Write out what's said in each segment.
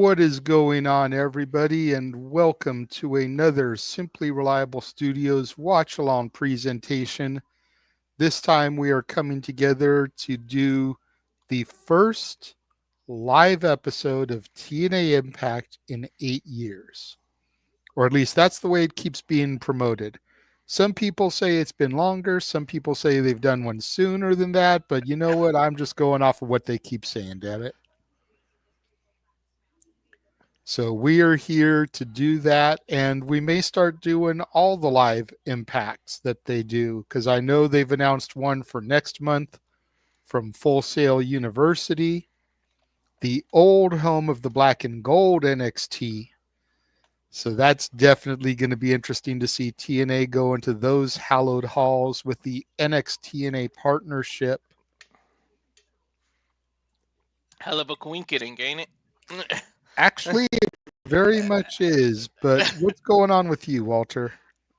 What is going on, everybody, and welcome to another Simply Reliable Studios watch-along presentation. This time we are coming together to do the first live episode of TNA Impact in 8 years. Or at least that's the way it keeps being promoted. Some people say it's been longer. Some people say they've done one sooner than that. But you know what? I'm just going off of what they keep saying, damn it. So we are here to do that, and we may start doing all the live impacts that they do, because I know they've announced one for next month from Full Sail University, the old home of the Black and Gold NXT. So that's definitely going to be interesting to see TNA go into those hallowed halls with the NXT-TNA partnership. Hell of a coincidence, ain't it? Actually, it very much is. But what's going on with you, Walter?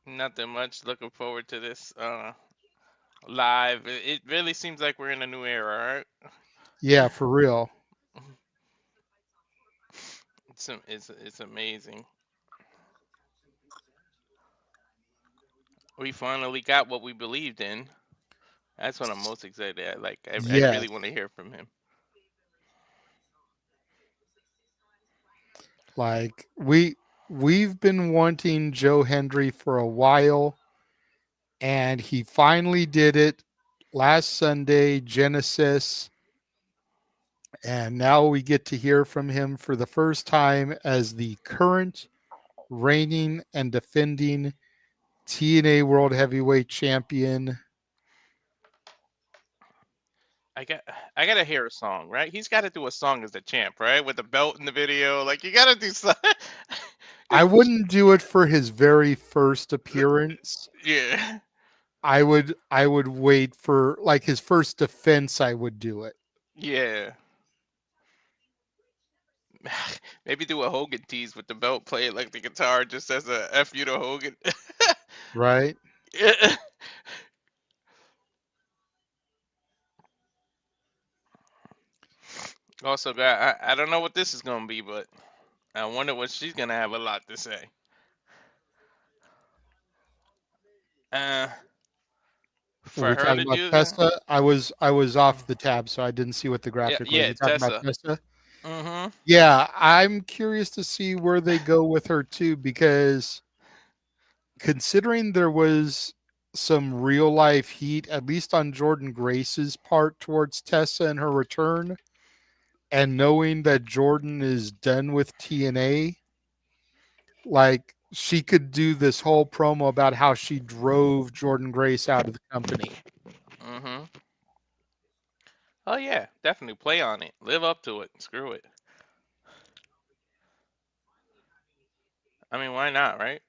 Nothing much. Looking forward to this live. It really seems like we're in a new era, right? Yeah, for real. It's amazing. We finally got what we believed in. That's what I'm most excited at. I really want to hear from him. Like we've been wanting Joe Hendry for a while, and he finally did it last Sunday, Genesis. And now we get to hear from him for the first time as the current reigning and defending TNA World Heavyweight Champion. I gotta hear a song, right? He's got to do a song as the champ, right? With the belt in the video, like you gotta do something. I wouldn't do it for his very first appearance. Yeah. I would wait for like his first defense. I would do it. Yeah. Maybe do a Hogan tease with the belt, play it like the guitar, just as a F you to Hogan. Right? Yeah. Also, I don't know what this is gonna be, but I wonder what she's gonna have a lot to say. For We're her talking to about do that, Tessa. I was off the tab, so I didn't see what the graphic was. yeah, You're talking about Tessa. Tessa? Mm-hmm. Yeah, I'm curious to see where they go with her too, because considering there was some real life heat, at least on Jordan Grace's part towards Tessa and her return, and knowing that Jordan is done with TNA, like she could do this whole promo about how she drove Jordan Grace out of the company. Mm-hmm. Oh yeah, definitely play on it. Live up to it. Screw it. I mean, why not, right?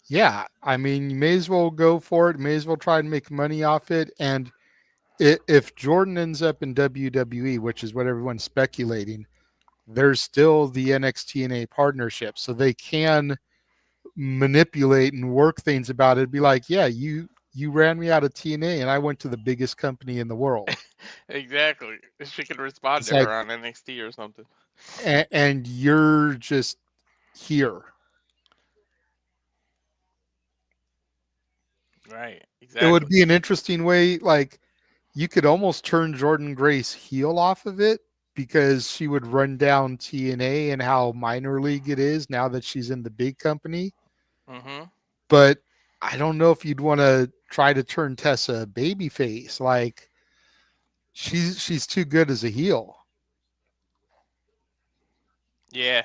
Yeah, I mean, you may as well go for it. May as well try and make money off it. And if Jordan ends up in WWE, which is what everyone's speculating, there's still the NXT-TNA partnership, so they can manipulate and work things about it. Be like, yeah, you ran me out of TNA, and I went to the biggest company in the world. Exactly. She could respond It's to like, her on NXT or something. and you're just here. Right. It Exactly. would be an interesting way, like you could almost turn Jordan Grace heel off of it, because she would run down TNA and how minor league it is now that she's in the big company. Mm-hmm. But I don't know if you'd want to try to turn Tessa babyface. Like she's too good as a heel. Yeah,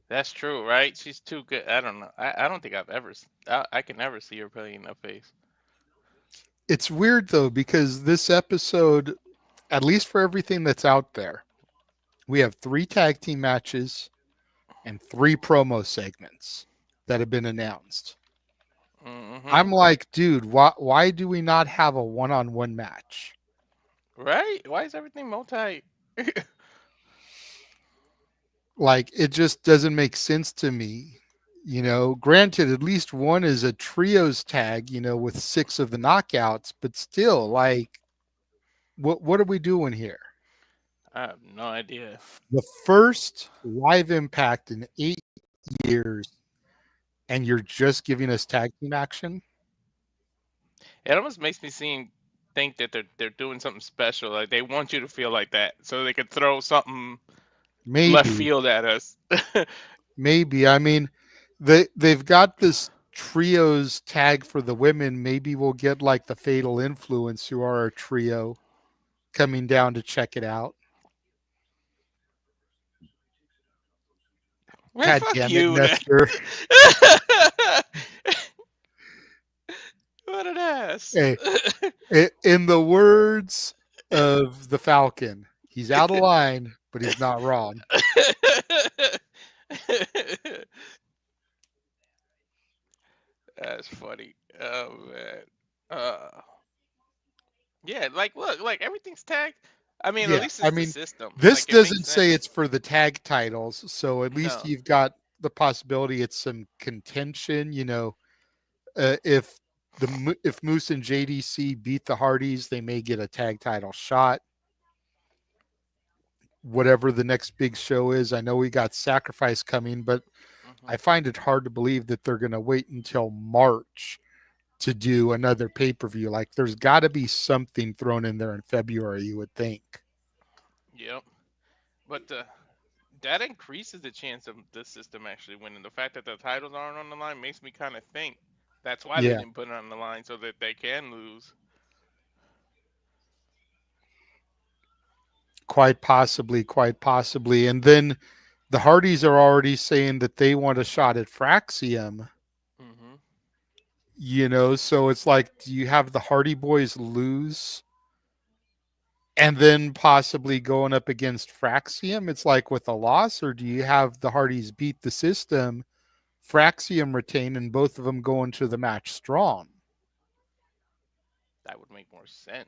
that's true, right? She's too good. I don't know. I don't think I've ever. I can never see her playing a face. It's weird though, because this episode, at least for everything that's out there, we have 3 tag team matches and 3 promo segments that have been announced. Mm-hmm. I'm like, dude, why do we not have a one-on-one match? Right? Why is everything multi? Like, it just doesn't make sense to me. You know, granted, at least one is a trios tag, you know, with 6 of the knockouts, but still, like, what are we doing here? I have no idea. The first live Impact in 8 years, and you're just giving us tag team action? It almost makes me think that they're doing something special. Like they want you to feel like that, so they could throw something left Maybe. field at us. Maybe. I mean, they've got this trios tag for the women. Maybe we'll get like the Fatal Influence, who are a trio, coming down to check it out. Man, God fuck damn it, you, man. Nestor. What an ass. Hey, in the words of the Falcon, he's out of line, but he's not wrong. That's funny. Oh man. Yeah, like look, like everything's tagged. I mean, at Yeah, least I it's the mean, system. this Like it makes doesn't say sense. it's for the tag titles, so at least No. you've got the possibility it's some contention. If if Moose and JDC beat the Hardys, they may get a tag title shot. Whatever the next big show is, I know we got Sacrifice coming, but I find it hard to believe that they're going to wait until March to do another pay-per-view. Like, there's got to be something thrown in there in February, you would think. Yep. But that increases the chance of the system actually winning. The fact that the titles aren't on the line makes me kind of think that's why they Yeah, didn't put it on the line so that they can lose. quite possibly, quite possibly. And then the Hardys are already saying that they want a shot at Fraxiom. So it's like, do you have the Hardy Boys lose and then possibly going up against Fraxiom? It's like with a loss, or do you have the Hardys beat the system, Fraxiom retain, and both of them go into the match strong? That would make more sense.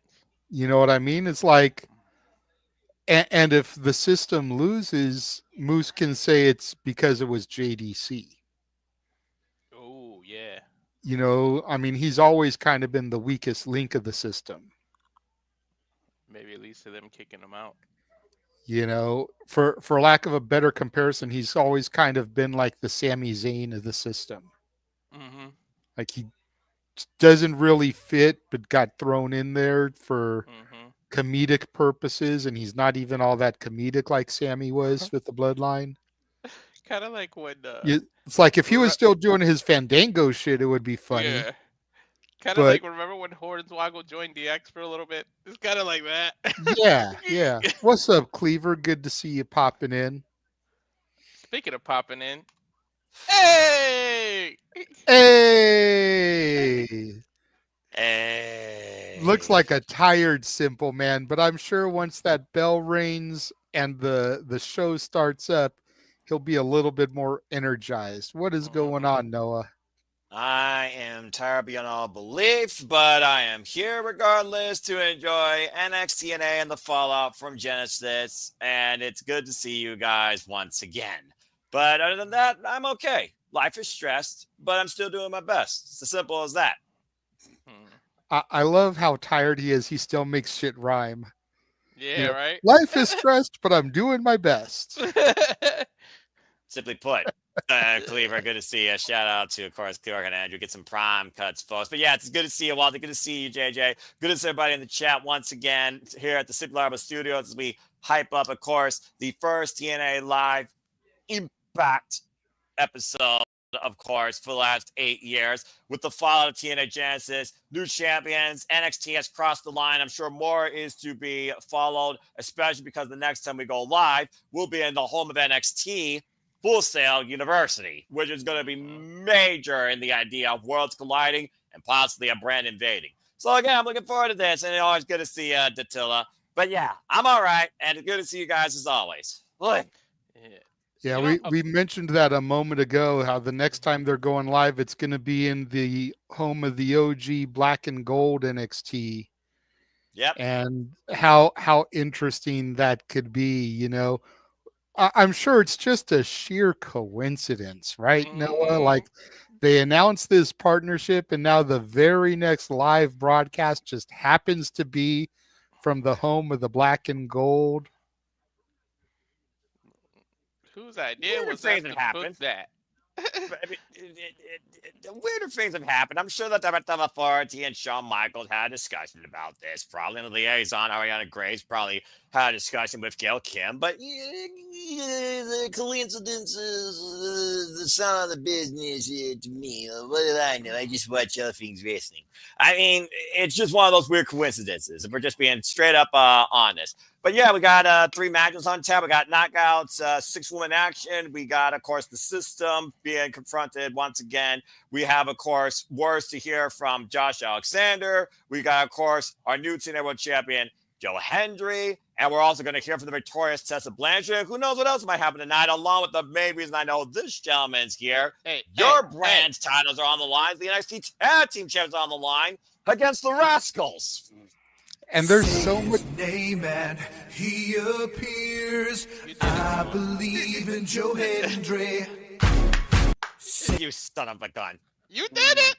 You know what I mean? It's like, and if the system loses, Moose can say it's because it was JDC. Oh, yeah. I mean, he's always kind of been the weakest link of the system. Maybe it leads to them kicking him out. For lack of a better comparison, he's always kind of been like the Sami Zayn of the system. Like, he doesn't really fit, but got thrown in there for comedic purposes, and he's not even all that comedic like Sami was with the Bloodline. Kind of like when It's like if he was still doing his Fandango shit, it would be funny. Yeah. Kind of like, remember when Hornswoggle joined DX for a little bit? It's kind of like that. Yeah. What's up, Cleaver? Good to see you popping in. Speaking of popping in, hey! Looks like a tired Simple Man, but I'm sure once that bell rings and the show starts up, he'll be a little bit more energized. What is going on, Noah? I am tired beyond all belief, but I am here regardless to enjoy NXT and the fallout from Genesis, and it's good to see you guys once again. But other than that, I'm okay. Life is stressed, but I'm still doing my best. It's as simple as that. I love how tired he is. He still makes shit rhyme. Yeah, right? Life is stressed, but I'm doing my best. Simply put. Cleaver, good to see you. Shout out to, of course, Clark and Andrew. Get some prime cuts, folks. But yeah, it's good to see you, Walter. Good to see you, JJ. Good to see everybody in the chat once again here at the Slip.stream Studios as we hype up, of course, the first TNA Live Impact episode, of course, for the last 8 years with the fallout of TNA Genesis, new champions, NXT has crossed the line. I'm sure more is to be followed, especially because the next time we go live, we'll be in the home of NXT, Full Sail University, which is going to be major in the idea of worlds colliding and possibly a brand invading. So again, I'm looking forward to this, and it's always good to see Dattila. But yeah, I'm all right, and it's good to see you guys as always. Look. Yeah, we mentioned that a moment ago, how the next time they're going live, it's going to be in the home of the OG Black and Gold NXT. Yep. And how interesting that could be, I'm sure it's just a sheer coincidence, right, Noah? Like, they announced this partnership, and now the very next live broadcast just happens to be from the home of the Black and Gold. Whose idea Weirder was that things to have book happened. that? But, I mean, weirder things have happened. I'm sure that Director of Authority and Shawn Michaels had a discussion about this. Probably the liaison, Ariana Grace, probably had a discussion with Gail Kim. But the coincidences, the son of the business to me. What do I know? I just watch other things wrestling. I mean, it's just one of those weird coincidences. If we're just being straight up honest. But yeah, we got 3 matches on tap. We got knockouts, 6-woman action. We got, of course, the system being confronted once again. We have, of course, words to hear from Josh Alexander. We got, of course, our new TNA World Champion, Joe Hendry. And we're also going to hear from the victorious Tessa Blanchard. Who knows what else might happen tonight, along with the main reason I know this gentleman's here. Your brand's titles are on the line. The NXT Tag Team Champions are on the line against the Rascalz. And there's so much. Name and he appears. I believe in Joe Hendry. You son of a gun. You did it.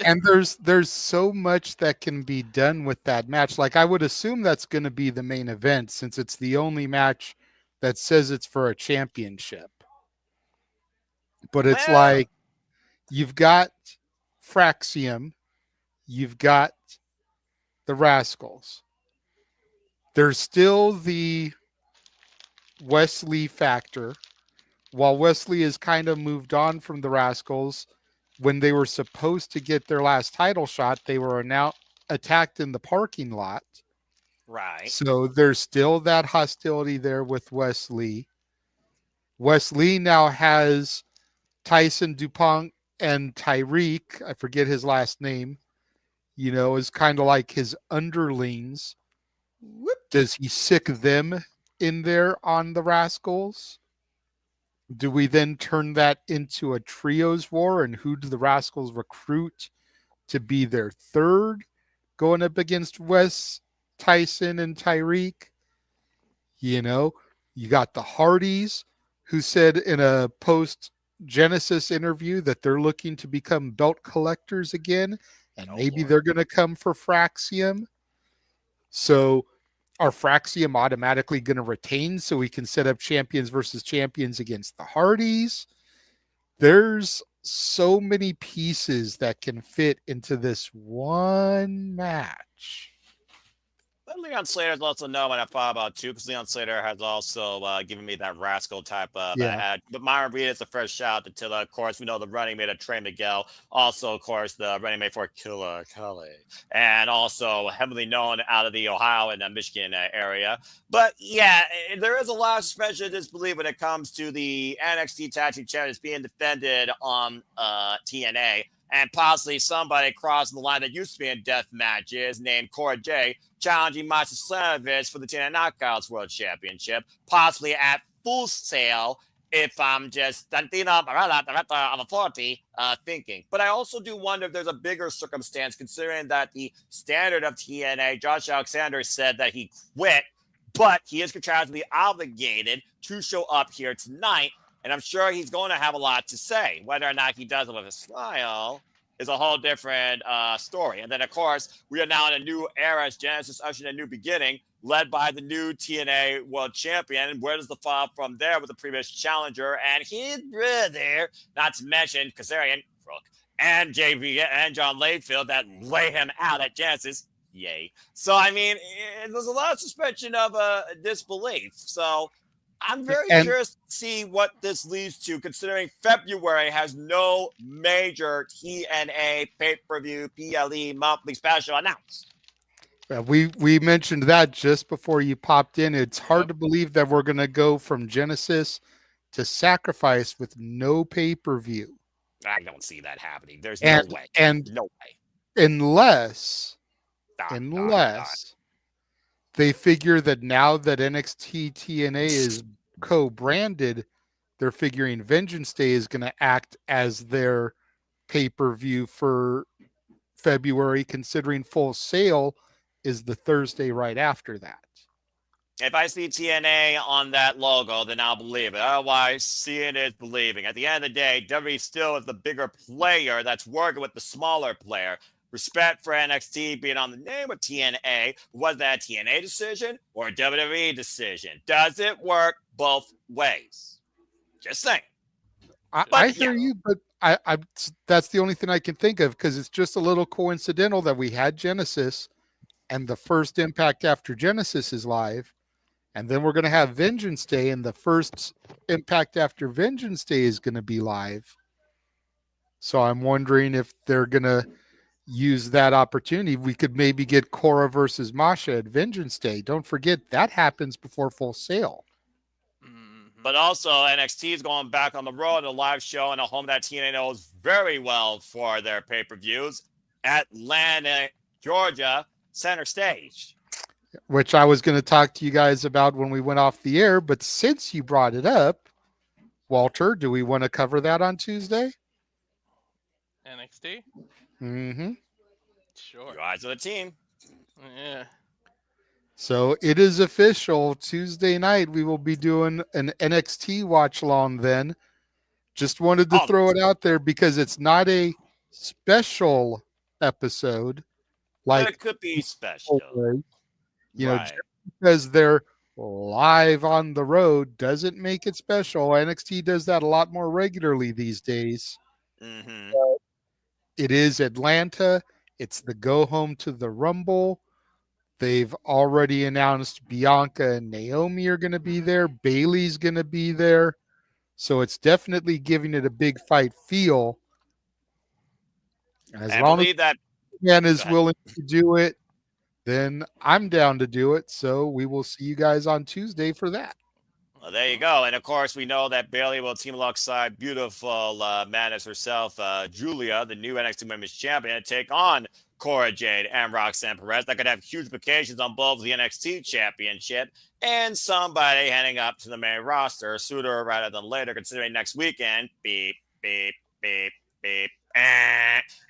And there's so much that can be done with that match. Like, I would assume that's going to be the main event, since it's the only match that says it's for a championship. But it's like, you've got Fraxiom, you've got the Rascalz. There's still the Wesley factor. While Wesley has kind of moved on from the Rascalz, when they were supposed to get their last title shot, they were now attacked in the parking lot. Right. So there's still that hostility there with Wesley. Wesley now has Tyson DuPont and Tyreek, I forget his last name, is kind of like his underlings. Does he sick them in there on the Rascalz? Do we then turn that into a trios war? And who do the Rascalz recruit to be their third going up against Wes, Tyson, and Tyreek? You got the Hardys, who said in a post-Genesis interview that they're looking to become belt collectors again. And maybe they're going to come for Fraxiom. So are Fraxiom automatically going to retain so we can set up champions versus champions against the Hardys? There's so many pieces that can fit into this one match. Let Leon Slater's also know when I thought about too, because Leon Slater has also given me that rascal type of ad. But Myron Reed is the first shout out to Tilla. Of course, we know the running mate of Trey Miguel. Also, of course, the running mate for Killer Kelly. And also heavily known out of the Ohio and Michigan area. But yeah, there is a lot of suspension of disbelief when it comes to the NXT Tag Team Champions being defended on TNA. And possibly somebody crossing the line that used to be in death matches named Cora J challenging Masha Slamovich for the TNA Knockouts World Championship, possibly at Full Sail, if I'm just Director of Authority thinking. But I also do wonder if there's a bigger circumstance, considering that the standard of TNA, Josh Alexander, said that he quit, but he is contractually obligated to show up here tonight. And I'm sure he's going to have a lot to say. Whether or not he does it with a smile is a whole different story. And then, of course, we are now in a new era as Genesis ushered in a new beginning, led by the new TNA World Champion. And where does the fall from there with the previous challenger and his brother, not to mention Kazarian, Crook, and JV and John Layfield that lay him out at Genesis. Yay. So, I mean, there's a lot of suspension of disbelief. So I'm very curious to see what this leads to, considering February has no major TNA pay-per-view PLE monthly special announced. We mentioned that just before you popped in. It's hard to believe that we're going to go from Genesis to Sacrifice with no pay-per-view. I don't see that happening. There's no way. And no way. Unless they figure that now that NXT TNA is co-branded, they're figuring Vengeance Day is going to act as their pay-per-view for February, considering Full Sail is the Thursday right after that. If I see TNA on that logo, then I'll believe it. Otherwise, seeing is believing. At the end of the day, WWE still is the bigger player that's working with the smaller player. Respect for NXT being on the name of TNA. Was that a TNA decision or a WWE decision? Does it work both ways? Just saying. I hear you, but I that's the only thing I can think of because it's just a little coincidental that we had Genesis and the first Impact after Genesis is live. And then we're going to have Vengeance Day, and the first Impact after Vengeance Day is going to be live. So I'm wondering if they're going to use that opportunity. We could maybe get Cora versus Masha at Vengeance Day. Don't forget, that happens before Full Sail. But also, NXT is going back on the road, a live show in a home that TNA knows very well for their pay-per-views, Atlanta, Georgia, center stage. Which I was going to talk to you guys about when we went off the air, but since you brought it up, Walter, do we want to cover that on Tuesday? NXT? Mm-hmm. Sure. You guys are the team. Yeah. So it is official. Tuesday night, we will be doing an NXT watch along then. Just wanted to throw it out there because it's not a special episode. But Like it could be special. You know, Right. just because they're live on the road doesn't make it special. NXT does that a lot more regularly these days. Mm-hmm. It is Atlanta. It's the go home to the Rumble. They've already announced Bianca and Naomi are going to be there. Bailey's going to be there. So it's definitely giving it a big fight feel. As I long believe as that man is Go ahead. willing to do it, then I'm down to do it. So we will see you guys on Tuesday for that. Well, there you go. And of course, we know that Bailey will team alongside beautiful madness herself, Julia, the new NXT Women's Champion, and take on Cora Jade and Roxanne Perez. That could have huge implications on both the NXT Championship and somebody heading up to the main roster sooner rather than later, considering next weekend. Beep, beep, beep, beep.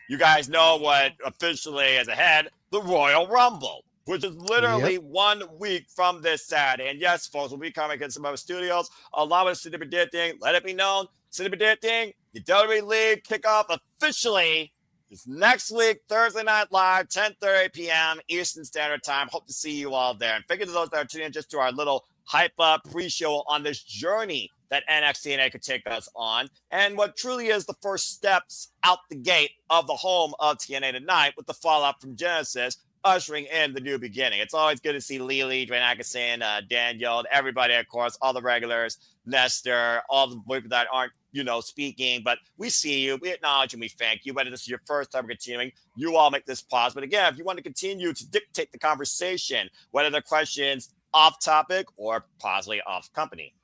You guys know what officially is ahead, the Royal Rumble, which is literally 1 week from this Saturday. And yes, folks, we'll be coming in some other studios. Allow us to be predicting. Let it be known. City predicting the WWE League kickoff officially is next week, Thursday Night Live, 10:30 p.m. Eastern Standard Time. Hope to see you all there. And figure to those that are tuning in just to our little hype up pre-show on this journey that NXT could take us on, and what truly is the first steps out the gate of the home of TNA tonight with the fallout from Genesis, ushering in the new beginning. It's always good to see Lily, Dwayne Atkinson, Daniel, everybody, of course, all the regulars, Nestor, all the people that aren't, speaking, but we see you, we acknowledge and we thank you. Whether this is your first time continuing, you all make this pause. But again, if you want to continue to dictate the conversation, whether the questions off topic or possibly off company,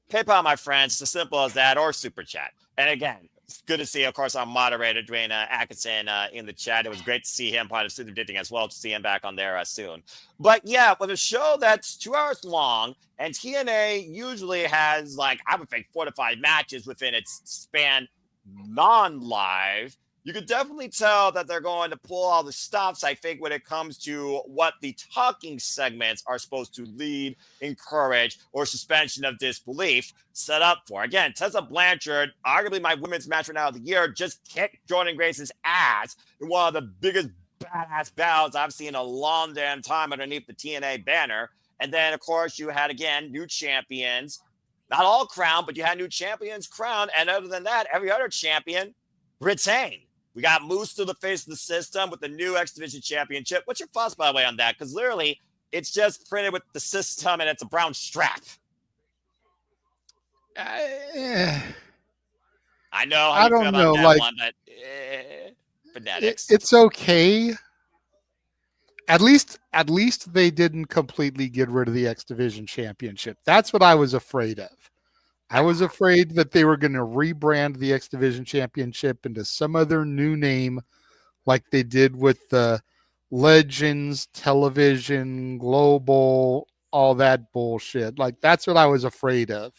PayPal, my friends, it's as simple as that, or Super Chat. And again, it's good to see, of course, our moderator, Dwayne Atkinson, in the chat. It was great to see him part of Super Predicting as well, to see him back on there soon. But yeah, with a show that's 2 hours long, and TNA usually has, I would think 4 to 5 matches within its span non-live, you could definitely tell that they're going to pull all the stops, I think, when it comes to what the talking segments are supposed to lead, encourage, or suspension of disbelief set up for. Again, Tessa Blanchard, arguably my women's match right now of the year, just kicked Jordan Grace's ass in one of the biggest badass battles I've seen in a long damn time underneath the TNA banner. And then, of course, you had, again, new champions. Not all crowned, but you had new champions crowned. And other than that, every other champion retained. We got Moose to the face of the system with the new X Division Championship. What's your thoughts, by the way, on that? Because literally, it's just printed with the system and it's a brown strap. I know how you feel about that one, but phonetics. It's okay. At least they didn't completely get rid of the X Division Championship. That's what I was afraid of. I was afraid that they were going to rebrand the X Division Championship into some other new name like they did with the Legends, Television, Global, all that bullshit. That's what I was afraid of.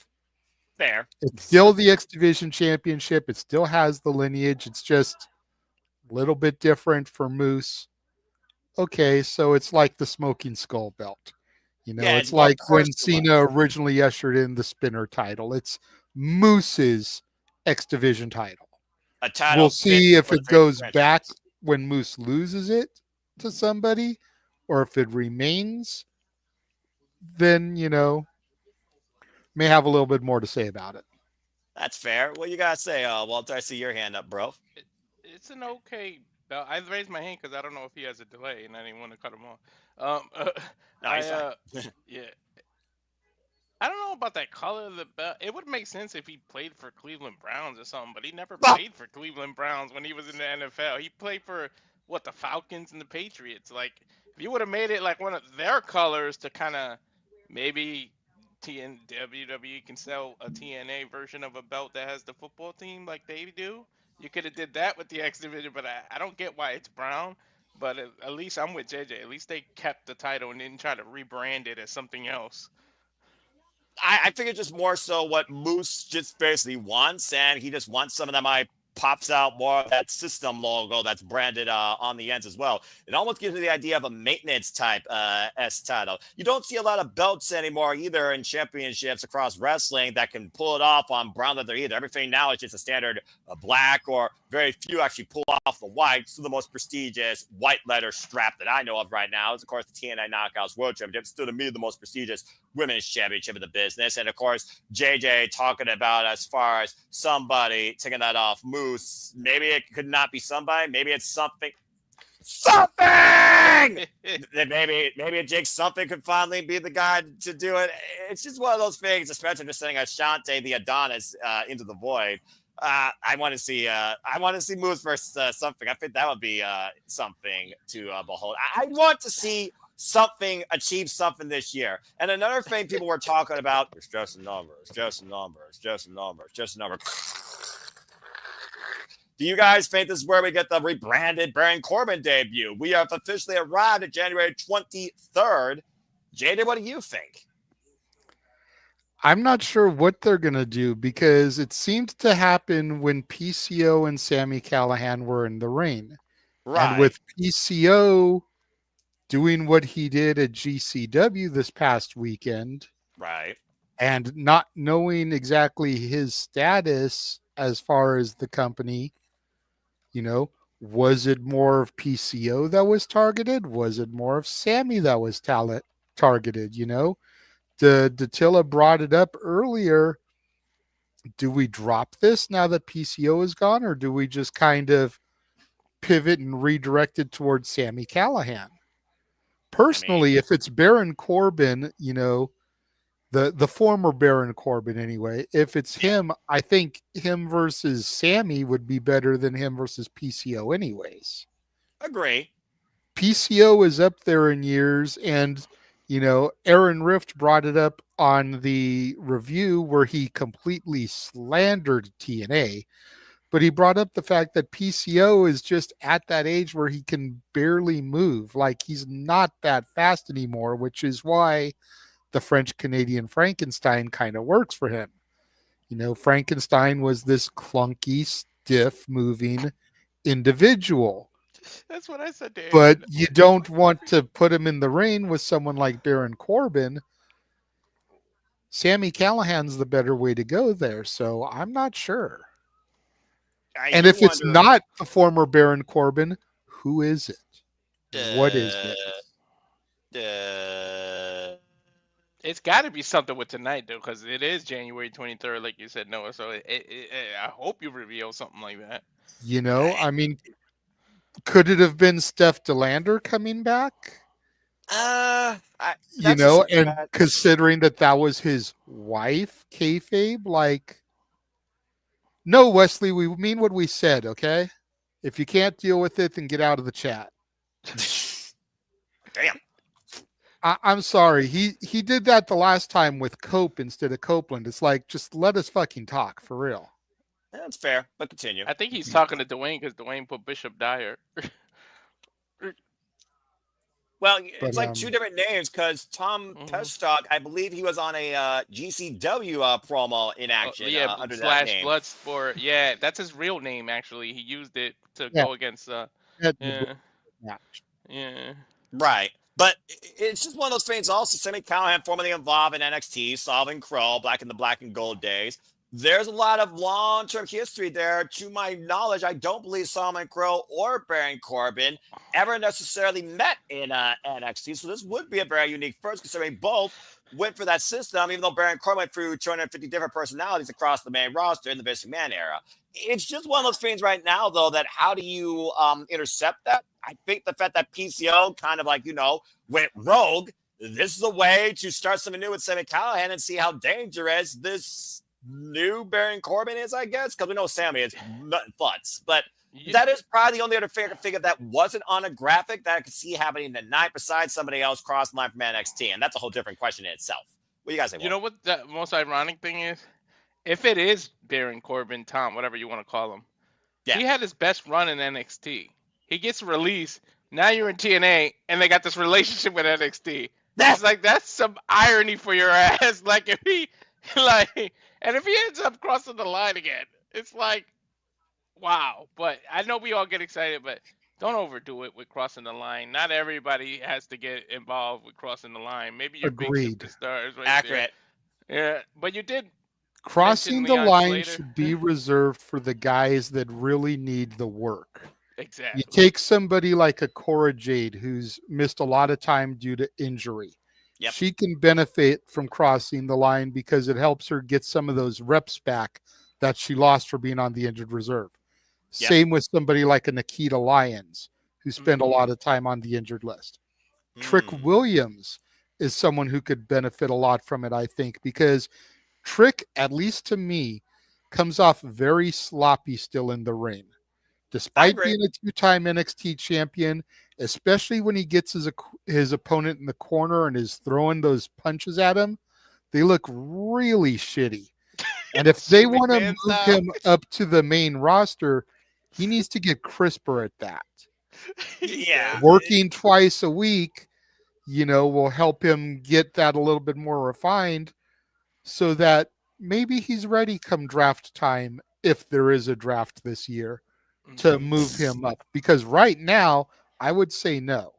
Fair. It's still the X Division Championship. It still has the lineage. It's just a little bit different for Moose. Okay, so it's like the Smoking Skull belt. It's like when Cena originally ushered in the Spinner title. It's Moose's X Division title. A title. We'll see if it goes back when Moose loses it to somebody, or if it remains, then, may have a little bit more to say about it. That's fair. What you gotta say, Walter? I see your hand up, bro. It's an okay belt. I raised my hand because I don't know if he has a delay, and I didn't want to cut him off. No, he's fine. Yeah, I don't know about that color of the belt. It would make sense if he played for Cleveland Browns or something, but he never played for Cleveland Browns when he was in the NFL. He played for the Falcons and the Patriots. Like, if you would have made it like one of their colors to kind of maybe WWE can sell a TNA version of a belt that has the football team like they do. You could have did that with the X Division, but I don't get why it's brown. But at least I'm with JJ. At least they kept the title and didn't try to rebrand it as something else. I figured just more so what Moose just basically wants, and he just wants some of that pops out more of that system logo that's branded on the ends as well. It almost gives me the idea of a maintenance type S title. You don't see a lot of belts anymore either in championships across wrestling that can pull it off on brown leather either. Everything now is just a standard black, or very few actually pull off the white. So the most prestigious white leather strap that I know of right now is, of course, the TNA Knockouts World Championship. Still, to me, the most prestigious women's championship in the business. And of course, JJ talking about as far as somebody taking that off Moose. Maybe it could not be somebody. Maybe it's something. Maybe Jake something could finally be the guy to do it. It's just one of those things, especially just sending Ashante the Adonis into the void. I want to see Moose versus something. I think that would be something to behold. I want to see something achieve something this year. And another thing people were talking about, it's just a number, it's just a number, it's just a number, it's just a number. Do you guys think this is where we get the rebranded Baron Corbin debut? We have officially arrived at January 23rd. JJ, what do you think? I'm not sure what they're going to do, because it seemed to happen when PCO and Sami Callihan were in the ring. Right. And with PCO doing what he did at GCW this past weekend, right, and not knowing exactly his status as far as the company, was it more of PCO that was targeted? Was it more of Sami that was targeted? Dattila brought it up earlier. Do we drop this now that PCO is gone, or do we just kind of pivot and redirect it towards Sami Callihan? Personally, if it's Baron Corbin, the former Baron Corbin anyway, if it's him, I think him versus Sami would be better than him versus PCO anyways. Agree. PCO is up there in years, and Aaron Rift brought it up on the review where he completely slandered TNA, but he brought up the fact that PCO is just at that age where he can barely move. Like, he's not that fast anymore, which is why the French-Canadian Frankenstein kind of works for him. Frankenstein was this clunky, stiff-moving individual. That's what I said to him. But you don't want to put him in the ring with someone like Baron Corbin. Sami Callihan's the better way to go there, so I'm not sure. And if it's not the former Baron Corbin, who is it? What is it? It's got to be something with tonight, though, because it is January 23rd, like you said, Noah. So I hope you reveal something like that. I mean, could it have been Steph DeLander coming back? And considering that was his wife, kayfabe, like, no, Wesley, we mean what we said, okay? If you can't deal with it, then get out of the chat. Damn. I'm sorry. He did that the last time with Cope instead of Copeland. It's like, just let us fucking talk, for real. That's fair, but continue. I think he's talking to Dwayne because Dwayne put Bishop Dyer. Well, it's like two different names, because Tom Pestock, I believe he was on a GCW promo in action under that name. Bloodsport. Yeah, that's his real name, actually. He used it to go against... Yeah. Right. But it's just one of those things also. Sami Callihan, formerly involved in NXT, Solving Crow, back in the black and gold days. There's a lot of long-term history there. To my knowledge, I don't believe Solomon Crow or Baron Corbin ever necessarily met in NXT. So this would be a very unique first, considering both went for that system, even though Baron Corbin went through 250 different personalities across the main roster in the Vince McMahon era. It's just one of those things right now, though, that how do you intercept that? I think the fact that PCO kind of like, went rogue, this is a way to start something new with Sami Callihan and see how dangerous this new Baron Corbin is, I guess, because we know Sami is nut and futz. But that is probably the only other figure that wasn't on a graphic that I could see happening tonight besides somebody else crossing the line from NXT, and that's a whole different question in itself. What do you guys say? You know what the most ironic thing is? If it is Baron Corbin, Tom, whatever you want to call him, he had his best run in NXT. He gets released. Now you're in TNA, and they got this relationship with NXT. That's some irony for your ass. Like if he ends up crossing the line again, it's like, wow. But I know we all get excited, but don't overdo it with crossing the line. Not everybody has to get involved with crossing the line. Maybe you're big superstars. Right Accurate. There. Yeah, but you did. Crossing the line should be reserved for the guys that really need the work. Exactly. You take somebody like a Cora Jade who's missed a lot of time due to injury. Yep. She can benefit from crossing the line because it helps her get some of those reps back that she lost for being on the injured reserve. Yep. Same with somebody like a Nikita Lyons who spent a lot of time on the injured list. Trick Williams is someone who could benefit a lot from it, I think, because Trick, at least to me, comes off very sloppy still in the ring. Despite being a two-time NXT champion, especially when he gets his opponent in the corner and is throwing those punches at him, they look really shitty. And if they want to move him up to the main roster, he needs to get crisper at that. Yeah. Working twice a week, will help him get that a little bit more refined so that maybe he's ready come draft time, if there is a draft this year, to move him up. Because right now, I would say no.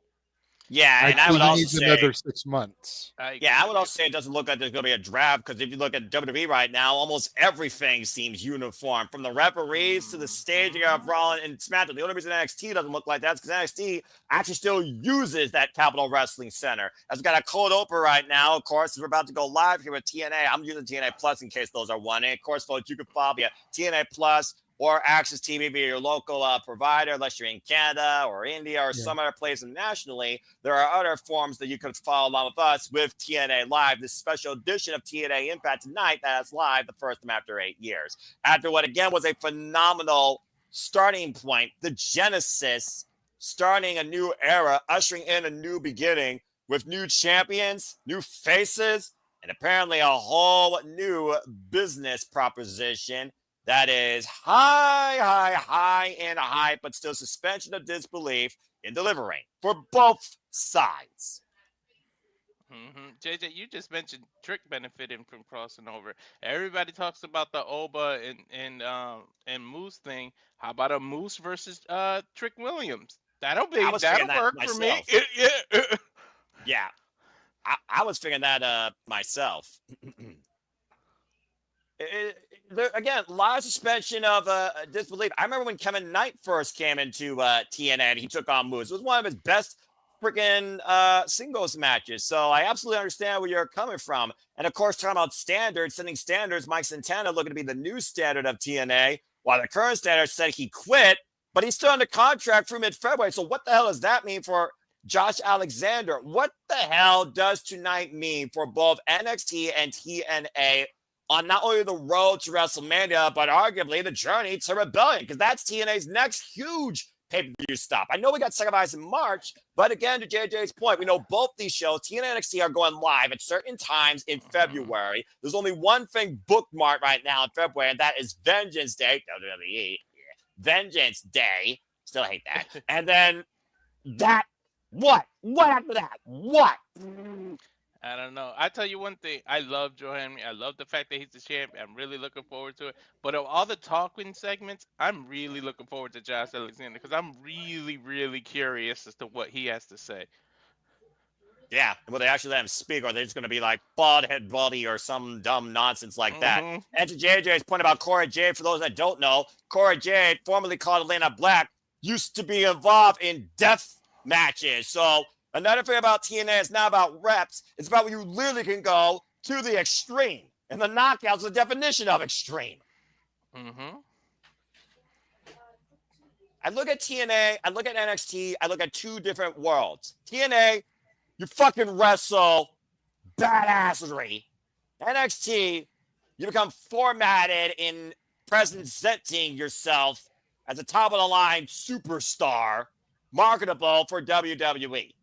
Yeah, and I would also say another 6 months. I would also say it doesn't look like there's going to be a draft because if you look at WWE right now, almost everything seems uniform, from the referees to the staging of Raw and SmackDown. The only reason NXT doesn't look like that is because NXT actually still uses that Capitol Wrestling Center. As we got a cold open right now, of course, we're about to go live here with TNA. I'm using TNA Plus in case those are wondering. Of course, folks, you can follow via TNA Plus or Access TV via your local provider, unless you're in Canada or India or some other place nationally. There are other forms that you can follow along with us with TNA Live, this special edition of TNA Impact tonight that is live the first time after 8 years. After what, again, was a phenomenal starting point, the genesis, starting a new era, ushering in a new beginning with new champions, new faces, and apparently a whole new business proposition that is high in hype, but still suspension of disbelief in delivering for both sides. JJ, you just mentioned Trick benefiting from crossing over. Everybody talks about the Oba and Moose thing. How about a Moose versus Trick Williams? That'll work for me. Yeah, I was figuring that myself. Again, a lot of suspension of disbelief. I remember when Kevin Knight first came into TNA and he took on Moose. It was one of his best freaking singles matches. So I absolutely understand where you're coming from. And of course, talking about standards, setting standards, Mike Santana looking to be the new standard of TNA, while the current standard said he quit, but he's still under contract through mid-February. So what the hell does that mean for Josh Alexander? What the hell does tonight mean for both NXT and TNA on not only the road to WrestleMania, but arguably the journey to Rebellion? Because that's TNA's next huge pay-per-view stop. I know we got Sacrifice in March, but again, to JJ's point, we know both these shows, TNA and NXT, are going live at certain times in February. There's only one thing bookmarked right now in February, and that is Vengeance Day. WWE. Vengeance Day. Still hate that. And then that. What? What after that? What? I don't know. I tell you one thing. I love Joe Henry. I love the fact that he's the champ. I'm really looking forward to it. But of all the talking segments, I'm really looking forward to Josh Alexander because I'm really, really curious as to what he has to say. Yeah, will they actually let him speak, or are they just going to be like bald head buddy or some dumb nonsense like that? And to JJ's point about Cora Jade, for those that don't know, Cora Jade, formerly called Elena Black, used to be involved in death matches. So Another thing about TNA is not about reps. It's about when you literally can go to the extreme. And the knockout's the definition of extreme. Mm-hmm. I look at TNA, I look at NXT, I look at two different worlds. TNA, you fucking wrestle badassery. NXT, you become formatted in presenting yourself as a top-of-the-line superstar, marketable for WWE.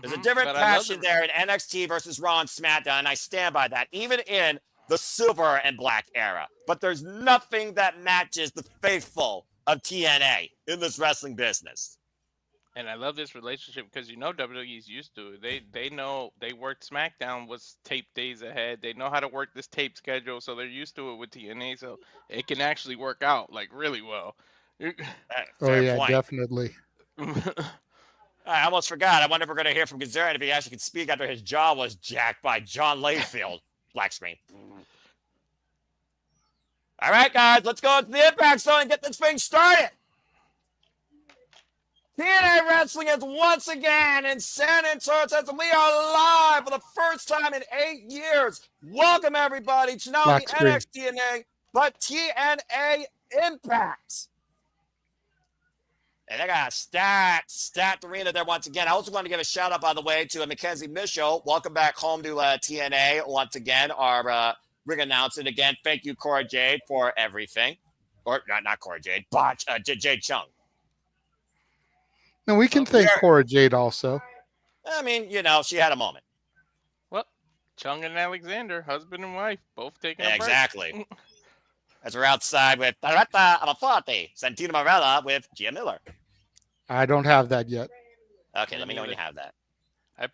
There's a different passion there in NXT versus Raw and SmackDown, and I stand by that, even in the silver and black era. But there's nothing that matches the faithful of TNA in this wrestling business. And I love this relationship because WWE's used to it. They know they worked SmackDown was tape days ahead. They know how to work this tape schedule, so they're used to it with TNA. So it can actually work out like really well. Oh yeah, definitely. I almost forgot. I wonder if we're going to hear from Gazarian if he actually could speak after his jaw was jacked by John Layfield. Black screen. All right, guys, let's go into the Impact Zone and get this thing started. TNA Wrestling is once again in San Antonio, Texas. We are live for the first time in 8 years. Welcome, everybody, to not only NXT TNA, but TNA Impact. And they got a stacked arena there once again. I also want to give a shout out, by the way, to Mackenzie Mitchell. Welcome back home to TNA once again. Our ring announcement again. Thank you, Cora Jade, for everything. Or not Cora Jade, Jade Chung. No, we can thank Cora Jade also. I mean, she had a moment. Well, Chung and Alexander, husband and wife, both taking a break. Exactly. As we're outside with Tarata Amafate, Santino Marella with Gia Miller. I don't have that yet. Okay, let me know when you have that. I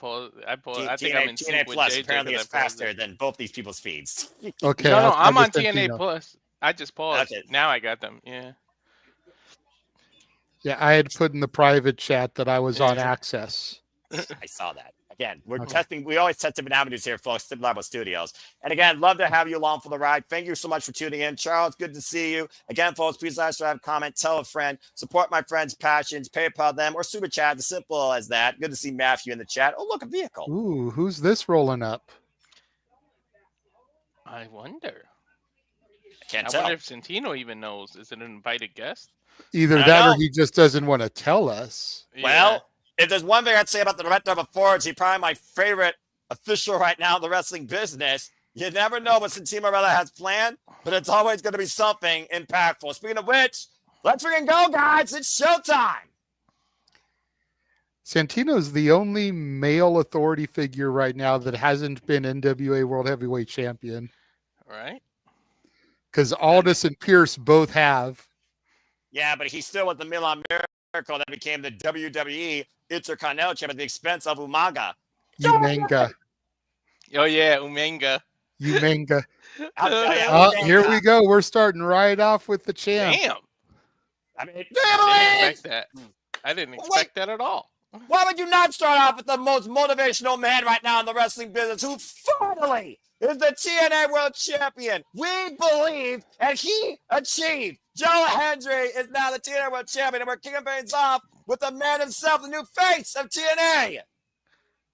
think I'm in TNA Plus apparently is faster than both these people's feeds. Okay. No, I'm on TNA Plus. I just paused. Okay. Now I got them. Yeah. Yeah, I had put in the private chat that I was on Access. I saw that. Again, we're testing. We always test different avenues here, folks. Live Studios. And again, love to have you along for the ride. Thank you so much for tuning in. Charles, good to see you. Again, folks, please subscribe, comment, tell a friend, support my friends' passions, PayPal them, or super chat. As simple as that. Good to see Matthew in the chat. Oh, look, a vehicle. Ooh, who's this rolling up? I wonder. I wonder if Santino even knows. Is it an invited guest? Either that or he just doesn't want to tell us. Yeah. Well, if there's one thing I'd say about the director of Forge, he's probably my favorite official right now in the wrestling business. You never know what Santino Marella has planned, but it's always going to be something impactful. Speaking of which, let's freaking go, guys. It's showtime. Santino's the only male authority figure right now that hasn't been NWA World Heavyweight Champion. Right. Because Aldis and Pierce both have. Yeah, but he's still with the Milan Miracle that became the WWE Intercontinental Champion at the expense of Umaga. Umenga. Oh, yeah, Umenga. Umenga. Umenga. Here we go. We're starting right off with the champ. Damn. I mean, I didn't expect that at all. Why would you not start off with the most motivational man right now in the wrestling business who finally is the TNA World Champion? We believe, and he achieved. Joe Hendry is now the TNA World Champion, and we're kicking things off with the man himself, the new face of TNA.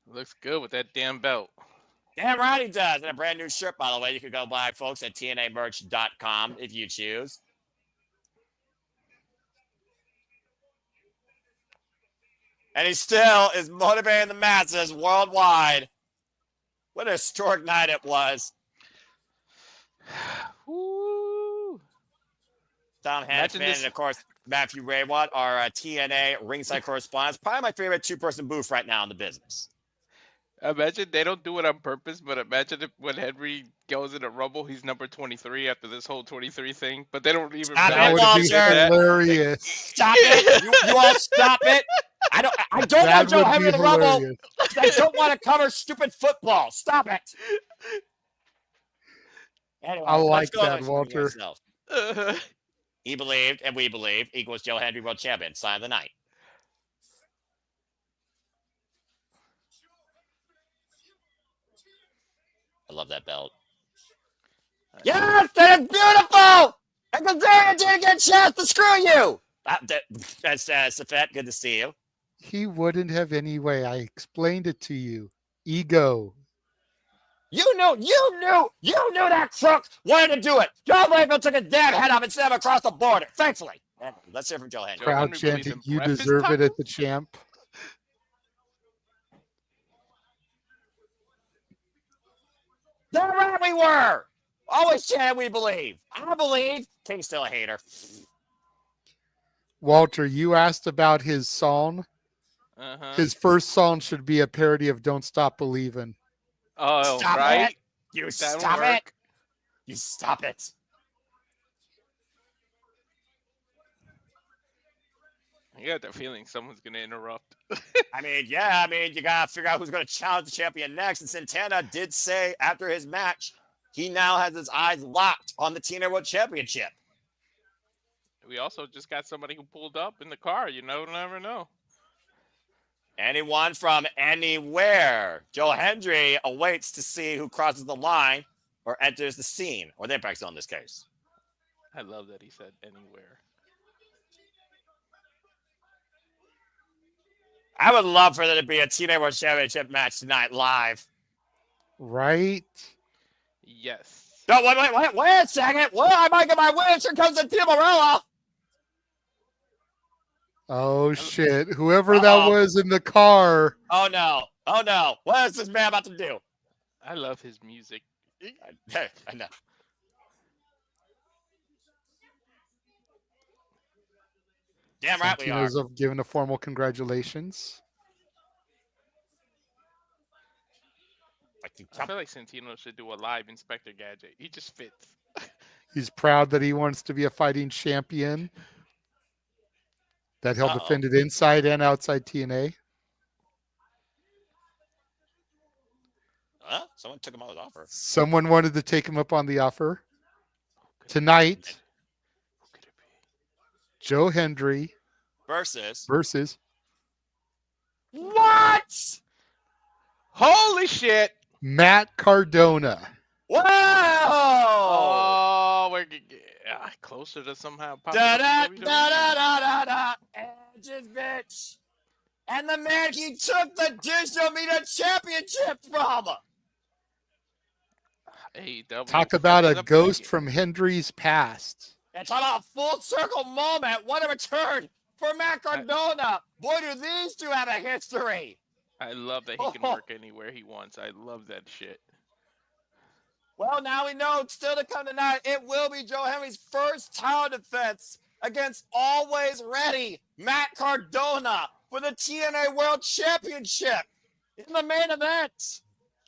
Looks good with that damn belt. Damn right he does. And a brand new shirt, by the way. You can go buy, folks, at TNAmerch.com if you choose. And he still is motivating the masses worldwide. What a historic night it was. Woo. Tom Hanfman and, of course, Matthew Raywat, our TNA ringside correspondents. Probably my favorite two-person booth right now in the business. Imagine they don't do it on purpose, but imagine if when Henry goes in a Rumble, he's number 23 after this whole 23 thing. But they don't even. That would be hilarious. Stop it! You all stop it! I don't want Joe Henry in the Rumble. I don't want to cover stupid football. Stop it! Anyway, I like that, Walter. He believed, and we believe, equals Joe Hendry World Champion. Sign of the night. I love that belt. Yes, that's beautiful! And Kazarian didn't get a chance to screw you! That's Safet, good to see you. He wouldn't have anyway. I explained it to you. Ego. You knew that crook wanted to do it. John Layfield took his damn head off and sent him across the border. Thankfully. Let's hear from Joe Hendry. Joe Crowd Hendry believes chanting, in you breakfast deserve it at tacos? the champ. Damn right we were. Always chanting we believe. I believe. King's still a hater. Walter, you asked about his song. Uh-huh. His first song should be a parody of Don't Stop Believin'. Oh, Stop right? it. You That'll stop it. work. You stop it. I got the feeling someone's going to interrupt. I mean, you got to figure out who's going to challenge the champion next. And Santana did say after his match, he now has his eyes locked on the TNA World Championship. We also just got somebody who pulled up in the car. You never know. Anyone from anywhere. Joe Hendry awaits to see who crosses the line or enters the scene, or the Impact Zone in this case. I love that he said anywhere. I would love for there to be a TNA World Championship match tonight live. Right? Yes. No, wait a second. Well, I might get my wins. Here comes the Team Morella. Oh, shit. Whoever that was in the car. Oh, no. What is this man about to do? I love his music. I know. Damn right we are. Santino's given a formal congratulations. I feel like Santino should do a live Inspector Gadget. He just fits. He's proud that he wants to be a fighting champion. That he'll defend it inside and outside TNA. Someone took him on his offer. Someone wanted to take him up on the offer. Tonight, Who could it be? Joe Hendry Versus. What? Holy shit! Matt Cardona. Whoa! Oh, we're closer to somehow popping Da up da in da WWE. da da da da. Edge's bitch. And the man he took the Digital Media Championship from. AEW. Talk about He's a up ghost again. from Hendry's past. And talk about a full circle moment. What a return for Matt Cardona. Boy, do these two have a history. I love that he can work anywhere he wants. I love that shit. Well, now we know still to come tonight, it will be Joe Hendry's first title defense against always ready Matt Cardona for the TNA World Championship in the main event.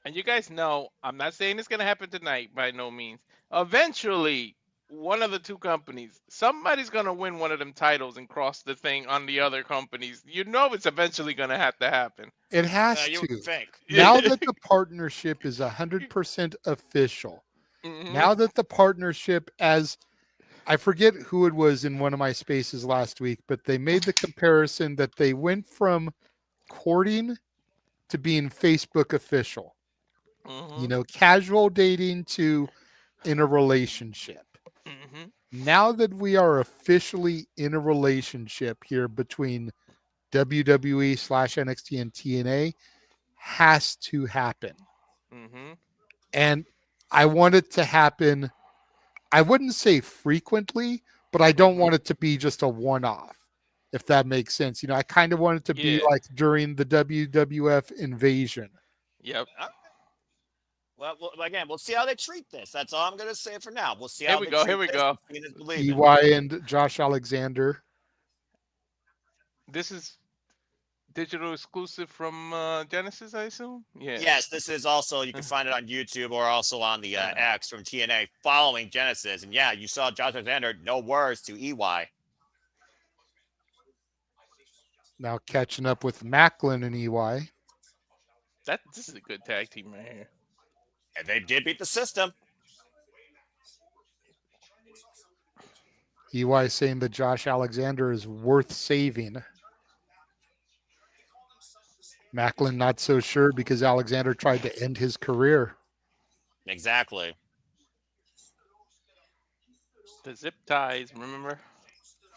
And you guys know, I'm not saying it's going to happen tonight by no means. Eventually, one of the two companies, somebody's going to win one of them titles and cross the thing on the other companies. You know it's eventually going to have to happen. It has You to. would think. Now that the partnership is 100% official, Mhm. now that the partnership, as I forget who it was in one of my spaces last week, but they made the comparison that they went from courting to being Facebook official. Mhm. You know, casual dating to in a relationship. Mhm. Now that we are officially in a relationship here between WWE / NXT and TNA, has to happen. Mhm. And I want it to happen, I wouldn't say frequently, but I don't want it to be just a one-off, if that makes sense. You know, I kind of want it to be Yeah. like during the WWF invasion. Yep. Well, again, we'll see how they treat this. That's all I'm going to say for now. We'll see Here how we they go, treat here we this. go. Seeing is believing. EY and Josh Alexander. This is digital exclusive from Genesis, I assume? Yeah. Yes, this is also, you can find it on YouTube or also on the X from TNA following Genesis. And yeah, you saw Josh Alexander, no words to EY. Now catching up with Macklin and EY. This is a good tag team right here. And they did beat the system. EY saying that Josh Alexander is worth saving. Macklin not so sure because Alexander tried to end his career. Exactly. The zip ties, remember?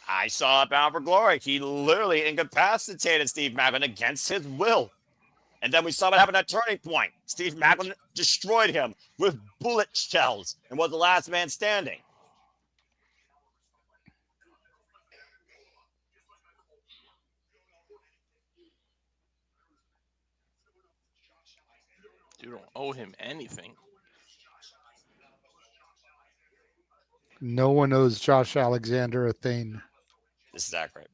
I saw it Bound for Glory. He literally incapacitated Steve Macklin against his will. And then we saw what happened at Turning Point. Steve Macklin destroyed him with bullet shells and was the last man standing. You don't owe him anything. No one owes Josh Alexander a thing. This is accurate.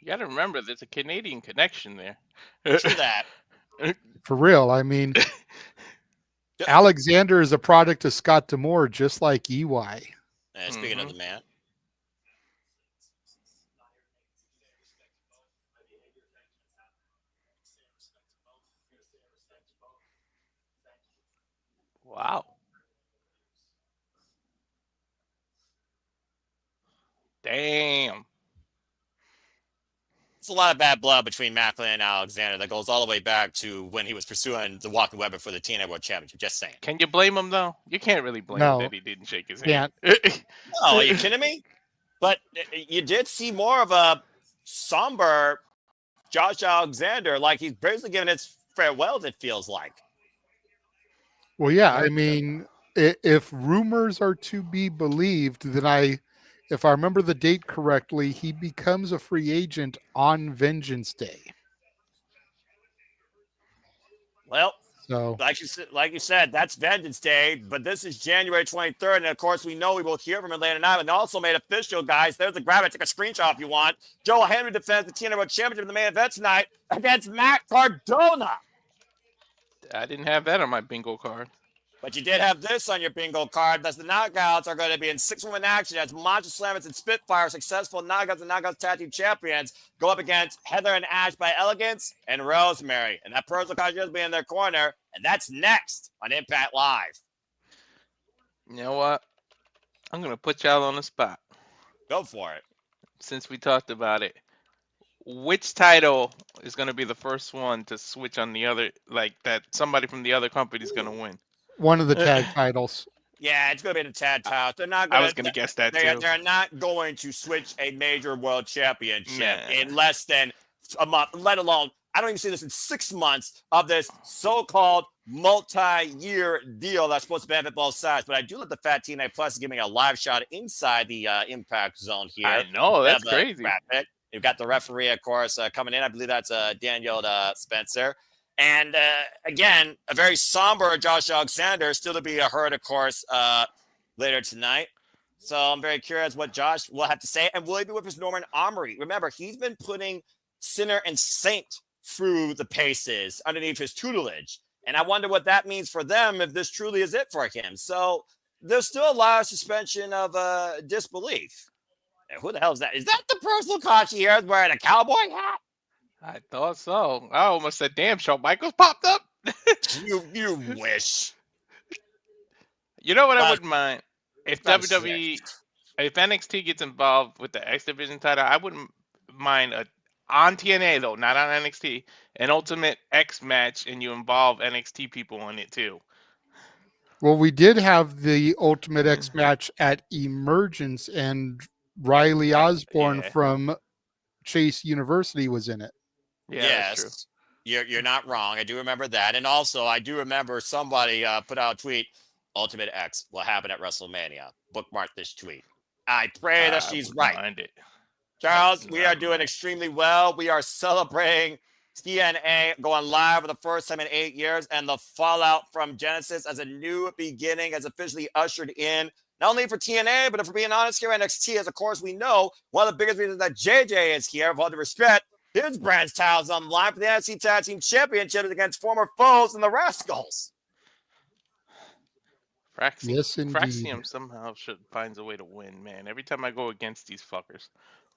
You got to remember, there's a Canadian connection there. True that. For real, I mean, Alexander is a product of Scott D'Amore, just like EY. And speaking of the man. Wow. Damn. It's a lot of bad blood between Macklin and Alexander that goes all the way back to when he was pursuing the walking weapon for the TNA World Championship. Just saying. Can you blame him, though? You can't really blame him that he didn't shake his hand. No, are you kidding me? But you did see more of a somber Josh Alexander, like he's basically giving his farewells, it feels like. Well, yeah, I mean, if rumors are to be believed, then if I remember the date correctly, he becomes a free agent on Vengeance Day. Well, so like you said, that's Vengeance Day, but this is January 23rd, and of course we know we will hear from him later tonight. And also made official, guys. There's the grab it, take a screenshot if you want. Joe Hendry defends the TNA World Championship in the main event tonight against Matt Cardona. I didn't have that on my bingo card. But you did have this on your bingo card. That's the knockouts are going to be in 6-woman action as Masha, Slamovich, and Spitfire, successful knockouts and knockouts tag team champions, go up against Heather and Ash by Elegance and Rosemary. And that personal card will be in their corner. And that's next on Impact Live. You know what? I'm going to put y'all on the spot. Go for it. Since we talked about it. Which title is going to be the first one to switch on the other, like that somebody from the other company is going to win? One of the tag titles. Yeah, it's going to be the tag title. They're not going I was going to guess that too. They're not going to switch a major world championship in less than a month, let alone, I don't even see this in 6 months of this so-called multi-year deal that's supposed to benefit both sides. But I do love the Fat TNA Plus is giving a live shot inside the Impact Zone here. I know, that's crazy. You've got the referee, of course, coming in. I believe that's Daniel Spencer. And again, a very somber Josh Alexander, still to be heard, of course, later tonight. So I'm very curious what Josh will have to say. And will he be with his Norman Armory? Remember, he's been putting Sinner and Saint through the paces underneath his tutelage. And I wonder what that means for them if this truly is it for him. So there's still a lot of suspension of disbelief. And who the hell is that? Is that the personal concierge wearing a cowboy hat? I thought so. I almost said, damn, Shawn Michaels popped up. You wish. You know what I wouldn't mind? If WWE, if NXT gets involved with the X Division title, I wouldn't mind on TNA, though, not on NXT, an Ultimate X match, and you involve NXT people in it, too. Well, we did have the Ultimate X match at Emergence, and Riley Osborne from Chase University was in it. Yeah, yes, you're not wrong. I do remember that. And also, I do remember somebody put out a tweet, Ultimate X will happen at WrestleMania. Bookmark this tweet. I pray that she's right. Charles, we are doing extremely well. We are celebrating TNA going live for the first time in 8 years, and the fallout from Genesis as a new beginning has officially ushered in, not only for TNA, but if we're being honest here, NXT, as of course we know, one of the biggest reasons that JJ is here, with all due respect, his brand's titles on the line for the NXT Tag Team Championships against former foes in the Rascalz. Fraxiom somehow finds a way to win, man. Every time I go against these fuckers.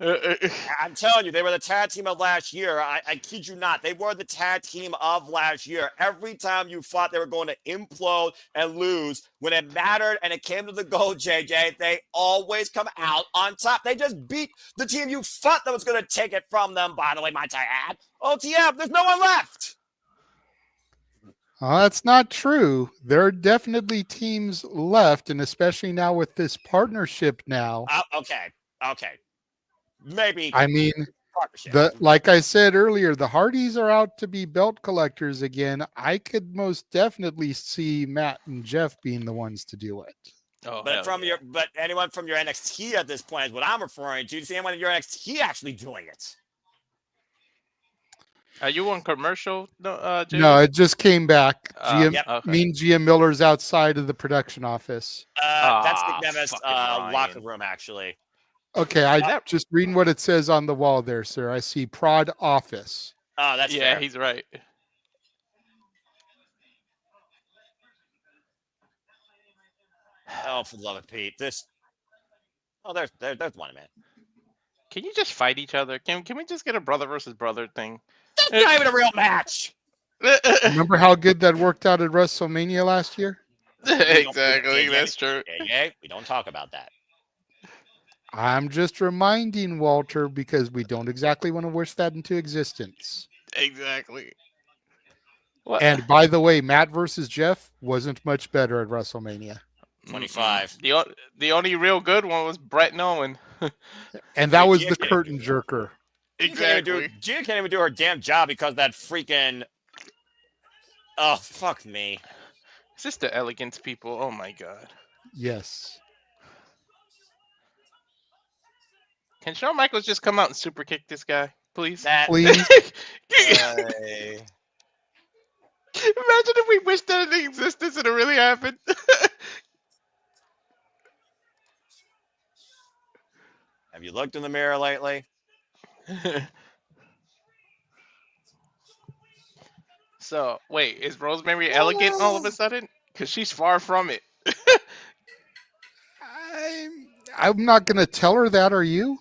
I'm telling you, they were the tag team of last year. I kid you not. They were the tag team of last year. Every time you thought they were going to implode and lose, when it mattered and it came to the goal, JJ, they always come out on top. They just beat the team you thought that was going to take it from them, by the way, might I add. OTF, there's no one left. That's not true. There are definitely teams left, and especially now with this partnership now. Okay. maybe I mean, partnership. like I said earlier, the Hardys are out to be belt collectors again. I could most definitely see Matt and Jeff being the ones to do it. Oh, But hell from yeah. but anyone from your NXT at this point is what I'm referring to. Do you see anyone in your NXT actually doing it? Are you on commercial? No, Jay? No, it just came back. Yep. Okay. Me and Gia Miller's outside of the production office. That's the Ah, Nevis fucking Ryan. locker room, actually. Okay, I Is that- just reading what it says on the wall there, sir. I see prod office. Oh, that's yeah, fair. he's right. Oh, for the love of Pete. This. Oh, there's one, man. Can you just fight each other? Can we just get a brother versus brother thing? That's not even a real match. Remember how good that worked out at WrestleMania last year? Exactly, that's true. Yeah, we don't talk about that. I'm just reminding Walter because we don't exactly want to wish that into existence. Exactly. What? And by the way, Matt versus Jeff wasn't much better at WrestleMania. 25. The only real good one was Brett and Owen. And that was Gia the can't curtain do it. jerker. Exactly. Gia can't even do her damn job because that freaking. Oh, fuck me. Is this the Elegance people? Oh my god. Yes. Can Shawn Michaels just come out and super kick this guy, please? Please. Imagine if we wished that it existed and it really happened. Have you looked in the mirror lately? So, wait, is Rosemary elegant all of a sudden? Because she's far from it. I'm not going to tell her that, are you?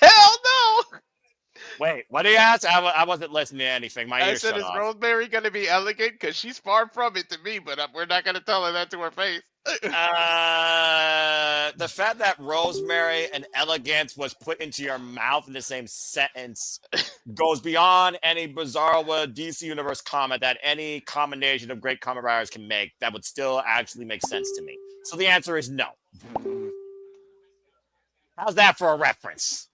Hell no! Wait, what did you ask? I wasn't listening to anything. My I ears said, shut is off. Rosemary going to be elegant? Because she's far from it to me, but we're not going to tell her that to her face. The fact that Rosemary and Elegance was put into your mouth in the same sentence goes beyond any bizarre DC Universe comment that any combination of great comic writers can make that would still actually make sense to me. So the answer is no. How's that for a reference?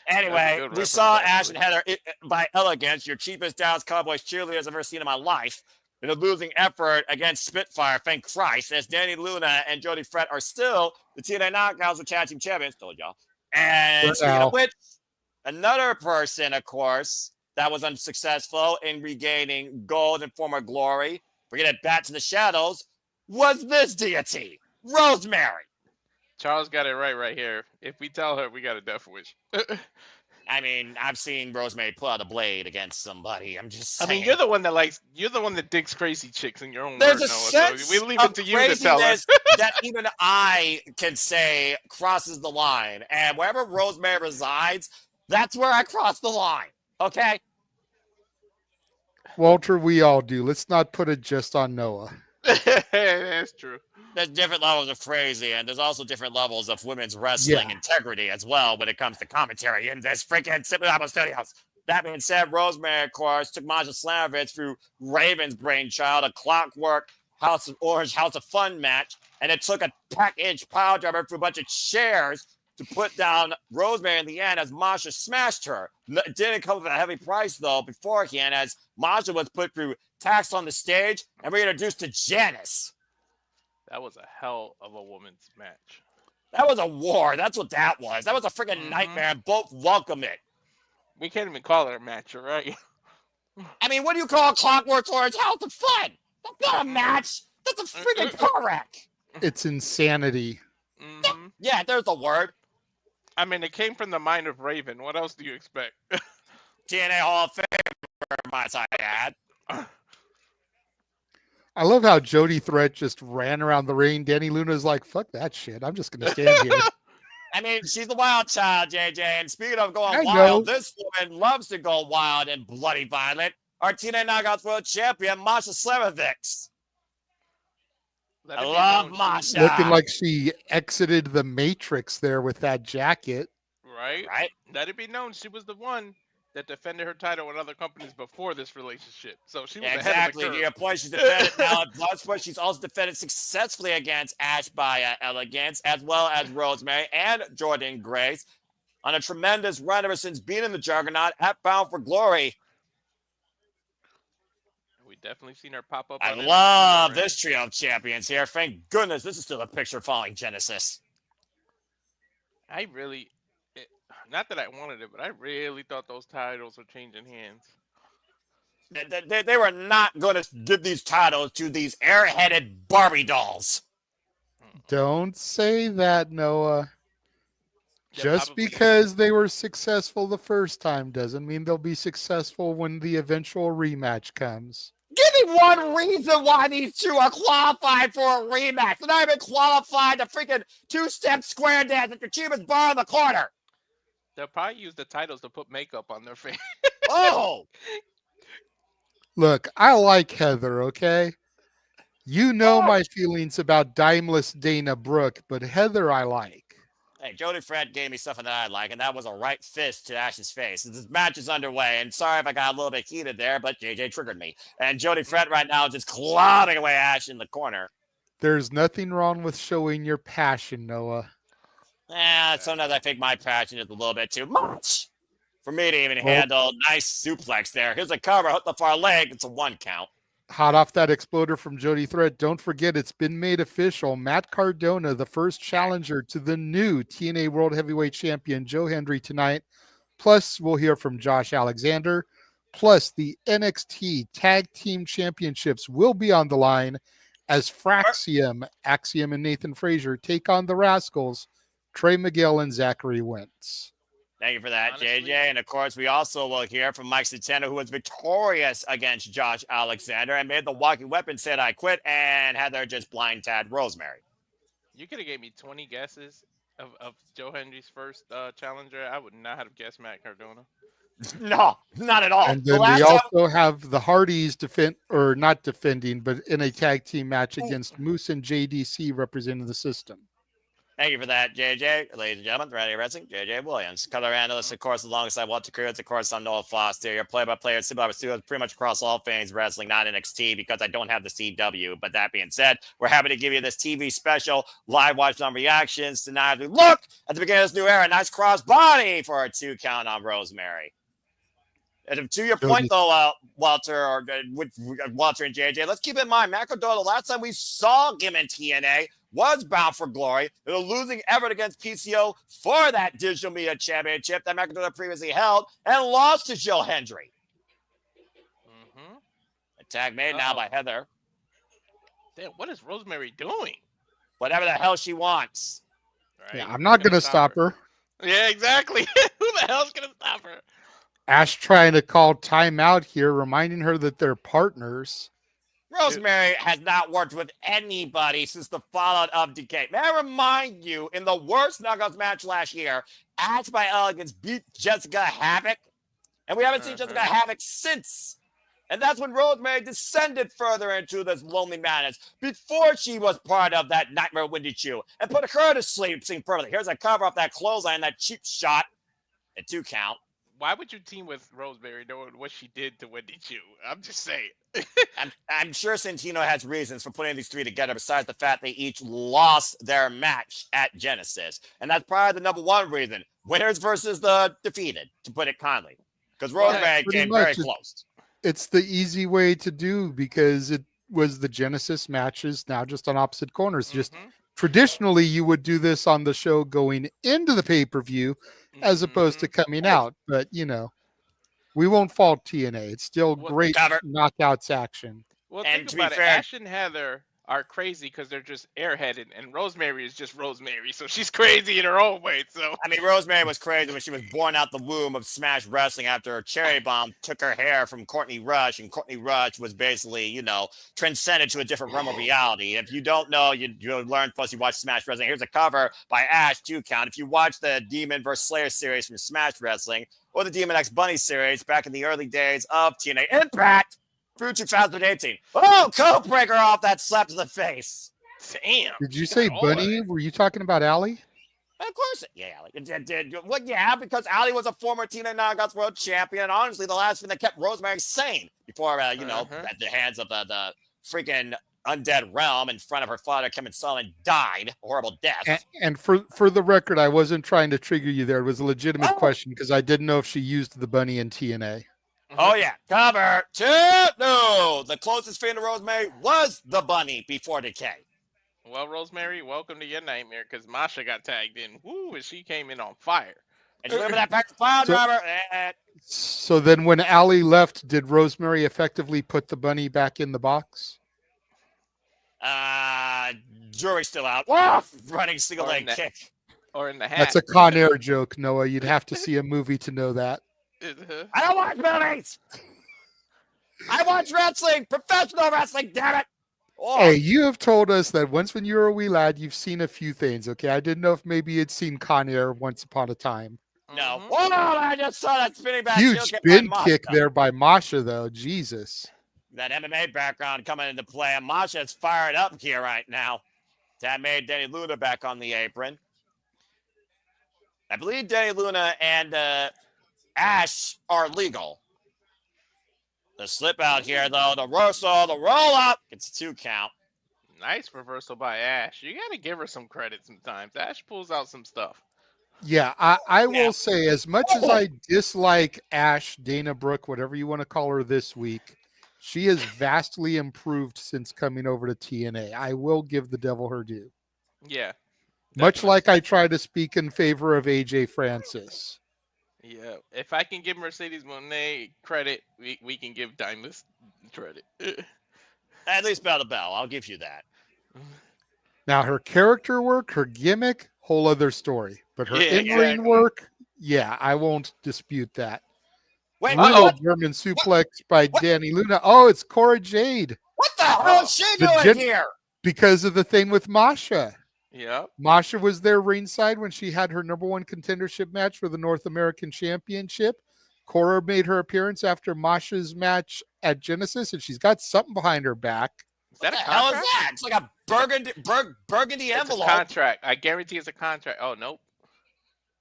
Anyway, good we reference, saw Ash actually. and Heather by Elegance, your cheapest Dallas Cowboys cheerleaders I've ever seen in my life, in a losing effort against Spitfire, thank Christ, as Danny Luna and Jody Fred are still the TNA Knockouts with Tag Team Champions, told y'all. And speaking of which, another person, of course, that was unsuccessful in regaining gold and former glory, bringing it back to the shadows, was this deity, Rosemary. Charles got it right here. If we tell her, we got a death wish. I mean, I've seen Rosemary pull out a blade against somebody. I'm just saying. I mean, you're the one that digs crazy chicks in your own There's word, a Noah, sense so we leave of it to you to tell us. craziness that even I can say crosses the line. And wherever Rosemary resides, that's where I cross the line. Okay? Walter, we all do. Let's not put it just on Noah. That's true. There's different levels of crazy, and there's also different levels of women's wrestling integrity as well when it comes to commentary in this freaking Simply Apple Studios. That being said, Rosemary, of course, took Masha Slamovich through Raven's brainchild, a Clockwork, House of Orange, House of Fun match, and it took a package pile driver through a bunch of chairs to put down Rosemary in the end as Masha smashed her. It didn't come with a heavy price, though, beforehand, as Masha was put through tax on the stage and reintroduced to Janice. That was a hell of a women's match. That was a war. That's what that was. That was a freaking nightmare, and both welcome it. We can't even call it a match, right? I mean, what do you call Clockwork Orange House of Fun? That's not a match. That's a freaking car wreck. It's insanity. Mm-hmm. Yeah, there's the word. I mean, it came from the mind of Raven. What else do you expect? TNA Hall of Fame, might I add. I love how Jody Threat just ran around the ring. Danny Luna's like, fuck that shit. I'm just going to stand here. I mean, she's the wild child, JJ. And speaking of going I wild, know. this woman loves to go wild and bloody violent. Our TNA Knockouts World Champion, Masha Slamovich. Let I it be love known, Masha. Looking like she exited the Matrix there with that jacket. Right? Right? Let it be known she was the one that defended her title with other companies before this relationship. So she was Yeah, ahead exactly. of To the your curve. point, she's defended now at Bloodsport. She's also defended successfully against Ash by Elegance, as well as Rosemary and Jordan Grace. on a tremendous run ever since being in the Juggernaut at Bound for Glory. We definitely seen her pop up. I on love NXT, this trio of champions here. Thank goodness this is still a picture following Genesis. I really, not that I wanted it, but I really thought those titles were changing hands. They were not going to give these titles to these airheaded Barbie dolls. Don't say that, Noah. Yeah, Just probably. because they were successful the first time doesn't mean they'll be successful when the eventual rematch comes. Give me one reason why these two are qualified for a rematch. They're not even qualified to freaking two-step square dance at your cheapest bar in the corner. They'll probably use the titles to put makeup on their face. Oh! Look, I like Heather, okay? You know my feelings about Dimeless Dana Brooke, but Heather I like. Hey, Jody Fred gave me something that I like, and that was a right fist to Ash's face. This match is underway, and sorry if I got a little bit heated there, but JJ triggered me. And Jody Fred right now is just clobbing away Ash in the corner. There's nothing wrong with showing your passion, Noah. Sometimes I think my passion is a little bit too much for me to even handle. Nice suplex there. Here's a cover, hook the far leg. It's a 1 count. Hot off that exploder from Jody Threat. Don't forget, it's been made official. Matt Cardona, the first challenger to the new TNA World Heavyweight Champion, Joe Hendry, tonight. Plus, we'll hear from Josh Alexander. Plus, the NXT Tag Team Championships will be on the line as Fraxiom, Axiom, and Nathan Frazier take on the Rascalz, Trey, Miguel, and Zachary Wentz. Thank you for that, Honestly, JJ. And of course, we also will hear from Mike Satano, who was victorious against Josh Alexander and made the walking weapon said I quit, and Heather just blind tagged Rosemary. You could have gave me 20 guesses of Joe Hendry's first challenger. I would not have guessed Matt Cardona. No, not at all. And then we also have the Hardys not defending, but in a tag team match against Moose and JDC representing the system. Thank you for that, JJ. Ladies and gentlemen, Ready Wrestling, JJ Williams. Color analyst, of course, alongside Walter Cruz. Of course, I'm Noah Foster. Your play-by-play at Super Studios, pretty much across all things wrestling, not NXT, because I don't have the CW. But that being said, we're happy to give you this TV special, live watch on reactions. Tonight, we look at the beginning of this new era. Nice cross body for a 2 count on Rosemary. And to your point, though, Walter and JJ, let's keep in mind, Matt Cardona, the last time we saw him in TNA was Bound for Glory in a losing effort against PCO for that digital media championship that Matt Cardona previously held and lost to Joe Hendry. Mm-hmm. A tag made now by Heather. Damn, what is Rosemary doing? Whatever the hell she wants. Right. Yeah, I'm not going to stop her. Yeah, exactly. Who the hell's going to stop her? Ash trying to call timeout here, reminding her that they're partners. Rosemary has not worked with anybody since the fallout of Decay. May I remind you, in the worst Knockouts match last year, Ash by Elegance beat Jessica Havoc, and we haven't seen Jessica Havoc since. And that's when Rosemary descended further into this lonely madness before she was part of that Nightmare Windy Chew and put her to sleep. Seen perfectly. Here's a cover off that clothesline, that cheap shot, a 2 count. Why would you team with Rosemary knowing what she did to Wendy Chu? I'm just saying. I'm sure Santino has reasons for putting these three together besides the fact they each lost their match at Genesis. And that's probably the number one reason. Winners versus the defeated, to put it kindly. Because Rosemary came very close. It's the easy way to do because it was the Genesis matches, now just on opposite corners. Just traditionally, you would do this on the show going into the pay-per-view as opposed to coming out. But, you know, we won't fault TNA. It's still great knockouts action. Well, think about it. Ash and Heather are crazy because they're just airheaded, and Rosemary is just Rosemary, so she's crazy in her own way. So I mean, Rosemary was crazy when she was born out the womb of Smash Wrestling after her cherry bomb took her hair from Courtney Rush, and Courtney Rush was basically, you know, transcended to a different realm of reality. If you don't know, you'll learn. Plus, you watch Smash Wrestling. Here's a cover by Ash, 2 count. If you watch the Demon vs. Slayer series from Smash Wrestling or the Demon X Bunny series back in the early days of TNA Impact, through 2018. Oh, code breaker off that slap to the face. Damn. Did you say Bunny? Were you talking about Allie? Of course. Yeah, Allie. Well, yeah, because Allie was a former TNA Knockouts World Champion. And honestly, the last thing that kept Rosemary sane before, at the hands of the freaking undead realm in front of her father, Kevin Sullivan, died a horrible death. And for the record, I wasn't trying to trigger you there. It was a legitimate question because I didn't know if she used the bunny in TNA. Oh, yeah. Cover 2. No. The closest fan to Rosemary was the bunny before Decay. Well, Rosemary, welcome to your nightmare because Masha got tagged in. Woo, and she came in on fire. And you remember that practice file driver? So then when Allie left, did Rosemary effectively put the bunny back in the box? Jury's still out. Whoa! Running single leg kick. Or in the hat. That's a Con Air joke, Noah. You'd have to see a movie to know that. I don't watch movies. I watch wrestling, professional wrestling. Damn it! Oh. Hey, you have told us that once when you were a wee lad, you've seen a few things. Okay, I didn't know if maybe you'd seen Con Air once upon a time. No. Oh, I just saw that spinning back. Huge spin kick there by Masha, though. Jesus. That MMA background coming into play. And Masha's fired up here right now. That made Danny Luna back on the apron. I believe Danny Luna and Ash are legal. The slip out here, though. The reversal, the roll up. It's a 2 count. Nice reversal by Ash. You got to give her some credit sometimes. Ash pulls out some stuff. Yeah, I will say, as much as I dislike Ash, Dana Brooke, whatever you want to call her this week, she has vastly improved since coming over to TNA. I will give the devil her due. Yeah. Much like I try to speak in favor of AJ Francis. Yeah. If I can give Mercedes Moné credit, we can give Dimeless credit. At least bell to bell. I'll give you that. Now, her character work, her gimmick, whole other story. But her in-ring work, yeah, I won't dispute that. Wait, Brutal German suplex by Danny Luna. Oh, it's Cora Jade. What the hell is she doing here? Because of the thing with Masha. Yeah. Masha was there ringside when she had her #1 contendership match for the North American Championship. Cora made her appearance after Masha's match at Genesis, and she's got something behind her back. Is that What a the hell is contract? that? It's like a burgundy It's envelope. a contract. I guarantee it's a contract. Oh, nope.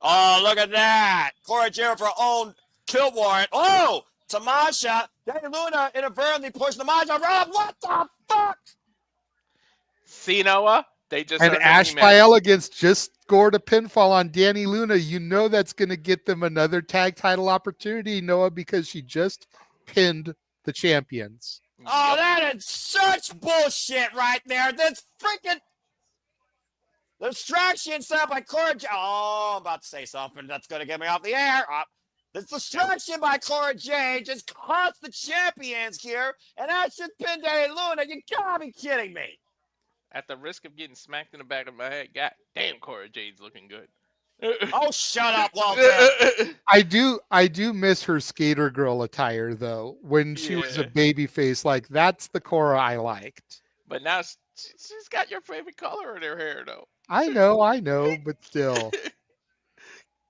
Oh, look at that. Cora Jade for her own kill warrant. Oh, to Masha. Danny Luna inadvertently pushed the Masha around. What the fuck? See, Noah? They just And earned a Ash rematch. by Elegance just scored a pinfall on Danny Luna. You know that's going to get them another tag title opportunity, Noah, because she just pinned the champions. Oh, that is such bullshit right there. This freaking distraction set up by Cora Jade. Oh, I'm about to say something that's going to get me off the air. This distraction by Cora Jade just cost the champions here, and that's just pinned Danny Luna. You gotta be kidding me. At the risk of getting smacked in the back of my head, god damn, Cora Jade's looking good. Oh, shut up, Walter. I do miss her skater girl attire though. When she was a baby face, like that's the Cora I liked. But now she's got your favorite color in her hair, though. I know, but still.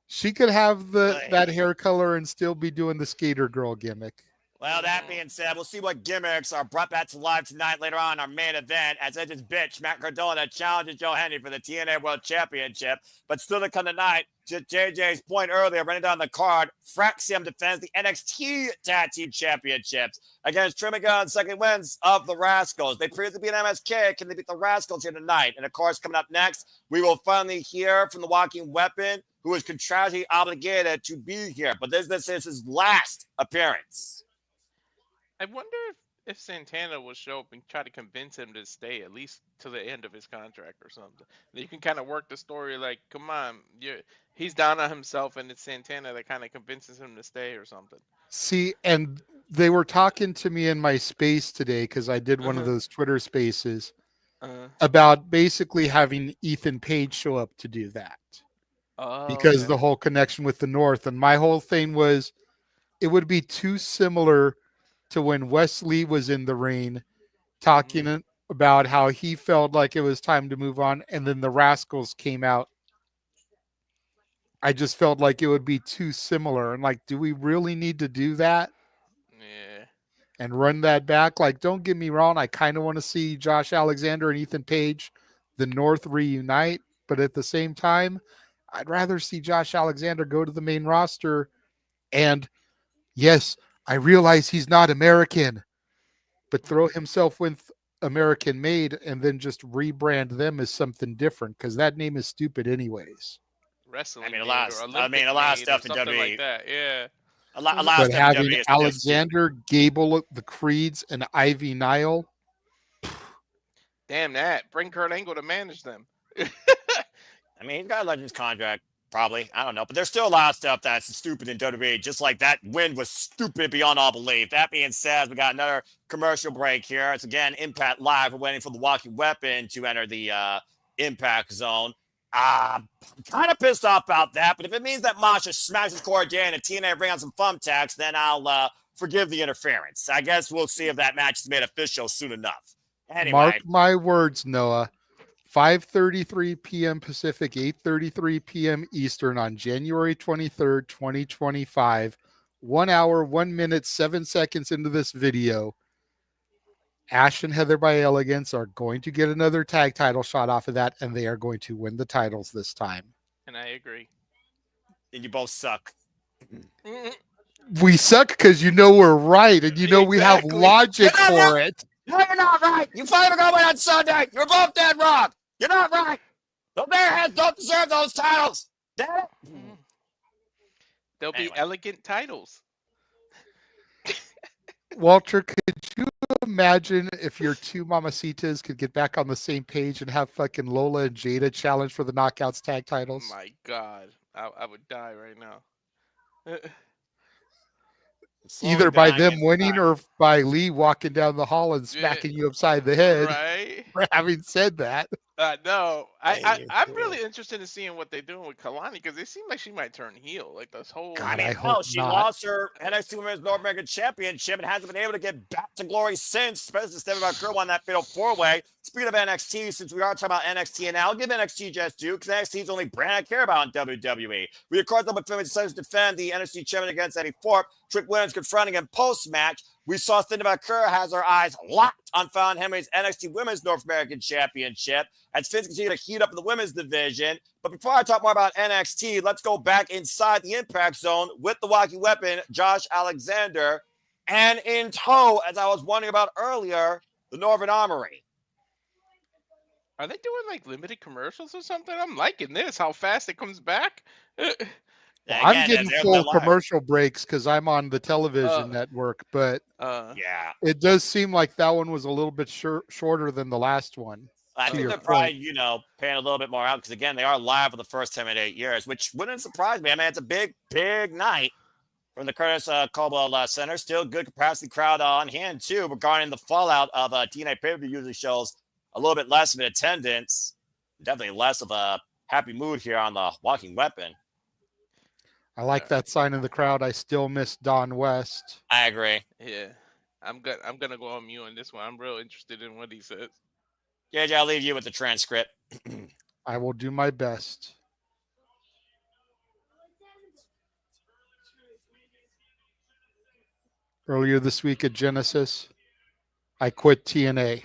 She could have that hair color and still be doing the skater girl gimmick. Well, that being said, we'll see what gimmicks are brought back to life tonight later on in our main event as Edge's bitch, Matt Cardona, challenges Joe Hendry for the TNA World Championship. But still to come tonight, to JJ's point earlier, running down the card, Fraxiom defends the NXT Tag Team Championships against Trey, Miguel, and second wins of the Rascalz. They previously beat MSK. Can they beat the Rascalz here tonight? And of course, coming up next, we will finally hear from the Walking Weapon, who is contractually obligated to be here. But this is his last appearance. I wonder if Santana will show up and try to convince him to stay at least to the end of his contract or something. You can kind of work the story like, come on, he's down on himself, and it's Santana that kind of convinces him to stay or something. See, and they were talking to me in my space today because I did one of those Twitter spaces about basically having Ethan Page show up to do that. Because the whole connection with the North. And my whole thing was it would be too similar to when Wesley was in the ring talking about how he felt like it was time to move on, and then the Rascalz came out. I just felt like it would be too similar. And like, do we really need to do that? Yeah. And run that back? Like, don't get me wrong. I kind of want to see Josh Alexander and Ethan Page, the North, reunite. But at the same time, I'd rather see Josh Alexander go to the main roster. And yes, I realize he's not American, but throw himself with American made and then just rebrand them as something different, because that name is stupid anyways. Wrestling I mean, a made lot or of, Olympic a lot of made or stuff in something WWE. like that. Yeah. A lot of But stuff in having WWE is Alexander, Gable, the Creeds, and Ivy Nile, Damn that. Bring Kurt Angle to manage them. I mean, he's got a Legends contract, probably. I don't know. But there's still a lot of stuff that's stupid in WWE, just like that win was stupid beyond all belief. That being said, we got another commercial break here. It's again Impact Live. We're waiting for the Walking Weapon to enter the Impact Zone. I'm kind of pissed off about that, but if it means that Masha smashes Corday and TNA bring on some thumbtacks, then I'll forgive the interference. I guess we'll see if that match is made official soon enough. Anyway. mark my words, Noah. 5:33 p.m. Pacific, 8:33 p.m. Eastern on January 23rd, 2025. 1 hour, 1 minute, 7 seconds into this video, Ash and Heather by Elegance are going to get another tag title shot off of that, and they are going to win the titles this time. And I agree. And you both suck. We suck because you know we're right, and you know we have Exactly. logic for it. No, you're not right. You finally got away on Sunday. You're both dead wrong. You're not right. The Bearheads don't deserve those titles. Damn it. They'll be Anyway. elegant titles. Walter, could you imagine if your two Mamacitas could get back on the same page and have fucking Lola and Jada challenge for the Knockouts tag titles? My God. I would die right now. Either by them winning or by Lee walking down the hall and smacking you upside the head Right? for having said that. No. I'm really interested in seeing what they're doing with Kalani because it seems like she might turn heel. Like this whole. God, I I mean, hope no, she not. lost her NXT Women's North American Championship and hasn't been able to get back to glory since, especially since Stephanie McGill won that fatal four-way. Speaking of NXT, since we are talking about NXT, and I'll give NXT just due because NXT is the only brand I care about in WWE. We, of course, have been to defend the NXT champion against Eddie Thorpe. Trick Williams confronting him post-match. We saw Cindy McCurr has her eyes locked on Fallon Henry's NXT Women's North American Championship as Vince continues to heat up in the women's division. But before I talk more about NXT, let's go back inside the Impact Zone with the walking weapon, Josh Alexander, and in tow, as I was wondering about earlier, the Northern Armory. Are they doing like limited commercials or something? I'm liking this. How fast it comes back. Well, I'm getting full commercial breaks because I'm on the television network, but yeah, it does seem like that one was a little bit shorter than the last one. I think they're probably, paying a little bit more out because, again, they are live for the first time in 8 years, which wouldn't surprise me. I mean, it's a big, big night from the Curtis Caldwell Center. Still good capacity crowd on hand, too, regarding the fallout of TNA pay-per-view usually shows a little bit less of an attendance. Definitely less of a happy mood here on the walking weapon. I like that sign in the crowd. I still miss Don West. I agree. Yeah. I'm gonna go on mute on this one. I'm real interested in what he says. JJ, I'll leave you with the transcript. I will do my best. Earlier this week at Genesis, I quit TNA.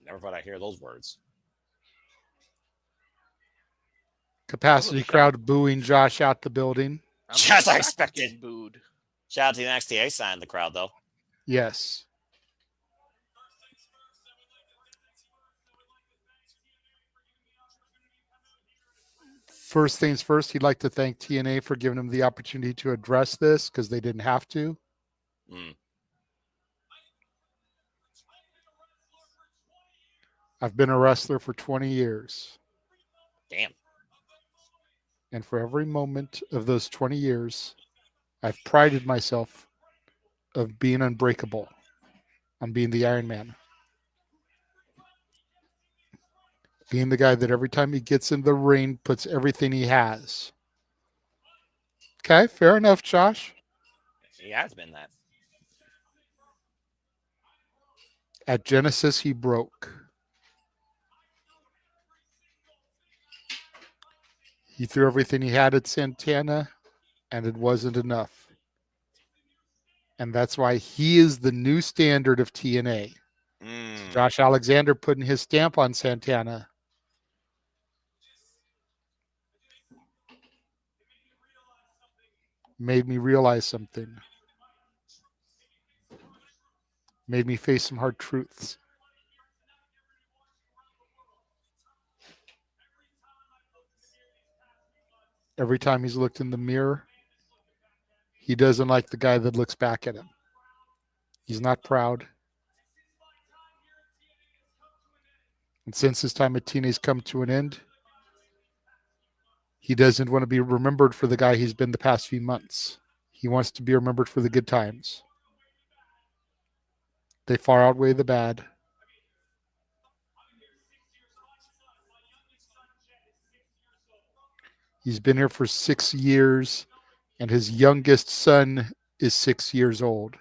Never thought I'd hear those words. Capacity crowd booing Josh out the building. As I expected. Booed. Shout out to the NXT sign in the crowd, though. Yes. First things first, he'd like to thank TNA for giving him the opportunity to address this because they didn't have to. I've been a wrestler for 20 years. Damn. And for every moment of those 20 years, I've prided myself of being unbreakable. I'm being the Iron Man. Being the guy that every time he gets in the ring, puts everything he has. Okay, fair enough, Josh. He has been that. At Genesis, he broke. He threw everything he had at Santana, and it wasn't enough. And that's why he is the new standard of TNA. Josh Alexander putting his stamp on Santana. Made me realize something. Made me face some hard truths. Every time he's looked in the mirror, he doesn't like the guy that looks back at him. He's not proud. And since his time at TNA's come to an end, he doesn't want to be remembered for the guy he's been the past few months. He wants to be remembered for the good times. They far outweigh the bad. He's been here for 6 years, and his youngest son is 6 years old.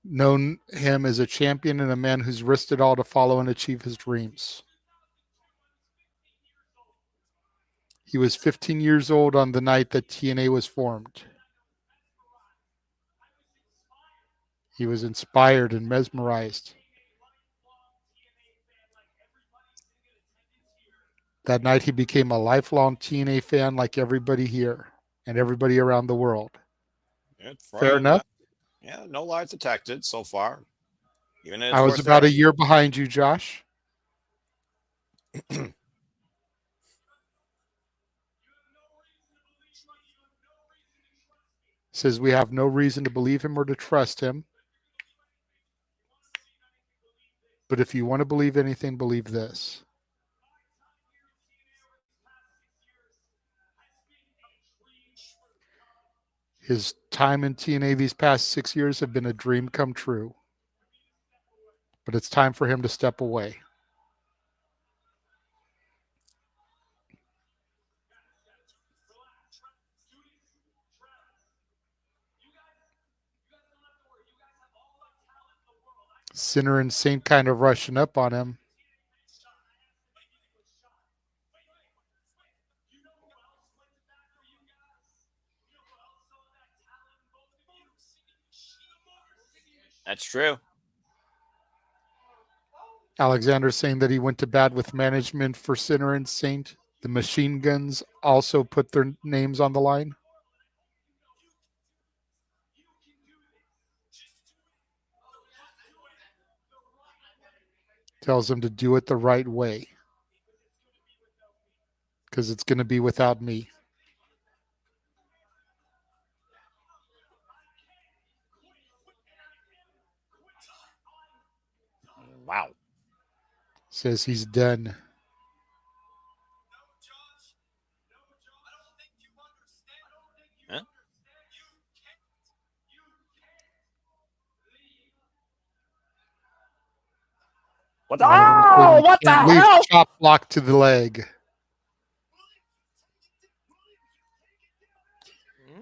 Known him as a champion and a man who's risked it all to follow and achieve his dreams. He was 15 years old on the night that TNA was formed. He was inspired and mesmerized. That night he became a lifelong TNA fan like everybody here and everybody around the world. Fair enough? Yeah, no lies detected so far. Even in I was about a year behind you, Josh. Says we have no reason to believe him or to trust him. But if you want to believe anything, believe this. His time in TNA these past 6 years have been a dream come true. But it's time for him to step away. Sinner and Saint kind of rushing up on him. That's true. Alexander saying that he went to bat with management for Sinner and Saint. The Machine Guns also put their names on the line. Tells them to do it the right way. Because it's going to be without me. Wow. Says he's done. Huh? What the, Oh, what the hell? Chop block to the leg.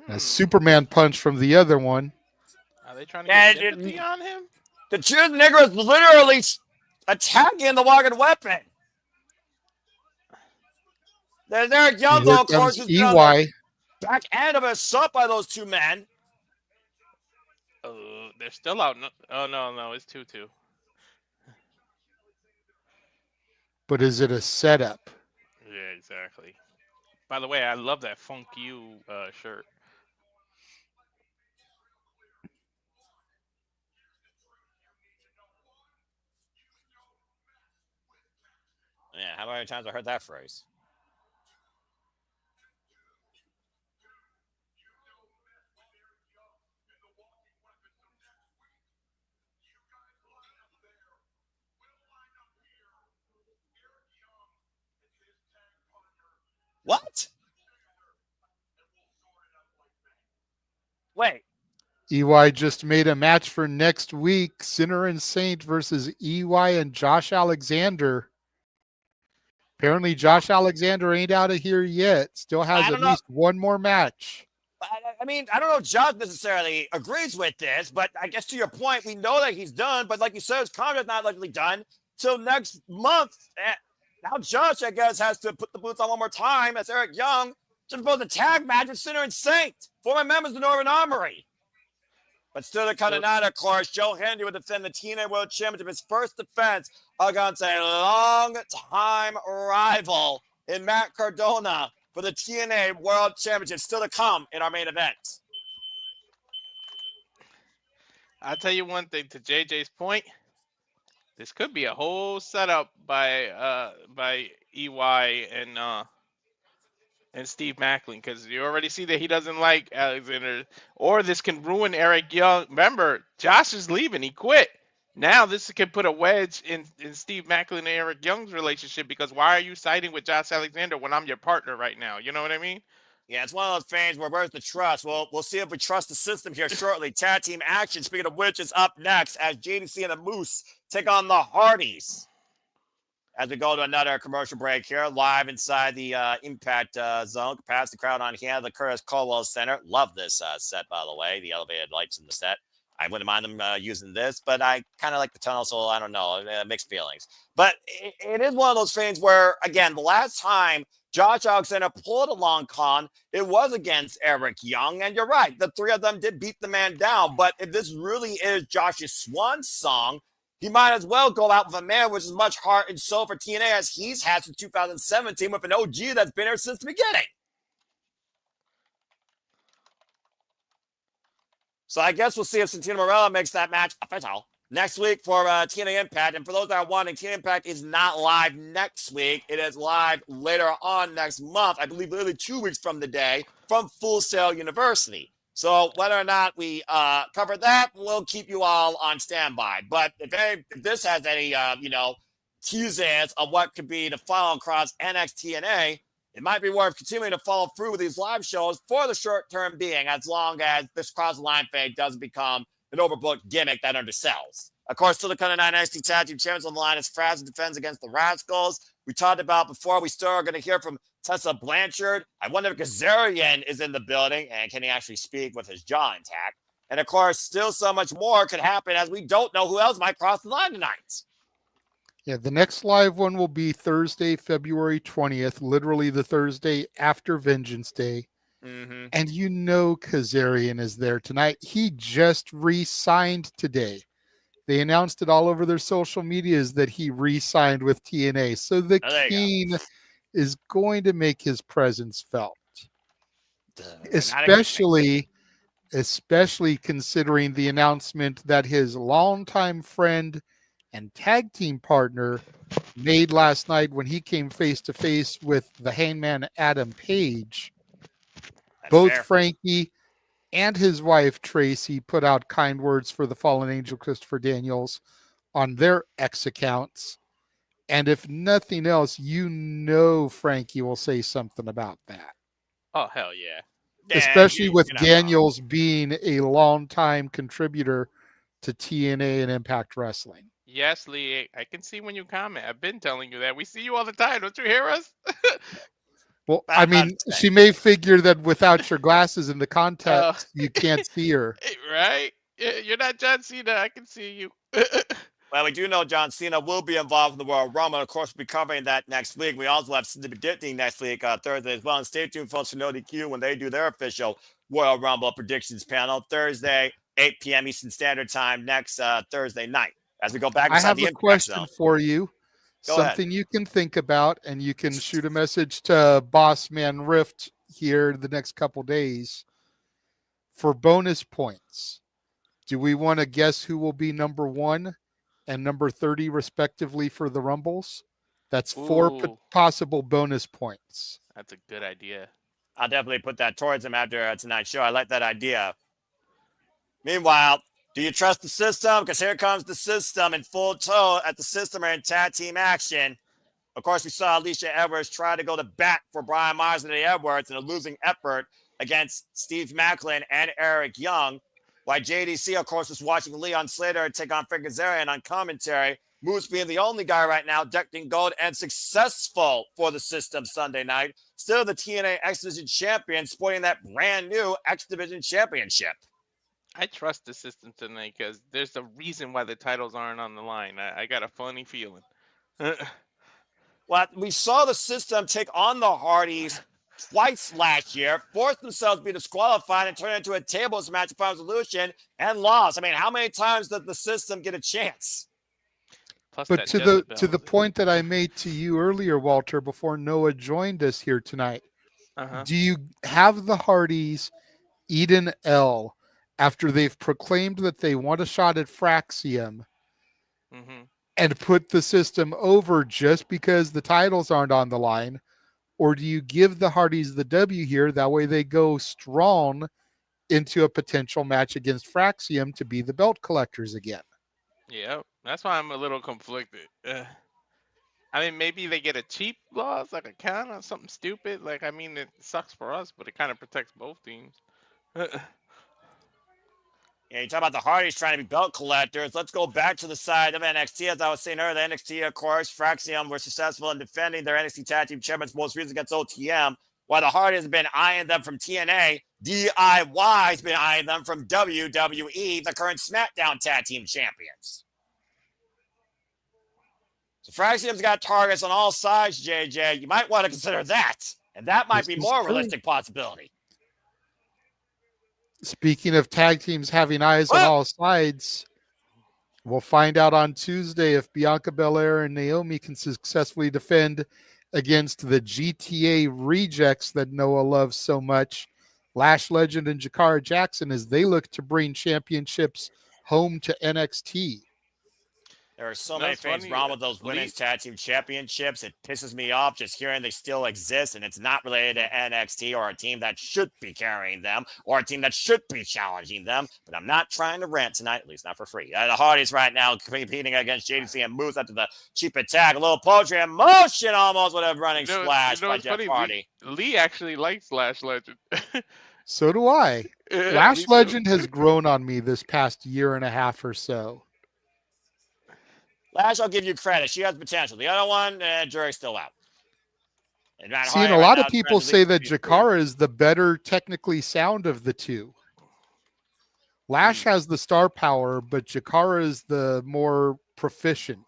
A Superman punch from the other one. Are they trying to get sympathy on him? The Jews nigger is literally attacking the walking weapon. There's Eric Young, though, of course, who's been on the back end of a assault by those two men. They're still out. Oh, no, it's 2-2. But is it a setup? Yeah, exactly. By the way, I love that Funk You shirt. Yeah, how many times I heard that phrase? What? Wait. EY just made a match for next week. Sinner and Saint versus EY and Josh Alexander. Apparently, Josh Alexander ain't out of here yet. Still has at least one more match. I mean, I don't know if Josh necessarily agrees with this, but I guess to your point, we know that he's done. But like you said, his contract's not likely done till next month. Now Josh, I guess, has to put the boots on one more time as Eric Young to propose a tag match with Sinner and Saint, former members of the Northern Armory. But still to cut it out, of course, Joe Hendry will defend the TNA World Championship, his first defense against a long-time rival in Matt Cardona for the TNA World Championship. Still to come in our main event. I'll tell you one thing, to JJ's point, this could be a whole setup by EY and Steve Macklin, because you already see that he doesn't like Alexander, or this can ruin Eric Young. Remember, Josh is leaving; he quit. Now this could put a wedge in Steve Macklin and Eric Young's relationship, because why are you siding with Josh Alexander when I'm your partner right now? You know what I mean? Yeah, it's one of those things where where's the trust? Well, we'll see if we trust the system here shortly. Tag team action, speaking of which, is up next as JDC and the Moose take on the Hardys. As we go to another commercial break here, live inside the Impact Zone, past the crowd on hand, the Curtis Colwell Center. Love this set, by the way, the elevated lights in the set. I wouldn't mind them using this, but I kind of like the tunnel, so I don't know, mixed feelings. But it is one of those things where, again, the last time Josh Alexander pulled a long con, it was against Eric Young, and you're right, the three of them did beat the man down, but if this really is Josh's swan song, he might as well go out with a man with as much heart and soul for TNA as he's had since 2017 with an OG that's been here since the beginning. So I guess we'll see if Santino Marella makes that match official next week for TNA Impact. And for those that are wanting, TNA Impact is not live next week. It is live later on next month, I believe literally 2 weeks from the day, from Full Sail University. So whether or not we cover that, we'll keep you all on standby. But if this has any, teasers of what could be to follow across NXT, it might be worth continuing to follow through with these live shows for the short term being, as long as this cross-line fade doesn't become an overbooked gimmick that undersells. Of course, still the Kind of 9 NXT Tag Team Champions on the line as Frazier defends against the Rascalz. We talked about before. We still are going to hear from Tessa Blanchard. I wonder if Kazarian is in the building and can he actually speak with his jaw intact. And of course, still so much more could happen as we don't know who else might cross the line tonight. Yeah, the next live one will be Thursday, February 20th, literally the Thursday after Vengeance Day. Mm-hmm. And you know Kazarian is there tonight. He just re-signed today. They announced it all over their social medias that he re-signed with TNA. So the King is going to make his presence felt. Especially considering the announcement that his longtime friend and tag team partner made last night when he came face to face with the Hangman Adam Page. Both fair. Frankie and his wife Tracy put out kind words for the fallen angel Christopher Daniels on their X accounts. And if nothing else, Frankie will say something about that. Oh, hell yeah. Especially with Daniels being a longtime contributor to TNA and Impact Wrestling. Yes, Lee, I can see when you comment. I've been telling you that. We see you all the time. Don't you hear us? Well, I mean, she may figure that without your glasses in the context, you can't see her. Right? You're not John Cena. I can see you. Well, we do know John Cena will be involved in the Royal Rumble. Of course, we'll be covering that next week. We also have Cindy predicting next week, Thursday as well. And stay tuned, folks, for No DQ when they do their official Royal Rumble predictions panel Thursday, 8 p.m. Eastern Standard Time next Thursday night. As we go back inside the Impact Zone. I have a question for you. Something you can think about, and you can shoot a message to Boss Man Rift here the next couple days. For bonus points, do we want to guess who will be number 1 and number 30 respectively for the Rumbles? That's 4 possible bonus points. That's a good idea. I'll definitely put that towards him after tonight's show. I like that idea. Meanwhile, do you trust the system? Because here comes the system in full tow at the system and tag team action. Of course, we saw Alicia Edwards try to go to bat for Brian Myers and Eddie Edwards in a losing effort against Steve Macklin and Eric Young. While JDC, of course, was watching Leon Slater take on Frank Kazarian on commentary. Moose being the only guy right now decked in gold and successful for the system Sunday night. Still the TNA X Division champion, sporting that brand new X Division championship. I trust the system tonight because there's a reason why the titles aren't on the line. I got a funny feeling. Well, we saw the system take on the Hardys twice last year, forced themselves to be disqualified and turn it into a tables match of resolution and lost. I mean, how many times does the system get a chance? Plus But that to Jezebel. the point that I made to you earlier, Walter, before Noah joined us here tonight, Uh-huh. do you have the Hardys eat an L after they've proclaimed that they want a shot at Fraxiom Mm-hmm. and put the system over just because the titles aren't on the line? Or do you give the Hardys the W here? That way they go strong into a potential match against Fraxiom to be the belt collectors again. Yeah, that's why I'm a little conflicted. I mean, maybe they get a cheap loss, like a count or something stupid. Like, I mean, it sucks for us, but it kind of protects both teams. Yeah, you talk about the Hardys trying to be belt collectors. Let's go back to the side of NXT. As I was saying earlier, the NXT, of course, Fraxiom were successful in defending their NXT Tag Team Champions most recently against OTM, while the Hardys have been eyeing them from TNA. DIY has been eyeing them from WWE, the current SmackDown Tag Team Champions. So Fraxiom's got targets on all sides, JJ. You might want to consider that. And that might be more realistic possibility. Speaking of tag teams having eyes on all sides, we'll find out on Tuesday if Bianca Belair and Naomi can successfully defend against the GTA rejects that Noah loves so much, Lash Legend and Jakara Jackson, as they look to bring championships home to NXT. There are so many things wrong with those women's tag team championships. It pisses me off just hearing they still exist, and it's not related to NXT or a team that should be carrying them or a team that should be challenging them. But I'm not trying to rant tonight, at least not for free. The Hardys right now competing against JDC and Moose after the cheap attack. A little poetry and motion almost with a running splash by Jeff Hardy. Lee actually likes Lash Legend. So do I. Lash Legend has grown on me this past year and a half or so. Lash, I'll give you credit. She has potential. The other one, jury's still out. See, and a lot of people say that Jakara is the better technically sound of the two. Lash has the star power, but Jakara is the more proficient.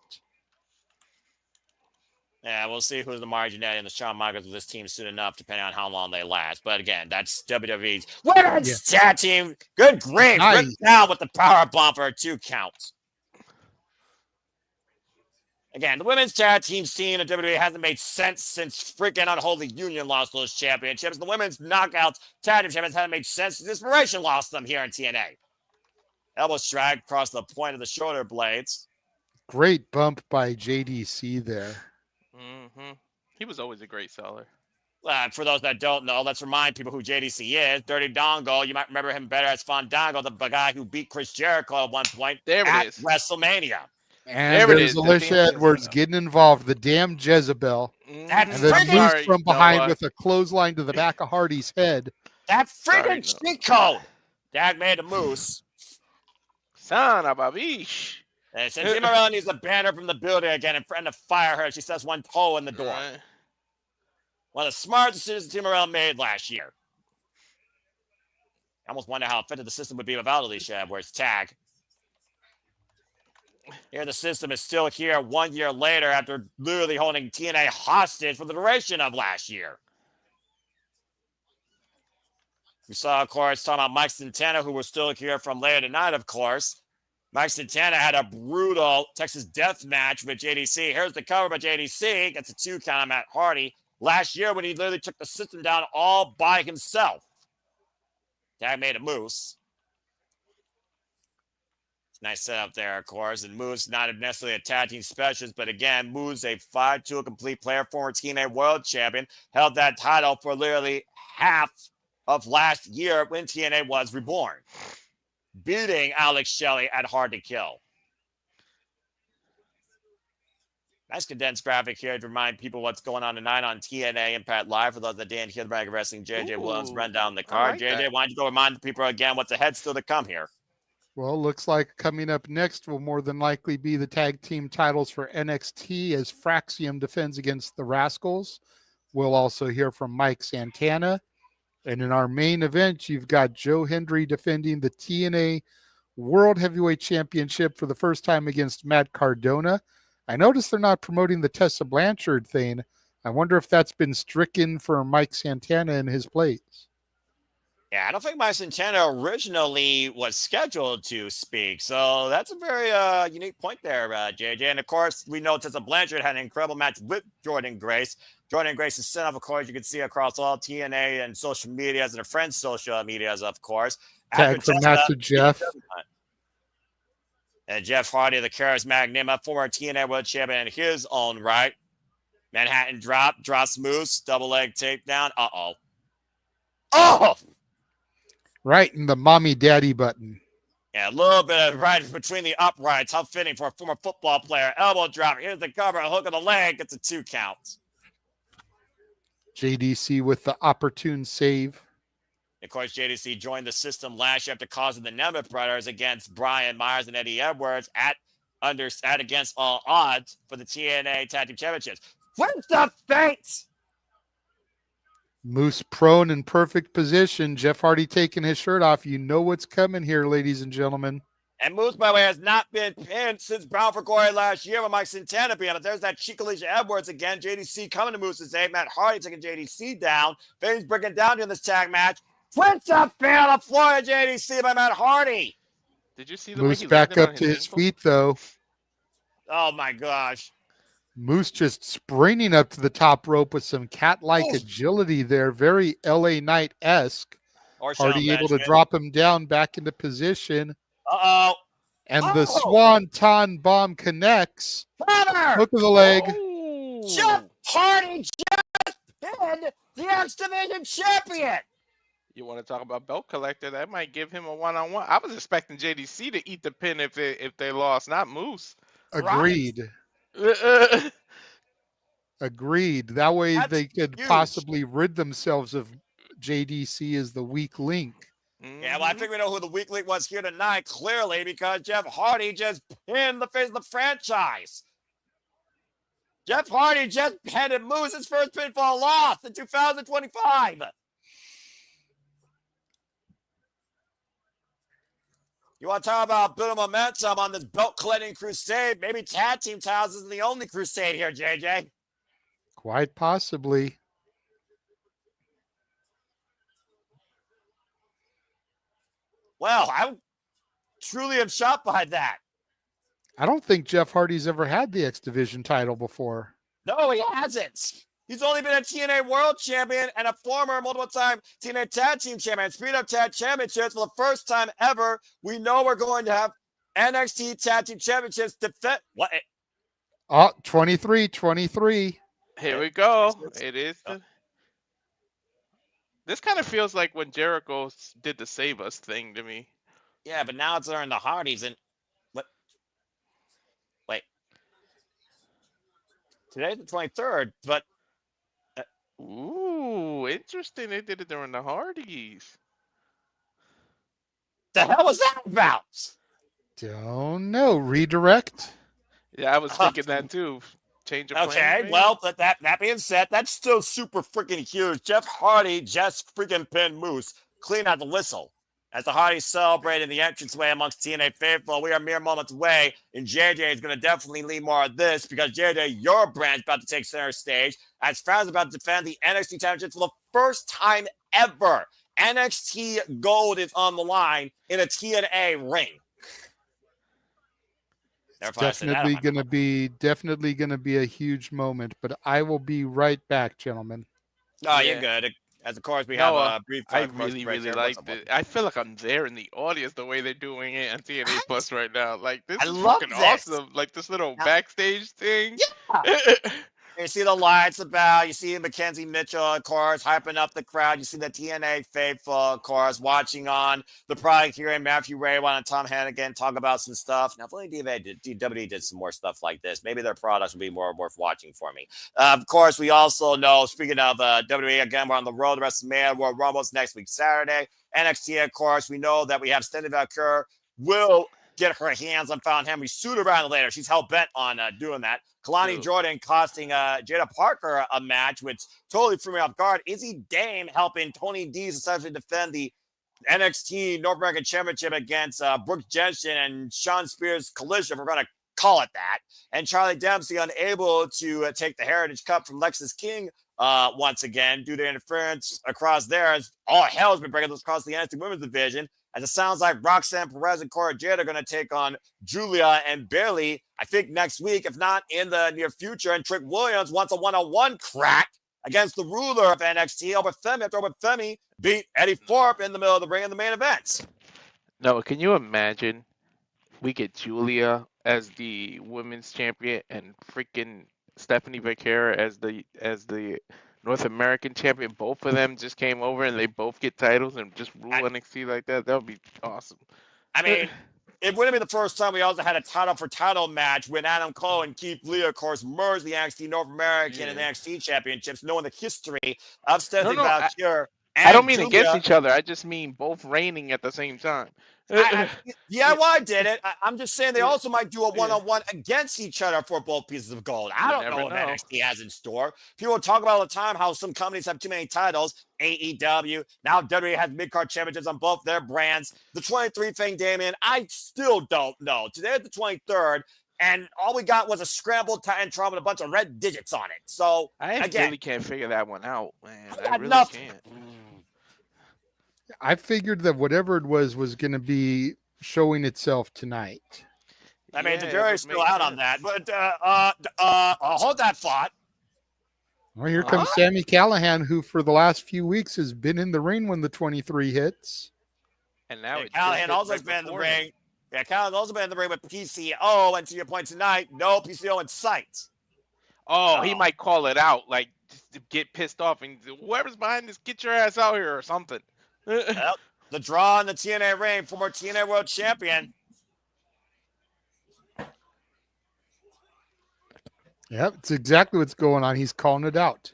Yeah, we'll see who's the Marginetti and the Shawn Michaels of this team soon enough, depending on how long they last. But again, that's WWE's women's tag team. Good grief. Nice. Ripped down with the power bomb for a 2 count. Again, the women's tag team scene at WWE hasn't made sense since freaking Unholy Union lost those championships. The women's knockouts tag team champions haven't made sense since Inspiration lost them here in TNA. Elbow strike across the point of the shoulder blades. Great bump by JDC there. Mm-hmm. He was always a great seller. For those that don't know, let's remind people who JDC is. Dirty Dongo. You might remember him better as Fandango, the guy who beat Chris Jericho at one point at WrestleMania. And there's Alicia Edwards getting involved, the damn Jezebel. And then Moose from behind with a clothesline to the back of Hardy's head. That freaking cheat code. Dag made a Moose. Son of a bitch. And since Cimarella needs a banner from the building again and to fire her, she says one toe in the door. One of the smartest decisions Cimarella made last year. I almost wonder how effective the system would be without Alicia Edwards' tag. Here, the system is still here 1 year later after literally holding TNA hostage for the duration of last year. We saw, of course, talking about Mike Santana, who was still here from later tonight, of course. Mike Santana had a brutal Texas death match with JDC. Here's the cover by JDC. Gets a 2 count on Matt Hardy. Last year when he literally took the system down all by himself. Tag made a Moose. Nice setup there, of course. And Moose, not necessarily a tag team specialist, but again, Moose, a 5-2 complete player, former TNA World Champion, held that title for literally half of last year when TNA was reborn, beating Alex Shelley at Hard to Kill. Nice condensed graphic here to remind people what's going on tonight on TNA Impact Live. For those that didn't hear the Brag of Wrestling, JJ Williams run down the card. Like JJ, why don't you go remind people again what's ahead still to come here? Well, looks like coming up next will more than likely be the tag team titles for NXT as Fraxiom defends against the Rascalz. We'll also hear from Mike Santana. And in our main event, you've got Joe Hendry defending the TNA World Heavyweight Championship for the first time against Matt Cardona. I noticed they're not promoting the Tessa Blanchard thing. I wonder if that's been stricken for Mike Santana in his place. Yeah, I don't think my Santana originally was scheduled to speak. So that's a very unique point there, JJ. And of course, we know Tessa Blanchard had an incredible match with Jordan Grace. Jordan Grace's son, of course, you can see across all TNA and social medias and her friends' social medias, of course. Tag from Master Jeff. And Jeff Hardy, the charismatic name, a former TNA World Champion in his own right. Manhattan drop, drops Moose, double leg takedown. Uh-oh. Oh! Right in the mommy daddy button. Yeah, a little bit of right between the uprights. How fitting for a former football player. Elbow drop. Here's the cover. A hook of the leg. Gets a 2 count. JDC with the opportune save. Of course, JDC joined the system last year after causing the Nemeth brothers against Brian Myers and Eddie Edwards at against all odds for the TNA Tag Team Championships. Where's the face? Moose prone in perfect position. Jeff Hardy taking his shirt off. You know what's coming here, ladies and gentlemen. And Moose, by the way, has not been pinned since Brown for Glory last year with Mike Santana being up. There's that Chica Alicia Edwards again. JDC coming to Moose's aid. Matt Hardy taking JDC down. Things breaking down during this tag match. Twins up fair on the floor of JDC by Matt Hardy. Did you see the Moose way he back landed up on to his ankle? feet, though. Oh, my gosh. Moose just springing up to the top rope with some cat-like agility there. Very LA Knight-esque. Hardy able to drop him down back into position. Uh-oh. And the Swanton Bomb connects. Hook of the leg. Oh. Jeff Hardy just pinned the X Division champion. You want to talk about belt collector? That might give him a one-on-one. I was expecting JDC to eat the pin if they lost, not Moose. Agreed. Agreed. That way they could possibly rid themselves of JDC as the weak link. Yeah, well, I think we know who the weak link was here tonight, clearly, because Jeff Hardy just pinned the face of the franchise. Jeff Hardy just handed Moose his first pinfall loss in 2025. You want to talk about building momentum on this belt-collecting crusade? Maybe tag team titles isn't the only crusade here, JJ. Quite possibly. Well, I truly am shocked by that. I don't think Jeff Hardy's ever had the X Division title before. No, he hasn't. He's only been a TNA World Champion and a former multiple-time TNA Tag Team Champion. Speed Up Tag Championships for the first time ever. We know we're going to have NXT Tag Team Championships defend. What? Oh, 23. Here we go. It is. This kind of feels like when Jericho did the Save Us thing to me. Yeah, but now it's during the Hardys and what? Wait. Today's the 23rd, but ooh, interesting. They did it during the Hardys. the hell was that about? Don't know. Redirect? Yeah, I was thinking that too. Change of plan. Okay, maybe? well, that being said, that's still super freaking huge. Jeff Hardy just freaking pinned Moose, clean out the whistle. As the Hardys celebrating the entranceway amongst TNA faithful, we are mere moments away, and JJ is going to definitely lead more of this because JJ, your brand's about to take center stage as fans about to defend the NXT Championship for the first time ever. NXT Gold is on the line in a TNA ring. Definitely gonna be a huge moment, but I will be right back, gentlemen. Oh, you're good. As of course we have a brief. I really liked it. I feel like I'm there in the audience the way they're doing it on TNA Plus right now. Like this is fucking awesome. Like this little backstage thing. Yeah. You see the lights about. You see Mackenzie Mitchell, of course, hyping up the crowd. You see the TNA faithful, of course, watching on the product here. And Matthew Raywan and Tom Hannigan talk about some stuff. Now, if only WWE did some more stuff like this, maybe their products would be more worth watching for me. Of course, we also know, speaking of WWE, again, we're on the road to WrestleMania World Rumbles next week, Saturday. NXT, of course, we know that we have Stephanie Valkyrie will get her hands on Fountain Henry sooner rather than later. She's hell-bent on doing that. Kalani Jordan costing Jada Parker a match, which totally threw me off guard. Izzy Dame helping Tony Dees essentially defend the NXT North American Championship against Brooke Jensen and Sean Spears collision, if we're going to call it that. And Charlie Dempsey unable to take the Heritage Cup from Lexus King once again due to interference across there, as all hell has been breaking loose across the NXT Women's Division. As it sounds like Roxanne Perez and Cora Jade are going to take on Julia and Bailey, I think next week, if not in the near future. And Trick Williams wants a one-on-one crack against the ruler of NXT, Albert Femi, after Albert Femi beat Eddie Thorpe in the middle of the ring in the main event. No, can you imagine we get Julia as the women's champion and freaking Stephanie Becerra as the North American champion? Both of them just came over and they both get titles and just rule NXT like that. That would be awesome. I mean, it wouldn't be the first time we also had a title for title match when Adam Cole and Keith Lee, of course, merged the NXT North American and NXT championships, knowing the history of Stephanie Becerra. I don't mean against each other. I just mean both reigning at the same time. I did it. I'm just saying they also might do a one-on-one against each other for both pieces of gold. I don't know what NXT has in store. People talk about all the time how some companies have too many titles. AEW, now WWE has mid-card championships on both their brands. The 23 thing, Damien, I still don't know. Today is the 23rd, and all we got was a scrambled Titantron with a bunch of red digits on it. So, I really can't figure that one out, man. I really can't. I figured that whatever it was going to be showing itself tonight. I mean, the jury's still out on that, but hold that thought. Well, here comes Sami Callihan, who for the last few weeks has been in the ring when the 23 hits. And now Callahan also has been in the ring. Yeah, Callahan's also been in the ring with PCO, and to your point tonight, no PCO in sight. Oh, he might call it out, like just to get pissed off, and whoever's behind this, get your ass out here or something. Well, the draw in the TNA ring, former TNA World Champion. Yep, it's exactly what's going on. He's calling it out.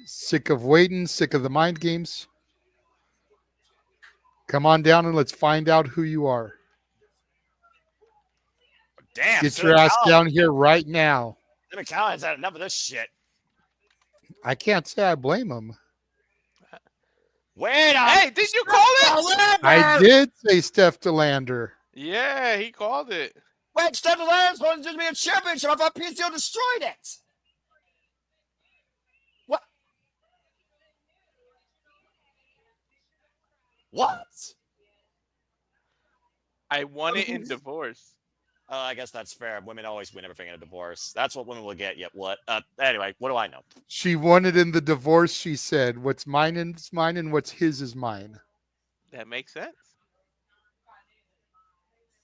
Sick of waiting, sick of the mind games. Come on down and let's find out who you are. Damn. Get your ass down here right now. Jimmy Callahan's had enough of this shit. I can't say I blame him. Wait a Hey, did you call it? I did say Steph DeLander. Yeah, he called it. Wait, Steph DeLander's supposed to be a championship. I thought PCO destroyed it. What? What? I won it in divorce. I guess that's fair. Women always win everything in a divorce. That's what women will get. Yet what? Anyway, what do I know? She won it in the divorce, she said. What's mine is mine and what's his is mine. That makes sense.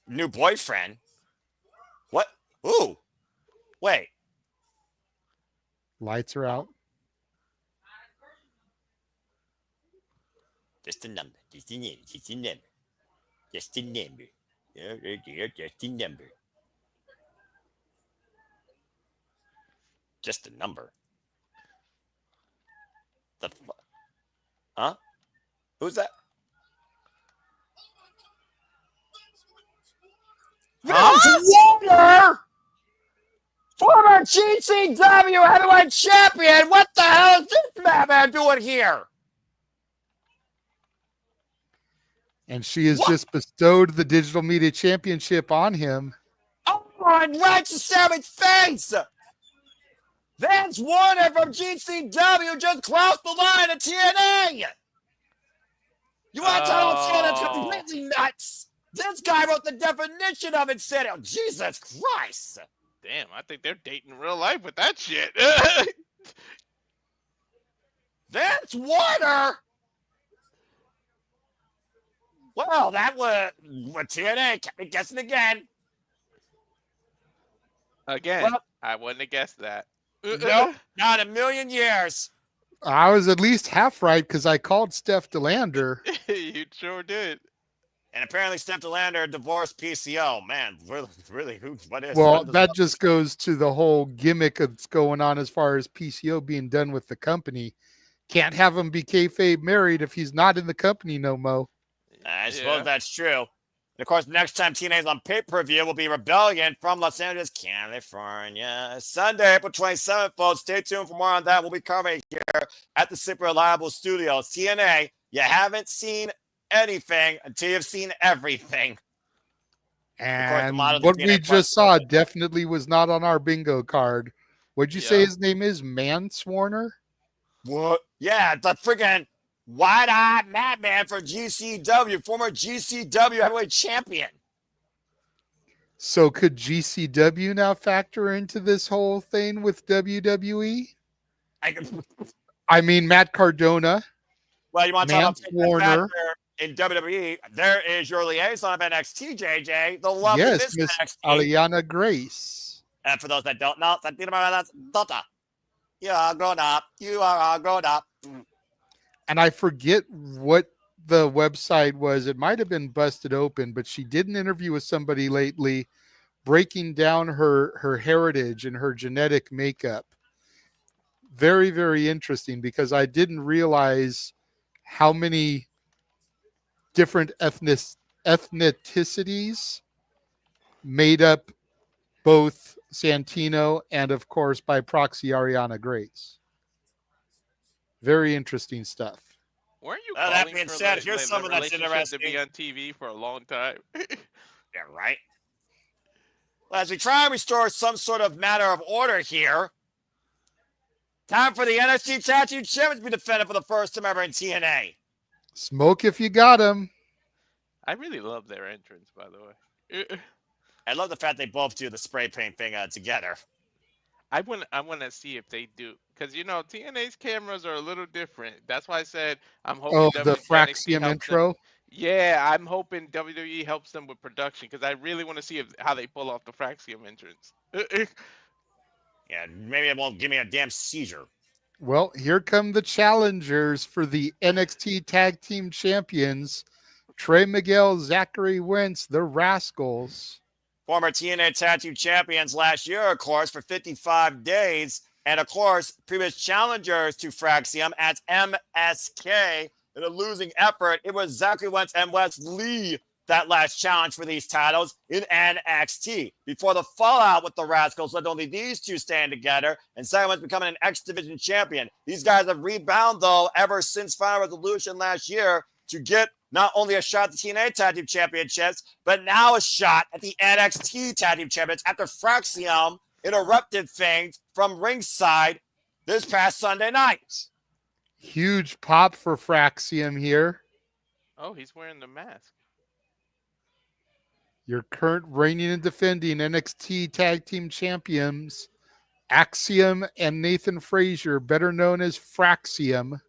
New boyfriend? What? Ooh. Wait. Lights are out. Just a number. Just a number. Just a number. Just a number. Just a number. Just a number. The huh? Who's that? Water! Former GCW heavyweight champion! What the hell is this madman doing here? And she has just bestowed the Digital Media Championship on him. Oh, and right to Sammy's face! Vance Warner from GCW just crossed the line at TNA! You want to tell us that's completely nuts? This guy wrote the definition of insanity. Oh, Jesus Christ! Damn, I think they're dating in real life with that shit. Vance Warner? Well, that was TNA. Kept me guessing again. Well, I wouldn't have guessed that. Nope, not a million years. I was at least half right because I called Steph DeLander. You sure did. And apparently Steph DeLander divorced PCO. Man, really, what is? Well, that just goes to the whole gimmick that's going on as far as PCO being done with the company. Can't have him be kayfabe married if he's not in the company no mo. I suppose that's true. And of course, next time TNA's on pay-per-view will be Rebellion from Los Angeles, California. Sunday, April 27th, folks. Stay tuned for more on that. We'll be covering here at the Super Reliable Studios. TNA, you haven't seen anything until you've seen everything. And what we just saw definitely was not on our bingo card. What'd you say his name is? Manswarner? What? Yeah, the freaking wide-eyed madman for GCW, former GCW heavyweight champion. So could GCW now factor into this whole thing with WWE? I mean, Matt Cardona. Well, you want to talk about Warner in WWE? There is your liaison of NXT, JJ, the lovely Miss NXT. Aliana Grace. And for those that don't know, that's Dota. You are grown up. You are all grown up. And I forget what the website was. It might have been Busted Open, but she did an interview with somebody lately breaking down her heritage and her genetic makeup. Very, very interesting, because I didn't realize how many different ethnicities made up both Santino and, of course, by proxy, Ariana Grace. Very interesting stuff. Weren't you That calling being for said, the, here's the something that's relationship interesting. to be on TV for a long time? Yeah, right. Well, as we try and restore some sort of matter of order here, time for the NXT Tag Team Champions to be defended for the first time ever in TNA. Smoke if you got him. I really love their entrance, by the way. I love the fact they both do the spray paint thing together. I want to see if they do, because TNA's cameras are a little different. That's why I said I'm hoping. Oh, the NXT Fraxiom helps intro. them. Yeah, I'm hoping WWE helps them with production, because I really want to see how they pull off the Fraxiom entrance. Yeah, maybe it won't give me a damn seizure. Well, here come the challengers for the NXT Tag Team Champions. Trey, Miguel, Zachary, Wentz, the Rascalz. Former TNA Tag Team Champions last year, of course, for 55 days. And, of course, previous challengers to Fraxiom as MSK in a losing effort. It was Zachary Wentz and Wes Lee that last challenge for these titles in NXT. Before the fallout with the Rascalz led only these two staying together, and Zachary Wentz becoming an X Division champion. These guys have rebounded, though, ever since Final Resolution last year to get not only a shot at the TNA Tag Team Championships, but now a shot at the NXT Tag Team Champions after Fraxiom interrupted things from ringside this past Sunday night. Huge pop for Fraxiom here. Oh, he's wearing the mask. Your current reigning and defending NXT Tag Team Champions, Axiom and Nathan Frazier, better known as Fraxiom.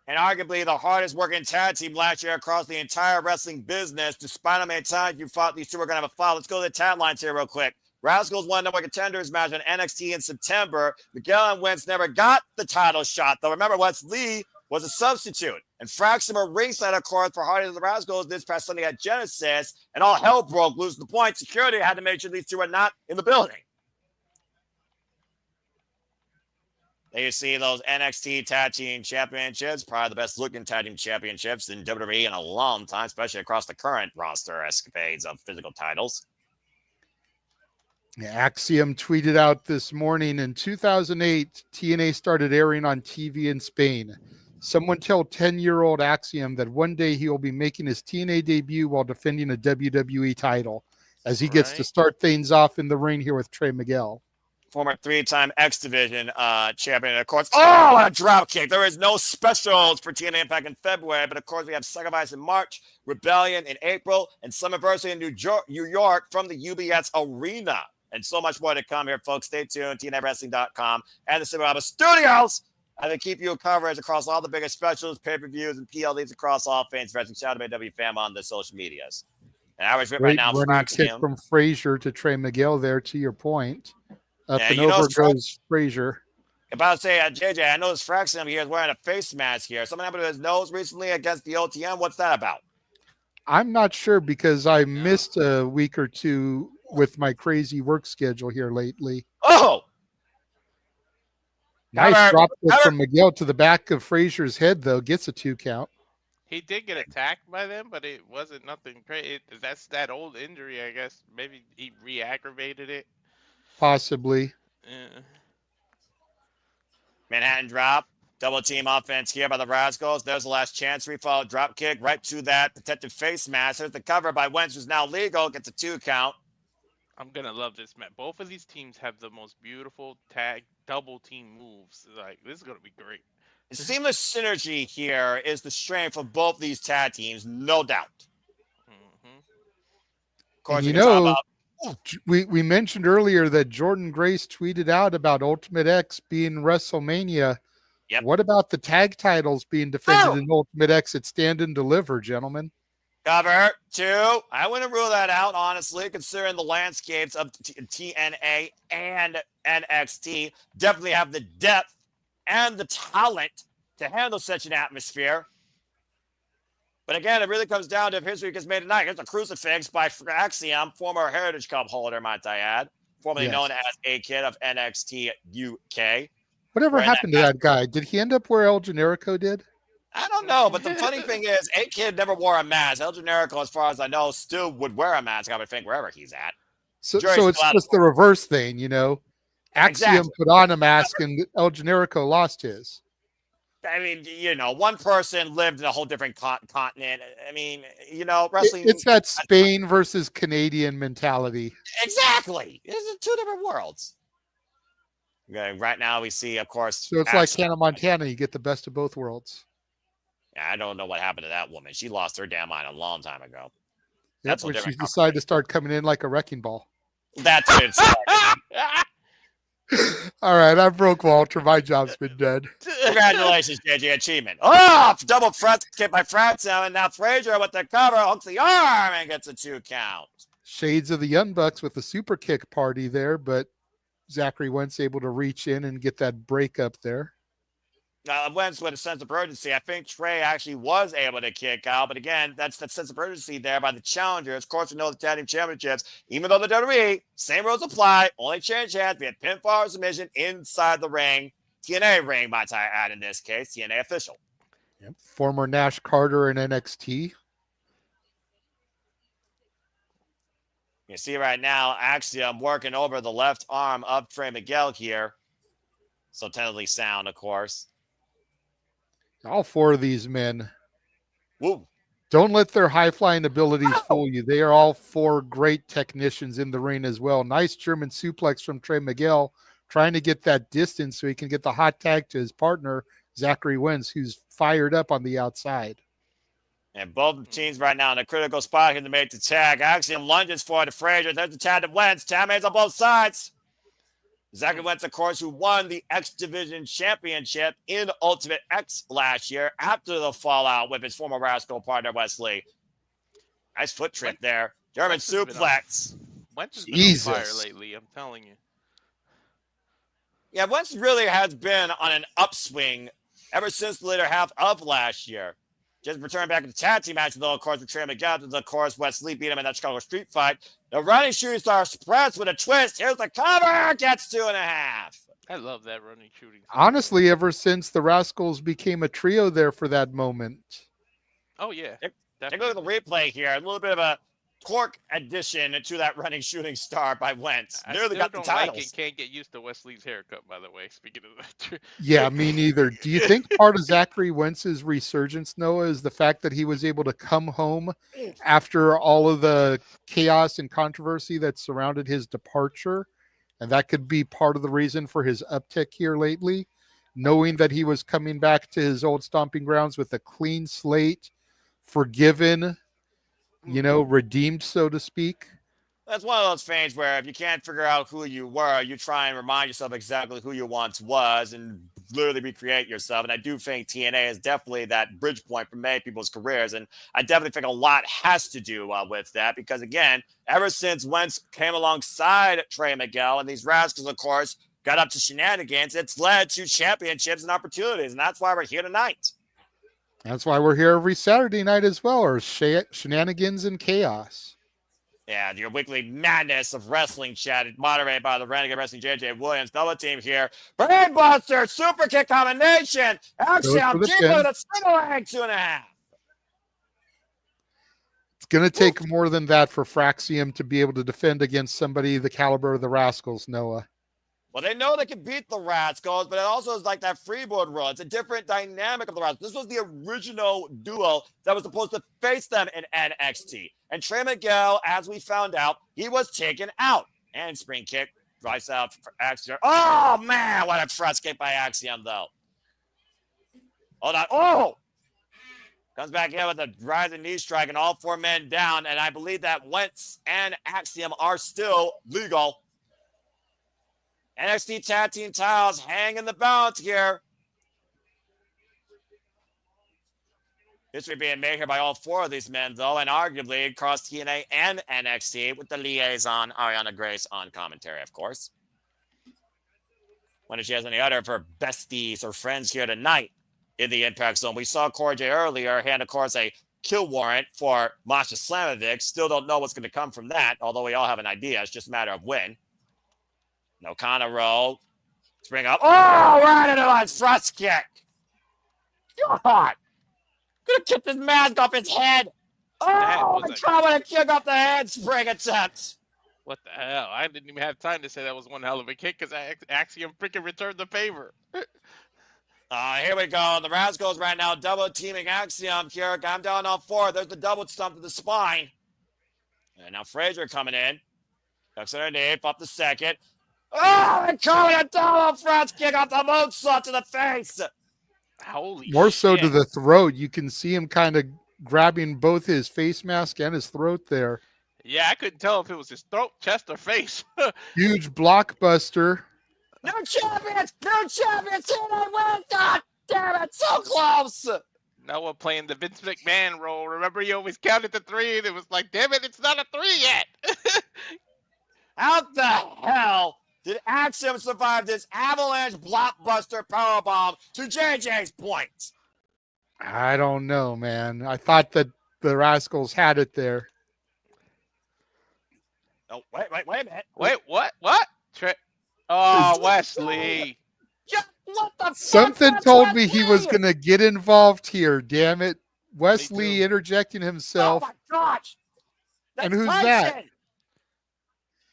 And arguably the hardest working tag team last year across the entire wrestling business. Despite how many times you thought these two were going to have a fight. Let's go to the tag lines here real quick. Rascalz won the number one contenders match on NXT in September. Miguel and Wentz never got the title shot, though. Remember, Wes Lee was a substitute. And Fraxiom were ringside, of course, for Hardy and the Rascalz this past Sunday at Genesis. And all hell broke loose. The point, security had to make sure these two were not in the building. There you see those NXT Tag Team Championships, probably the best looking Tag Team Championships in WWE in a long time, especially across the current roster escapades of physical titles. Axiom tweeted out this morning, in 2008, TNA started airing on TV in Spain. Someone tell 10-year-old Axiom that one day he will be making his TNA debut while defending a WWE title, as he gets to start things off in the ring here with Trey Miguel. Former three-time X Division champion, of course. Oh, a drop kick. There is no specials for TNA Impact in February, but of course we have Sacrifice in March, Rebellion in April, and Summerversary in New York from the UBS Arena. And so much more to come here, folks. Stay tuned. TNAWrestling.com and the Silver Studios. And they keep you coverage across all the biggest specials, pay-per-views, and PLDs across all fans wrestling. Shout out to W fam on the social medias. And I was right now, kick from Frazier to Trey Miguel there, to your point. Up Yeah, and you know, over goes Frazier. About to say, JJ, I noticed Fraxiom here is wearing a face mask here. Something happened to his nose recently against the OTM. What's that about? I'm not sure, because I missed a week or two with my crazy work schedule here lately. Oh! Nice drop kick from Miguel to the back of Frazier's head, though. Gets a 2 count. He did get attacked by them, but it wasn't nothing crazy. That's that old injury, I guess. Maybe he re-aggravated it. Possibly. Yeah. Manhattan drop. Double team offense here by the Rascalz. There's the last chance. Refollow drop kick right to that protective face mask. There's the cover by Wentz, who's now legal. Gets a 2 count. I'm gonna love this match. Both of these teams have the most beautiful tag double team moves. Like this is gonna be great. Seamless synergy here is the strength of both these tag teams, no doubt. Hmm. Of course, And we you can talk know, about we mentioned earlier that Jordan Grace tweeted out about Ultimate X being WrestleMania. Yep. What about the tag titles being defended in Ultimate X at Stand and Deliver, gentlemen? cover 2. I wouldn't rule that out, honestly, considering the landscapes of TNA and NXT definitely have the depth and the talent to handle such an atmosphere. But again, it really comes down to if history gets made tonight. Here's a crucifix by Fraxiom, former Heritage Cup holder, might I add, formerly known as A-Kid of NXT UK. Whatever happened to that guy? Did he end up where El Generico did? I don't know, but the funny thing is, A-Kid never wore a mask. El Generico, as far as I know, still would wear a mask, I would think, wherever he's at. So it's just the reverse thing, you know? Axiom put on a mask and El Generico lost his. I mean, you know, one person lived in a whole different continent. I mean, you know, wrestling. It's that Spain versus Canadian mentality. Exactly. It's 2 different worlds. Okay, right now we see, of course. So it's like Hannah Montana. You get the best of both worlds. I don't know what happened to that woman. She lost her damn mind a long time ago. That's when she decided to start coming in like a wrecking ball. That's what it's like. All right, I broke Walter. My job's been done. Congratulations, JJ. Achievement. Oh, double front kick by Fraxiom, and now Frazier with the cover hooks the arm and gets a 2 count. Shades of the Young Bucks with the super kick party there, but Zachary Wentz able to reach in and get that break up there. Wentz with a sense of urgency. I think Trey actually was able to kick out, but again, that's that sense of urgency there by the challengers. Of course, we know the tag team championships, even though the WWE, same rules apply, only change hands, be it pinfall or submission inside the ring. TNA ring, might I add in this case, TNA official. Yep. Former Nash Carter in NXT. You see right now, Axiom working over the left arm of Trey Miguel here. So tentatively sound, of course. All 4 of these men. Woo. Don't let their high-flying abilities fool you. They are all 4 great technicians in the ring as well. Nice German suplex from Trey Miguel, trying to get that distance so he can get the hot tag to his partner, Zachary Wentz, who's fired up on the outside. And both teams right now in a critical spot here to make the tag. Axiom lunges for the Frazier. There's the tag to Wentz. Tag mates on both sides. Zachary Wentz, of course, who won the X Division Championship in Ultimate X last year after the fallout with his former Rascalz partner, Wesley. Nice foot trip there. German suplex. Wentz has been on fire lately, I'm telling you. Yeah, Wentz really has been on an upswing ever since the later half of last year. Just returned back to the tag team match, though, of course, with Trey Miguel. Of course, Wesley beat him in that Chicago street fight. The running shooting star spreads with a twist. Here's the cover. Gets 2.5. I love that running shooting star. Honestly, ever since the Rascalz became a trio there for that moment. Oh, yeah. Take a look at the replay here. A little bit of a torque addition to that running shooting star by Wentz. Nearly got the titles. Like it. Can't get used to Wesley's haircut, by the way. Speaking of that. Yeah, me neither. Do you think part of Zachary Wentz's resurgence, Noah, is the fact that he was able to come home after all of the chaos and controversy that surrounded his departure? And that could be part of the reason for his uptick here lately, knowing that he was coming back to his old stomping grounds with a clean slate, forgiven, you know, redeemed, so to speak. That's one of those things where if you can't figure out who you were, you try and remind yourself exactly who you once was and literally recreate yourself. And I do think TNA is definitely that bridge point for many people's careers. And I definitely think a lot has to do with that because, again, ever since Wentz came alongside Trey Miguel and these Rascalz, of course, got up to shenanigans, it's led to championships and opportunities. And that's why we're here tonight. That's why we're here every Saturday night as well, or shenanigans and chaos. Yeah, your weekly madness of wrestling chat moderated by the Renegade Wrestling JJ Williams. Double team here. Brainbuster, super kick combination. Axiom, Jingo, the single leg, 2.5. It's going to take more than that for Fraxiom to be able to defend against somebody the caliber of the Rascalz, Noah. Well, they know they can beat the Rascalz, but it also is like that freeboard rule. It's a different dynamic of the Rascalz. This was the original duo that was supposed to face them in NXT. And Trey Miguel, as we found out, he was taken out. And spring kick, rise out for Axiom. Oh, man, what a press kick by Axiom, though. Hold on. Oh! Comes back in with a rising knee strike and all 4 men down. And I believe that Wentz and Axiom are still legal. NXT Tag Team titles hanging the balance here. History being made here by all 4 of these men, though, and arguably across TNA and NXT with the liaison, Ariana Grace, on commentary, of course. Wonder if she has any other of her besties or friends here tonight in the Impact Zone. We saw Corey J earlier hand, of course, a kill warrant for Masha Slamovich. Still don't know what's going to come from that, although we all have an idea. It's just a matter of when. No Kana roll. Spring up. Oh, right into a thrust kick. God. Gonna kick this mask off his head. Oh, I try to kick off the head spring attempt. What the hell? I didn't even have time to say that was one hell of a kick because Axiom freaking returned the favor. Here we go. The Rascalz right now double teaming Axiom here. I'm down on 4. There's the double stump to the spine. And now Frazier coming in. Ducks underneath, up the second. Oh, and coming a double front kick off the moonsault to the face. Holy More so shit. to the throat. You can see him kind of grabbing both his face mask and his throat there. Yeah, I couldn't tell if it was his throat, chest, or face. Huge blockbuster. No champions! No champions! Here they win! God damn it! So close! Now we're playing the Vince McMahon role. Remember, you always counted to 3, and it was like, damn it, it's not a 3 yet. How the hell did Axiom survive this avalanche blockbuster powerbomb to JJ's point? I don't know, man. I thought that the Rascalz had it there. Oh, wait a minute. Wait, what? What? Oh, Wesley. Yeah, what the fuck? Something That's told what me I he was mean. going to get involved here. Damn it. Me Wesley too. interjecting himself. Oh my gosh! That's And who's Tyson. that?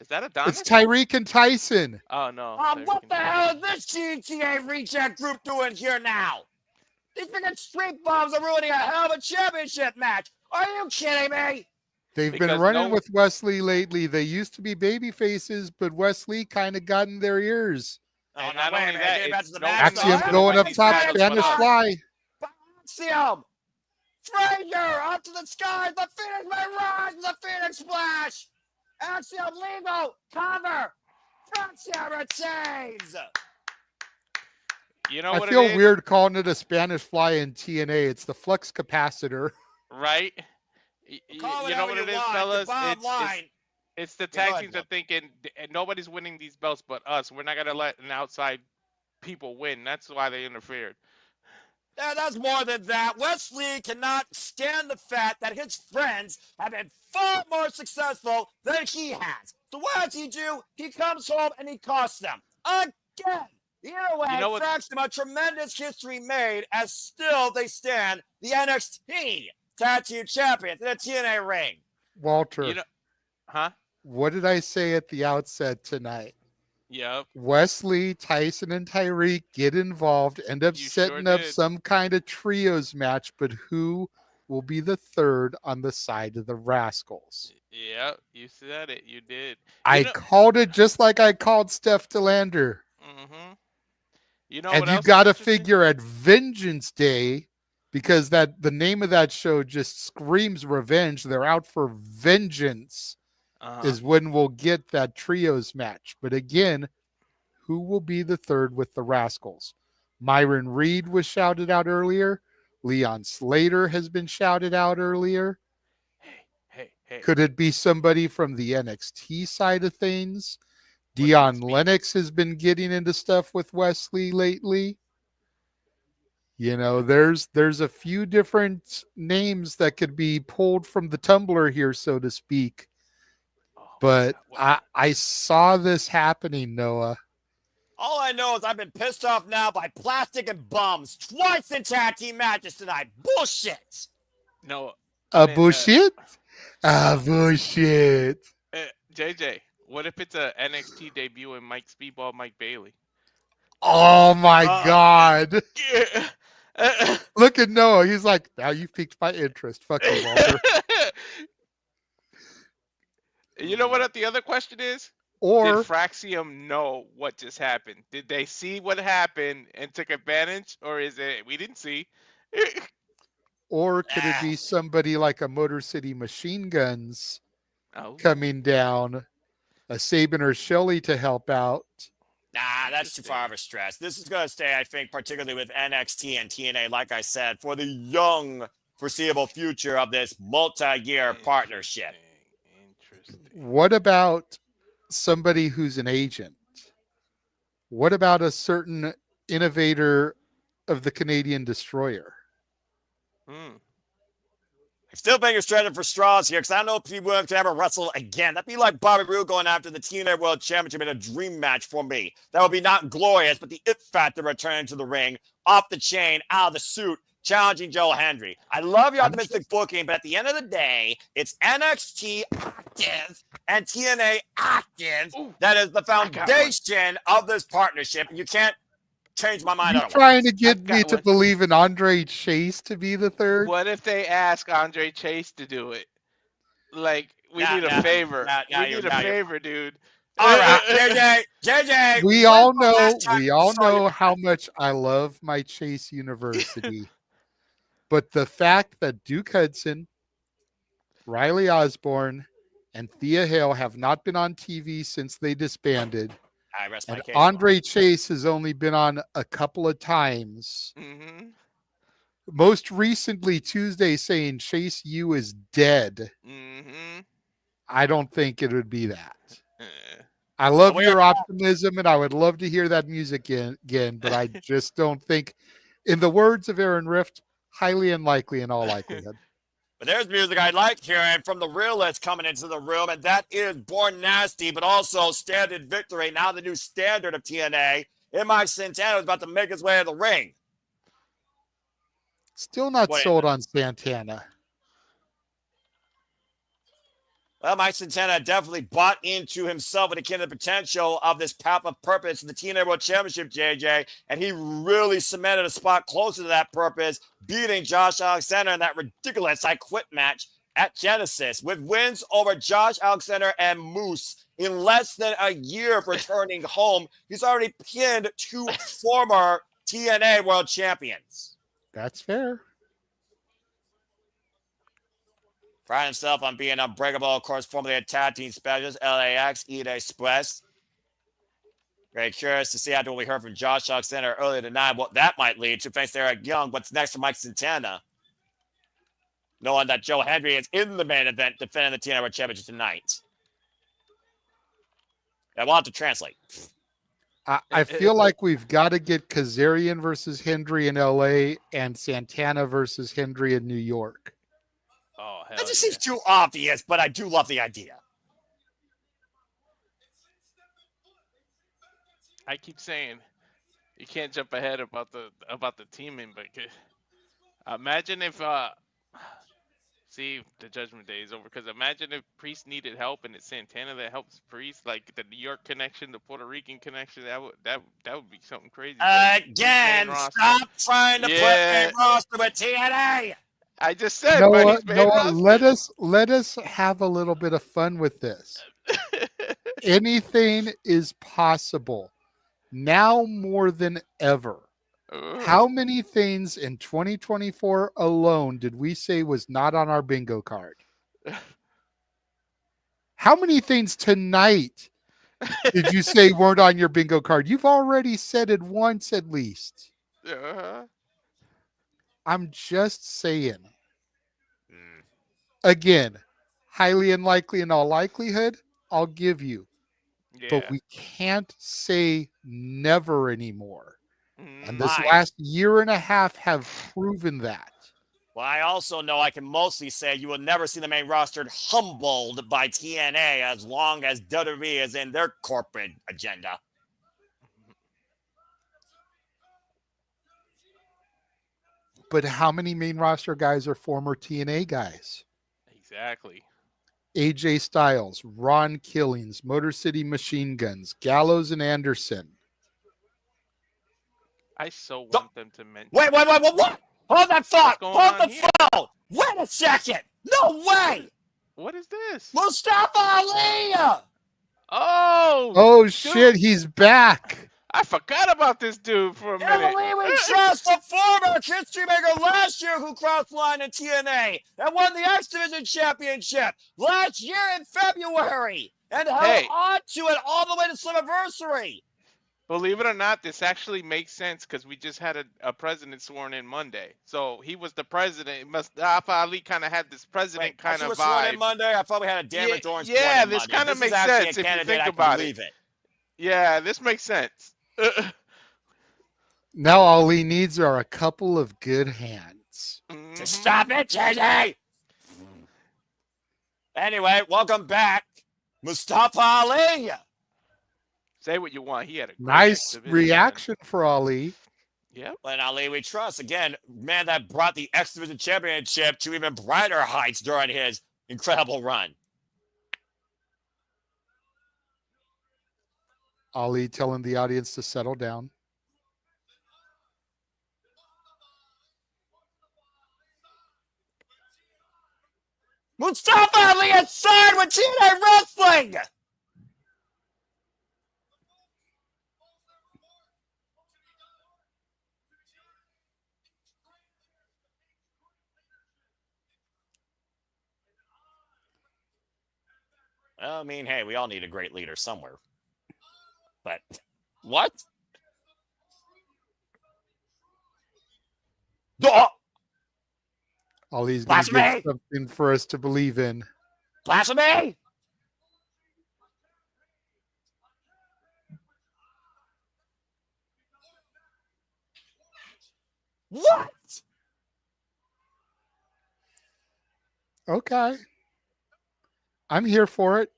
Is that Adonis? It's Tyreek and Tyson. Oh, no. What the hell is this GTA reject group doing here now? These freaking street bombs are ruining a hell of a championship match. Are you kidding me? They've Because been running no- with Wesley lately. They used to be baby faces, but Wesley kind of got in their ears. Oh, And no, not wait a only minute. that, Getting back to it's the no match. Axiom Axiom Everybody going up top, Spanish Spanish fly. fly. Axiom! Frazier up to the skies. The Phoenix may rise. The Phoenix splash. Axiom legal. Cover. Fraxiom retains. You know I what feel it is? weird calling it a Spanish fly in TNA. It's the flux capacitor. Right? Call You know whatever what you it is, want. The fellas? bottom line. It's the Yeah, go tag ahead, teams Bob. are thinking nobody's winning these belts but us. We're not going to let an outside people win. That's why they interfered. Yeah, that's more than that. Wesley cannot stand the fact that his friends have been far more successful than he has. So what does he do? He comes home and he costs them. Again. Either way, You know what- Fraxiom, a tremendous history made as still they stand the NXT Tag Team Champions in the TNA ring. Walter, You know, huh? what did I say at the outset tonight? Yep. Wesley, Tyson, and Tyreek get involved, end up You setting sure up did. some kind of trios match, but who will be the third on the side of the Rascalz? Yep. You said it. You did. I know- called it just like I called Steph DeLander. Mm-hmm. You know And what you else is got to interesting? figure at Vengeance Day, because the name of that show just screams revenge. They're out for vengeance. Uh-huh. Is when we'll get that trios match. But again, who will be the third with the Rascalz? Myron Reed was shouted out earlier. Leon Slater has been shouted out earlier. Hey. Could it be somebody from the NXT side of things? What does Dion this mean? Lennox has been getting into stuff with Wesley lately. You know, there's a few different names that could be pulled from the tumbler here, so to speak. Oh, But what- I saw this happening, Noah. All I know is I've been pissed off now by plastic and bums twice in tag team matches tonight. Bullshit. no. A Man, bullshit? Bullshit. JJ, What if it's a NXT debut and Mike Speedball Mike Bailey? Oh my God. Yeah. Look at Noah. He's like, now you've piqued my interest. Fuck you, Walter. You know what the other question is? Did Or Fraxiom know what just happened? Did they see what happened and took advantage? Or is it we didn't see? could it be somebody like a Motor City Machine Guns Oh. coming down, a Sabin or Shelley to help out? Nah, that's too far of a stretch. This is going to stay, I think, particularly with NXT and TNA, like I said, for the young foreseeable future of this multi-year partnership. Interesting. What about somebody who's an agent? What about a certain innovator of the Canadian Destroyer? I still think you're stretching for straws here because I don't know if he will ever wrestle again. That'd be like Bobby Roode going after the TNA World Championship in a dream match for me. That would be not glorious, but the it factor returning to the ring, off the chain, out of the suit, challenging Joe Hendry. I love your optimistic booking, but at the end of the day, it's NXT active and TNA active that is the foundation of this partnership. You can't change my mind. You're trying to get me to believe in Andre Chase to be the third? What if they ask Andre Chase to do it? Like, we need a favor. We need a favor, dude. All right, JJ. We all know how much I love my Chase University. But the fact that Duke Hudson, Riley Osborne, and Thea Hale have not been on TV since they disbanded, and Andre Chase has only been on a couple of times. Mm-hmm. Most recently, Tuesday, saying Chase U is dead. Mm-hmm. I don't think it would be that. I love your optimism, and I would love to hear that music again, but I just don't think, in the words of Aaron Rift, highly unlikely in all likelihood. But there's music I like hearing from the realist coming into the room, and that is Born Nasty, but also Standard Victory, now the new standard of TNA. Mike Santana is about to make his way to the ring. Still not sold on Santana. Well, Mike Santana definitely bought into himself when it came to the potential of this path of purpose in the TNA World Championship, JJ, and he really cemented a spot closer to that purpose, beating Josh Alexander in that ridiculous I Quit match at Genesis, with wins over Josh Alexander and Moose in less than a year of returning home. He's already pinned 2 former TNA World Champions. That's fair. Pride himself on being unbreakable, of course, formerly a tag team specialist, LAX, Elite Express. Very curious to see after what we heard from Josh Alexander earlier tonight, what that might lead to. Thanks to Eric Young. What's next for Mike Santana? Knowing that Joe Hendry is in the main event defending the TNA World Championship tonight. I want to translate. I feel like we've got to get Kazarian versus Hendry in LA and Santana versus Hendry in New York. Oh, hell That just seems too obvious, but I do love the idea. I keep saying you can't jump ahead about the teaming, but imagine if see, the Judgment Day is over. Because imagine if Priest needed help and it's Santana that helps Priest, like the New York connection, the Puerto Rican connection. That would be something crazy. Again, stop trying to put a roster with TNA. I just said, Noah, let us have a little bit of fun with this. Anything is possible now more than ever. How many things in 2024 alone did we say was not on our bingo card? How many things tonight did you say weren't on your bingo card? You've already said it once at least. I'm just saying. Again, highly unlikely in all likelihood, I'll give you. Yeah. But we can't say never anymore. And this last year and a half have proven that. Well, I also know I can mostly say you will never see the main roster humbled by TNA as long as WWE is in their corporate agenda. But how many main roster guys are former TNA guys? Exactly. AJ Styles, Ron Killings, Motor City Machine Guns, Gallows and Anderson. I so want them to mention. Wait, what? Hold that thought. going Hold on the here? phone. Wait a second. No way. What is this? Mustafa Ali. Oh! Oh shit, he's back. I forgot about this dude for a minute. Emily, we trust the former history maker last year who crossed the line in TNA and won the X Division Championship last year in February and held on to it all the way to Slammiversary. Believe it or not, this actually makes sense because we just had a president sworn in Monday. So he was the president. Mustafa Ali kind of had this president kind of was sworn in vibe. Monday. I thought we had a damage orange. Yeah, this kind of makes sense if you think about it. Yeah, this makes sense. Now all he needs are a couple of good hands. Stop it, JJ! Anyway, welcome back, Mustafa Ali. Say what you want. He had a great Nice exhibition. reaction for Ali. Yep. And Ali we trust. Again, man that brought the X Division Championship to even brighter heights during his incredible run. Ali telling the audience to settle down. Mustafa Ali has signed with TNA Wrestling. I mean, hey, we all need a great leader somewhere. But what? Ali's going to get something for us to believe in. Blasphemy! What? Okay. I'm here for it.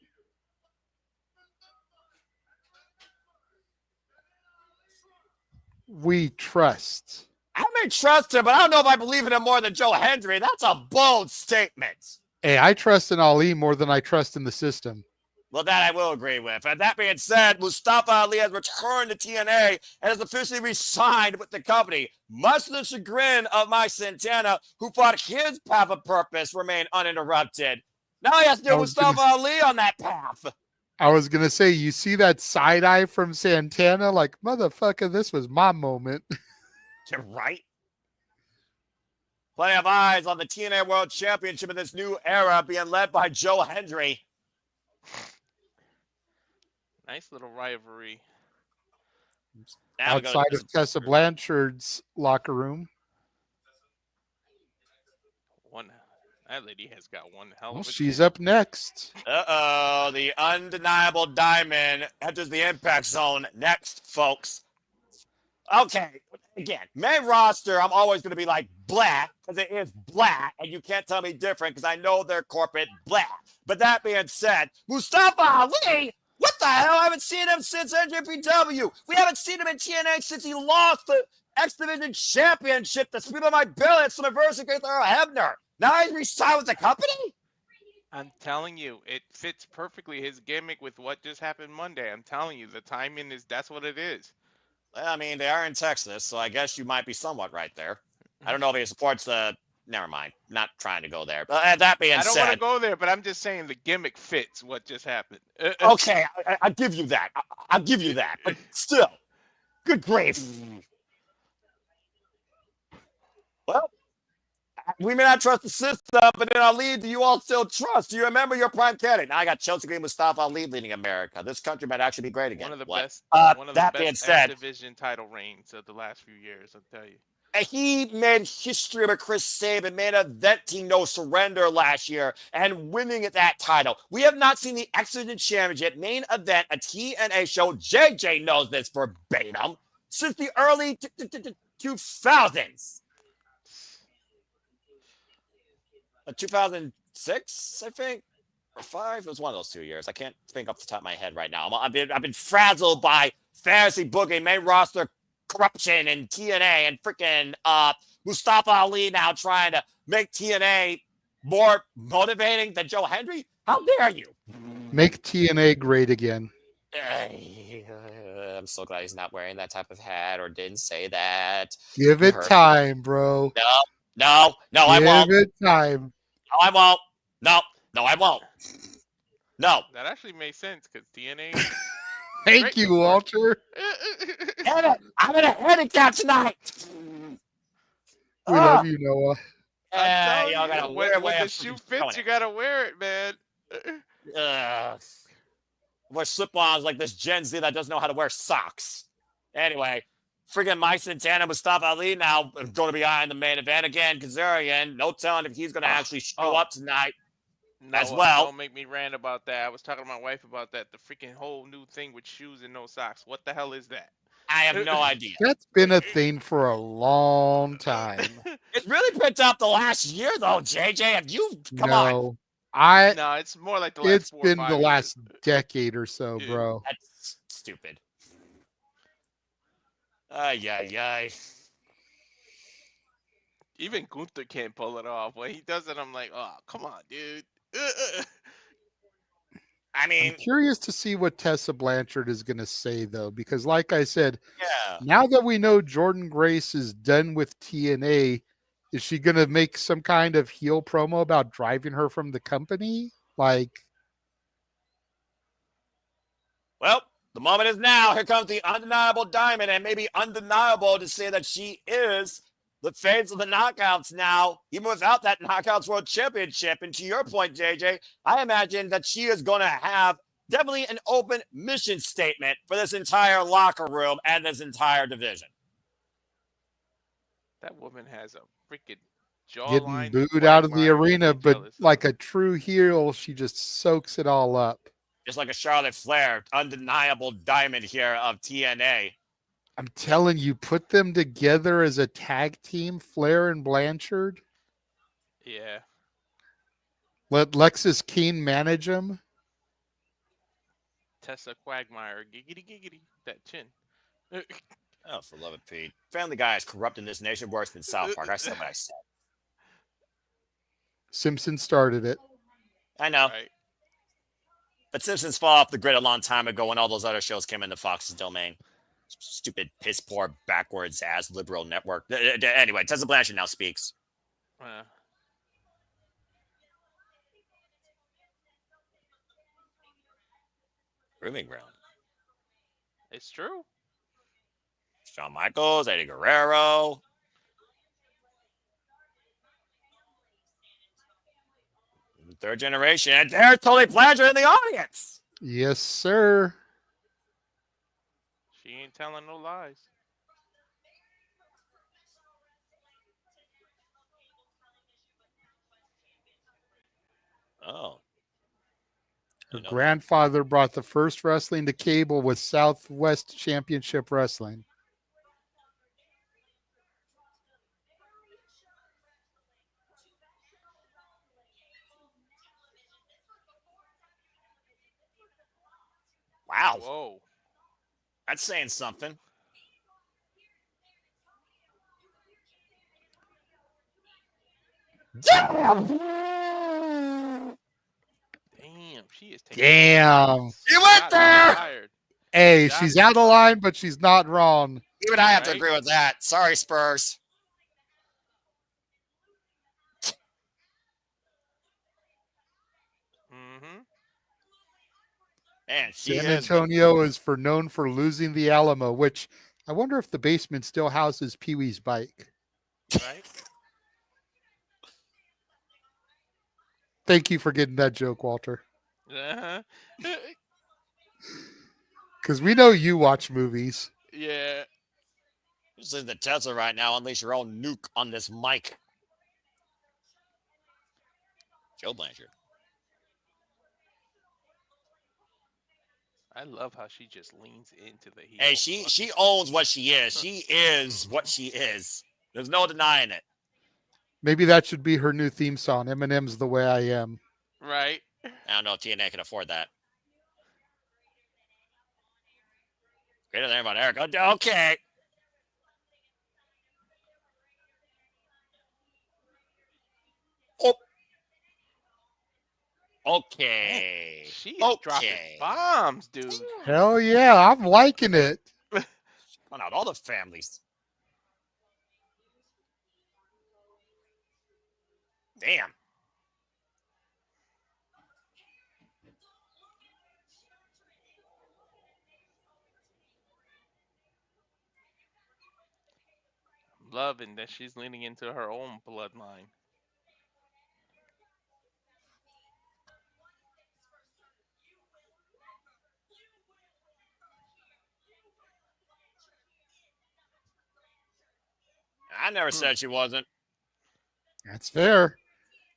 We trust. I may trust him, but I don't know if I believe in him more than Joe Hendry. That's a bold statement. Hey, I trust in Ali more than I trust in the system. Well, that I will agree with. And that being said, Mustafa Ali has returned to TNA and has officially re-signed with the company, much to the chagrin of Mike Santana, who thought his path of purpose remained uninterrupted. Now he has to do Mustafa Ali on that path. I was going to say, you see that side eye from Santana? Like, motherfucker, this was my moment. You're right. Plenty of eyes on the TNA World Championship in this new era being led by Joe Hendry. Nice little rivalry. Now outside of Tessa Blanchard's locker room. That lady has got one hell of Well, a she's chin. up next. Uh-oh, the undeniable diamond enters the impact zone next, folks. Okay, again, main roster, I'm always going to be like blah, because it is blah, and you can't tell me different because I know they're corporate blah. But that being said, Mustafa Ali, what the hell? I haven't seen him since NJPW. We haven't seen him in TNA since he lost the X Division Championship to Speed on My Belly at Slammiversary against Earl Hebner. Now he's re-signed with the company? I'm telling you, it fits perfectly his gimmick with what just happened Monday. I'm telling you, the timing that's what it is. Well, I mean, they are in Texas, so I guess you might be somewhat right there. I don't know if he supports the... Never mind. Not trying to go there. But that being said... I don't want to go there, but I'm just saying the gimmick fits what just happened. Okay, I'll give you that. I'll give you that. But still, good grief. Well, we may not trust the system, but then Ali, do you all still trust? Do you remember your prime candidate? Now I got Chelsea Green, Mustafa Ali leading America. This country might actually be great again. One of the What? best. One of that the being best said, X Division title reigns of the last few years. I'll tell you. he made history with Chris Sabin, main eventing No Surrender last year and winning at that title. We have not seen the X Division Championship main event, a TNA show. JJ knows this verbatim since the early 2000s. 2006, I think, or 5. It was one of those 2 years. I can't think off the top of my head right now. I've been frazzled by fantasy booking, main roster corruption, and TNA, and freaking Mustafa Ali now trying to make TNA more motivating than Joe Hendry. How dare you? Make TNA great again. I'm so glad he's not wearing that type of hat or didn't say that. Give You it hurt me. time, bro. No, I won't. Give it time. No, I won't. No, I won't. No. That actually makes sense because TNA. Thank Great you, before. Walter. Damn it, I'm in a handicap tonight. We love you, Noah. I'm telling y'all gotta you, wear when the shoe fits, you gotta wear it, man. Wear slip-ons like this Gen Z that doesn't know how to wear socks. Anyway, friggin' Mike Santana, Mustafa Ali now going to be eyeing the main event again. Kazarian, no telling if he's going to actually show up tonight as well. Don't make me rant about that. I was talking to my wife about that. The freaking whole new thing with shoes and no socks. What the hell is that? I have no idea. That's been a thing for a long time. It's really picked up the last year, though, JJ. Have you come on? No, it's more like the last It's 4 or been 5 the years. last decade or so, Dude. bro. That's stupid. Ay. Even Gunther can't pull it off. When he does it, I'm like, oh, come on, dude. I mean, I'm curious to see what Tessa Blanchard is going to say, though, because like I said, yeah. now that we know Jordan Grace is done with TNA, is she going to make some kind of heel promo about driving her from the company? Like, Well, the moment is now. Here comes the undeniable Diamond, and maybe undeniable to say that she is the face of the Knockouts now, even without that Knockouts World Championship. And to your point, JJ, I imagine that she is going to have definitely an open mission statement for this entire locker room and this entire division. That woman has a freaking getting jawline. booed out of the quagmire, arena, you'd be but jealous. like a true heel, she just soaks it all up. Just like a Charlotte Flair, undeniable Diamond here of TNA. I'm telling you, put them together as a tag team, Flair and Blanchard. Yeah. Let Lexis Keane manage them. Tessa Quagmire, giggity, that chin. Oh, for love of Pete. Family Guy is corrupting this nation worse than South Park. I said what I said. Simpson started it. I know. Right. But Simpsons fall off the grid a long time ago when all those other shows came into Fox's domain. Stupid, piss poor, backwards ass liberal network. Anyway, Tessa Blanchard now speaks. Proving ground. It's true. Shawn Michaels, Eddie Guerrero. Third generation. And there's Tully Blanchard in the audience. Yes, sir. She ain't telling no lies. Oh. Her grandfather brought the first wrestling to cable with Southwest Championship Wrestling. Wow. Whoa. That's saying something. Damn, she is taking. Damn. You went there. Fired. Hey, Shots she's out of line, but she's not wrong. Even I have to Right? agree with that. Sorry, Spurs. Mm-hmm. Man, she San is. Antonio is known for losing the Alamo, which I wonder if the basement still houses Pee Wee's bike. Right? Thank you for getting that joke, Walter. Uh-huh. Because we know you watch movies. Yeah. This is the Tesla right now. Unleash your own nuke on this mic. Joe Blanchard. I love how she just leans into the heel. Hey, she owns what she is. She is what she is. There's no denying it. Maybe that should be her new theme song, Eminem's The Way I Am. Right? I don't know if TNA can afford that. Greater than about Eric. Okay. Oh. Okay. She is dropping bombs, dude. Hell yeah, I'm liking it. Calling out all the families. Damn. Loving that she's leaning into her own bloodline. I never said she wasn't. That's fair.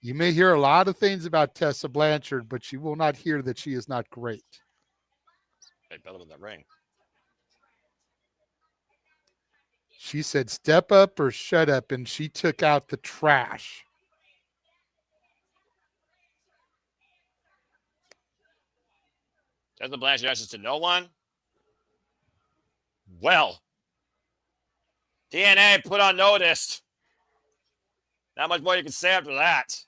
You may hear a lot of things about Tessa Blanchard, but you will not hear that she is not great. They built in the ring. She said, step up or shut up, and she took out the trash. Tessa Blanchard answers to no one. Well, TNA put on notice. Not much more you can say after that.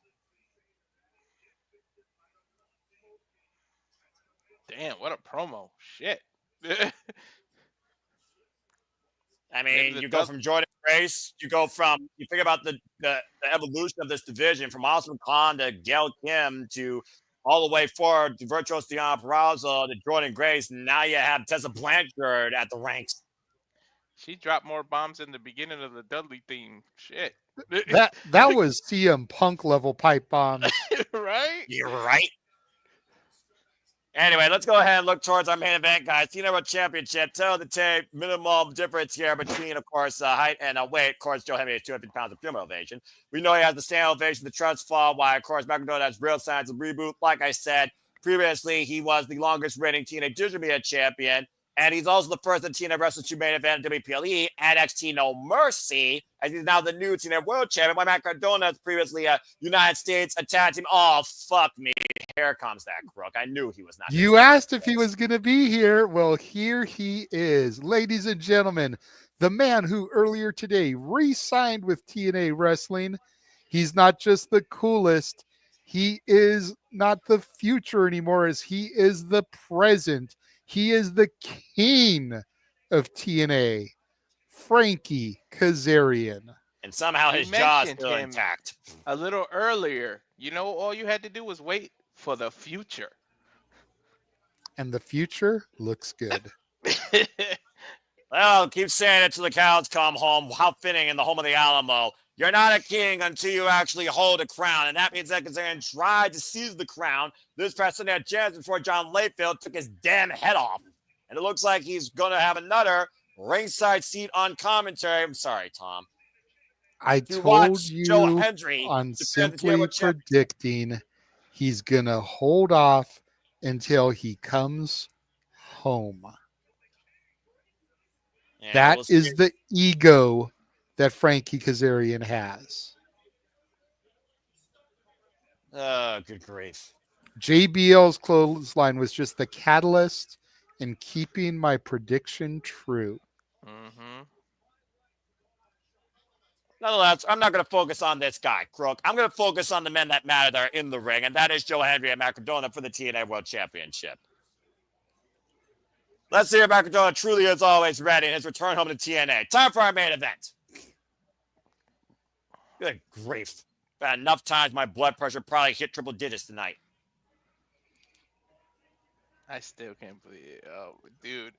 Damn, what a promo. Shit. I mean, you go from Jordan Grace, you think about the evolution of this division from Awesome Khan to Gail Kim to all the way forward to Virtuoso Diana Peraza to Jordan Grace. Now you have Tessa Blanchard at the ranks. She dropped more bombs in the beginning of the Dudley theme. Shit. That was CM Punk level pipe bombs. Right? You're right. Anyway, let's go ahead and look towards our main event, guys. TNA World Championship. Tell the tape. Minimum difference here between, of course, height and weight. Of course, Joe Hendry has 250 pounds of pure elevation. We know he has the stand elevation, the trust fall. Why, of course, McIntyre has real signs of reboot. Like I said previously, he was the longest reigning TNA Digital Media champion. And he's also the first in TNA Wrestling to main event in WPLE and NXT No Mercy, as he's now the new TNA World Champion. Why Matt Cardona is previously a United States attack team. Oh, fuck me. Here comes that crook. I knew he was not. You asked if he was going to be here. Well, here he is. Ladies and gentlemen, the man who earlier today re-signed with TNA Wrestling. He's not just the coolest. He is not the future anymore, as he is the present. He is the king of TNA, Frankie Kazarian. And somehow his jaw is still intact. A little earlier. You know, all you had to do was wait for the future. And the future looks good. Well, keep saying it till the cows come home. How fitting in the home of the Alamo. You're not a king until you actually hold a crown. And that means that Kazarian tried to seize the crown this past Sunday at Jazz before John Layfield took his damn head off. And it looks like he's going to have another ringside seat on commentary. I'm sorry, Tom. I told you Joe Hendry on Simply Predicting he's going to hold off until he comes home. Yeah, that is the ego that Frankie Kazarian has. Oh, good grief. JBL's clothesline was just the catalyst in keeping my prediction true. Mm-hmm. Nonetheless, I'm not going to focus on this guy, crook. I'm going to focus on the men that matter that are in the ring, and that is Joe Hendry and Matt Cardona for the TNA World Championship. Let's see if Matt Cardona truly is always ready in his return home to TNA. Time for our main event. Good grief. About enough times my blood pressure probably hit triple digits tonight. I still can't believe it. Oh, dude.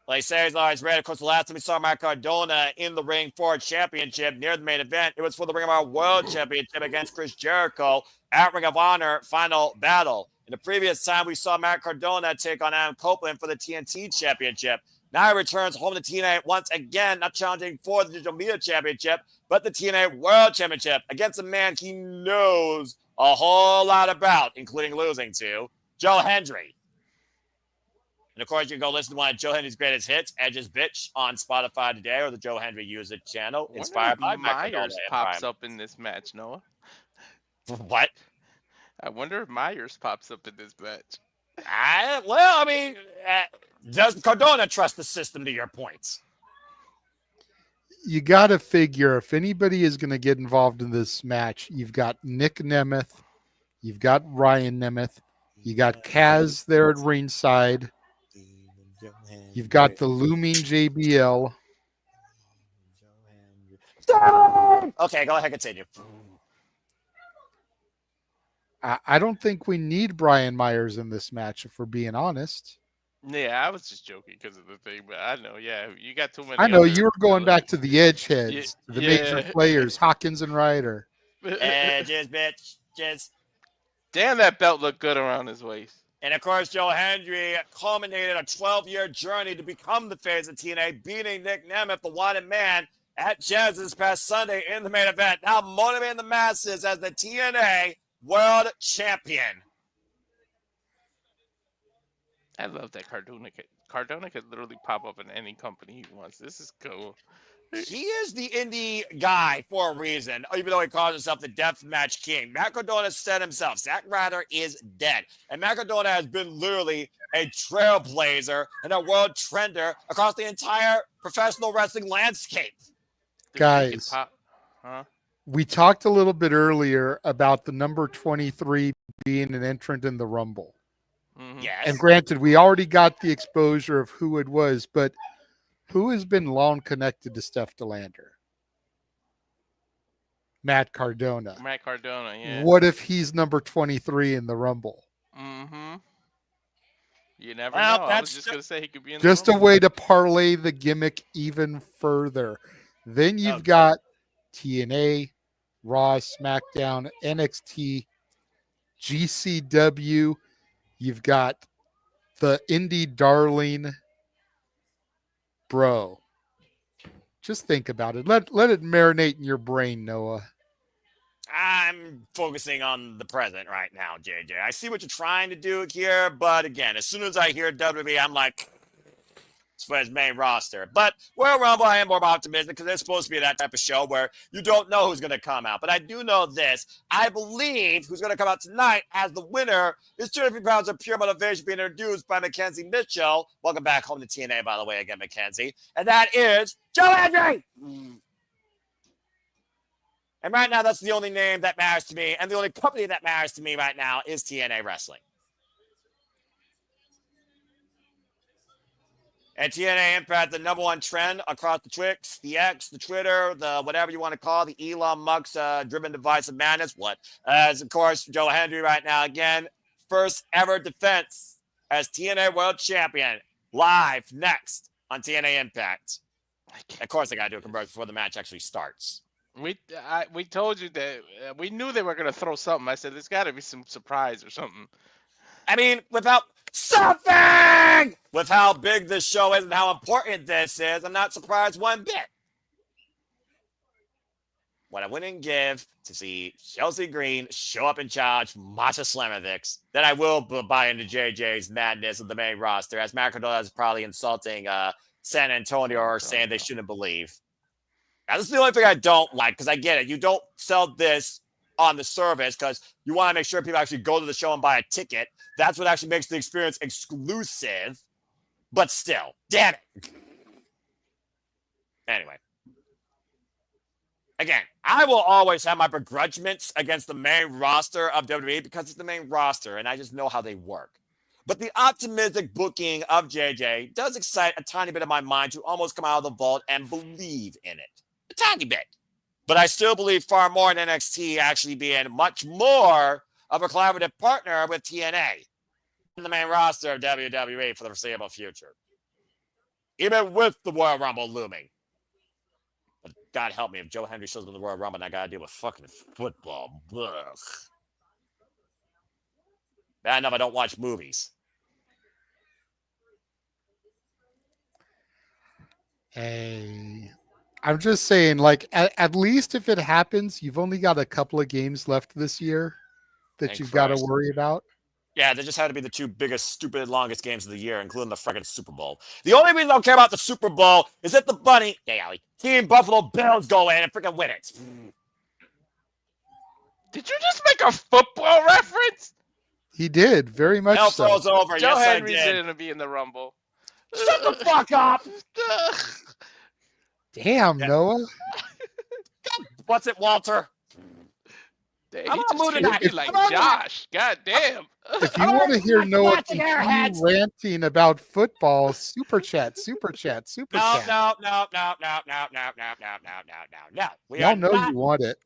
Like I say, he's always ready. Of course, the last time we saw Matt Cardona in the ring for a championship near the main event, it was for the Ring of Honor World Championship against Chris Jericho at Ring of Honor Final Battle. In the previous time, we saw Matt Cardona take on Adam Copeland for the TNT Championship. Now he returns home to TNA once again, not challenging for the Digital Media Championship, but the TNA World Championship against a man he knows a whole lot about, including losing to Joe Hendry. And of course, you can go listen to one of Joe Hendry's greatest hits, Edge's Bitch, on Spotify today, or the Joe Hendry User channel, inspired by Myers pops up in this match, Noah. What? I wonder if Myers pops up in this match. Does Cardona trust the system, to your points? You got to figure if anybody is going to get involved in this match, you've got Nick Nemeth, You've got Ryan Nemeth. You got Kaz there at ringside. You've got the looming JBL. Okay, go ahead, continue. I don't think we need Brian Myers in this match, if we're being honest. Yeah, I was just joking because of the thing, but I know, yeah, you got too many. I know other you were going fellas. back to the edge heads, the major players, Hawkins and Ryder. Edges, bitches. Damn, that belt looked good around his waist. And of course, Joe Hendry culminated a 12-year journey to become the face of TNA, beating Nick Nemeth, the wanted man, at Jazz this past Sunday in the main event. Now motivating the masses as the TNA World Champion. I love that Cardona. Cardona could literally pop up in any company he wants. This is cool. He is the indie guy for a reason, even though he calls himself the Deathmatch King. Matt Cardona said himself, Zack Ryder is dead. And Matt Cardona has been literally a trailblazer and a world trender across the entire professional wrestling landscape. Guys, we talked a little bit earlier about the number 23 being an entrant in the Rumble. Mm-hmm. Yes. And granted, we already got the exposure of who it was, but who has been long connected to Steph DeLander? Matt Cardona. Matt Cardona, yeah. What if he's number 23 in the Rumble? Mm-hmm. You never Well, know. I was just going to say he could be in the Just a Rumble. way to parlay the gimmick even further. Then you've got TNA, Raw, SmackDown, NXT, GCW. You've got the indie darling. Bro, just think about it. Let it marinate in your brain, Noah. I'm focusing on the present right now, JJ. I see what you're trying to do here, but again, as soon as I hear WWE, I'm like, it's for his main roster. But Royal Rumble, I am more optimistic because it's supposed to be that type of show where you don't know who's going to come out. But I do know this. I believe who's going to come out tonight as the winner is 250 pounds of pure motivation being introduced by Mackenzie Mitchell. Welcome back home to TNA, by the way, again, Mackenzie. And that is Joe Hendry. And right now, that's the only name that matters to me. And the only company that matters to me right now is TNA Wrestling. And TNA Impact, the number one trend across the Twix, the X, the Twitter, the whatever you want to call it, the Elon Musk's driven device of madness. What? As, of course, Joe Hendry right now, again, first ever defense as TNA World Champion, live next on TNA Impact. Of course, I got to do a conversion before the match actually starts. We told you that we knew they were going to throw something. I said, there's got to be some surprise or something. I mean, without something, with how big this show is and how important this is, I'm not surprised one bit. What I wouldn't give to see Chelsea Green show up and challenge Masha Slamovich, then I will buy into JJ's madness of the main roster, as Matt Cardona is probably insulting San Antonio or saying they shouldn't believe. Now, this is the only thing I don't like, because I get it. You don't sell this on the service because you want to make sure people actually go to the show and buy a ticket. That's what actually makes the experience exclusive. But still, damn it. Anyway. Again, I will always have my begrudgments against the main roster of WWE because it's the main roster and I just know how they work. But the optimistic booking of JJ does excite a tiny bit of my mind to almost come out of the vault and believe in it. A tiny bit. But I still believe far more in NXT actually being much more of a collaborative partner with TNA in the main roster of WWE for the foreseeable future. Even with the Royal Rumble looming. But God help me, if Joe Hendry shows up in the Royal Rumble and I got to deal with fucking football. Ugh. Bad enough I don't watch movies. Hey, I'm just saying, like, at least if it happens, you've only got a couple of games left this year that Thank you've got to Christ. worry about. Yeah, they just had to be the two biggest, stupid, longest games of the year, including the freaking Super Bowl. The only reason I don't care about the Super Bowl is that the bunny, Team Buffalo Bills go in and freaking win it. Did you just make a football reference? He did, very much Hell so. throws over. Joe Yes, Henry's I did. going to be in the Rumble. Shut the fuck up. Damn, Yeah. Noah. What's it, Walter? Dang, I'm he on just mood treated tonight. me like I'm on mood. Josh. God damn. If you want to hear Noah Classic Airheads. ranting about football, super chat, super chat, super No. chat. No. We Y'all are know not. you want it.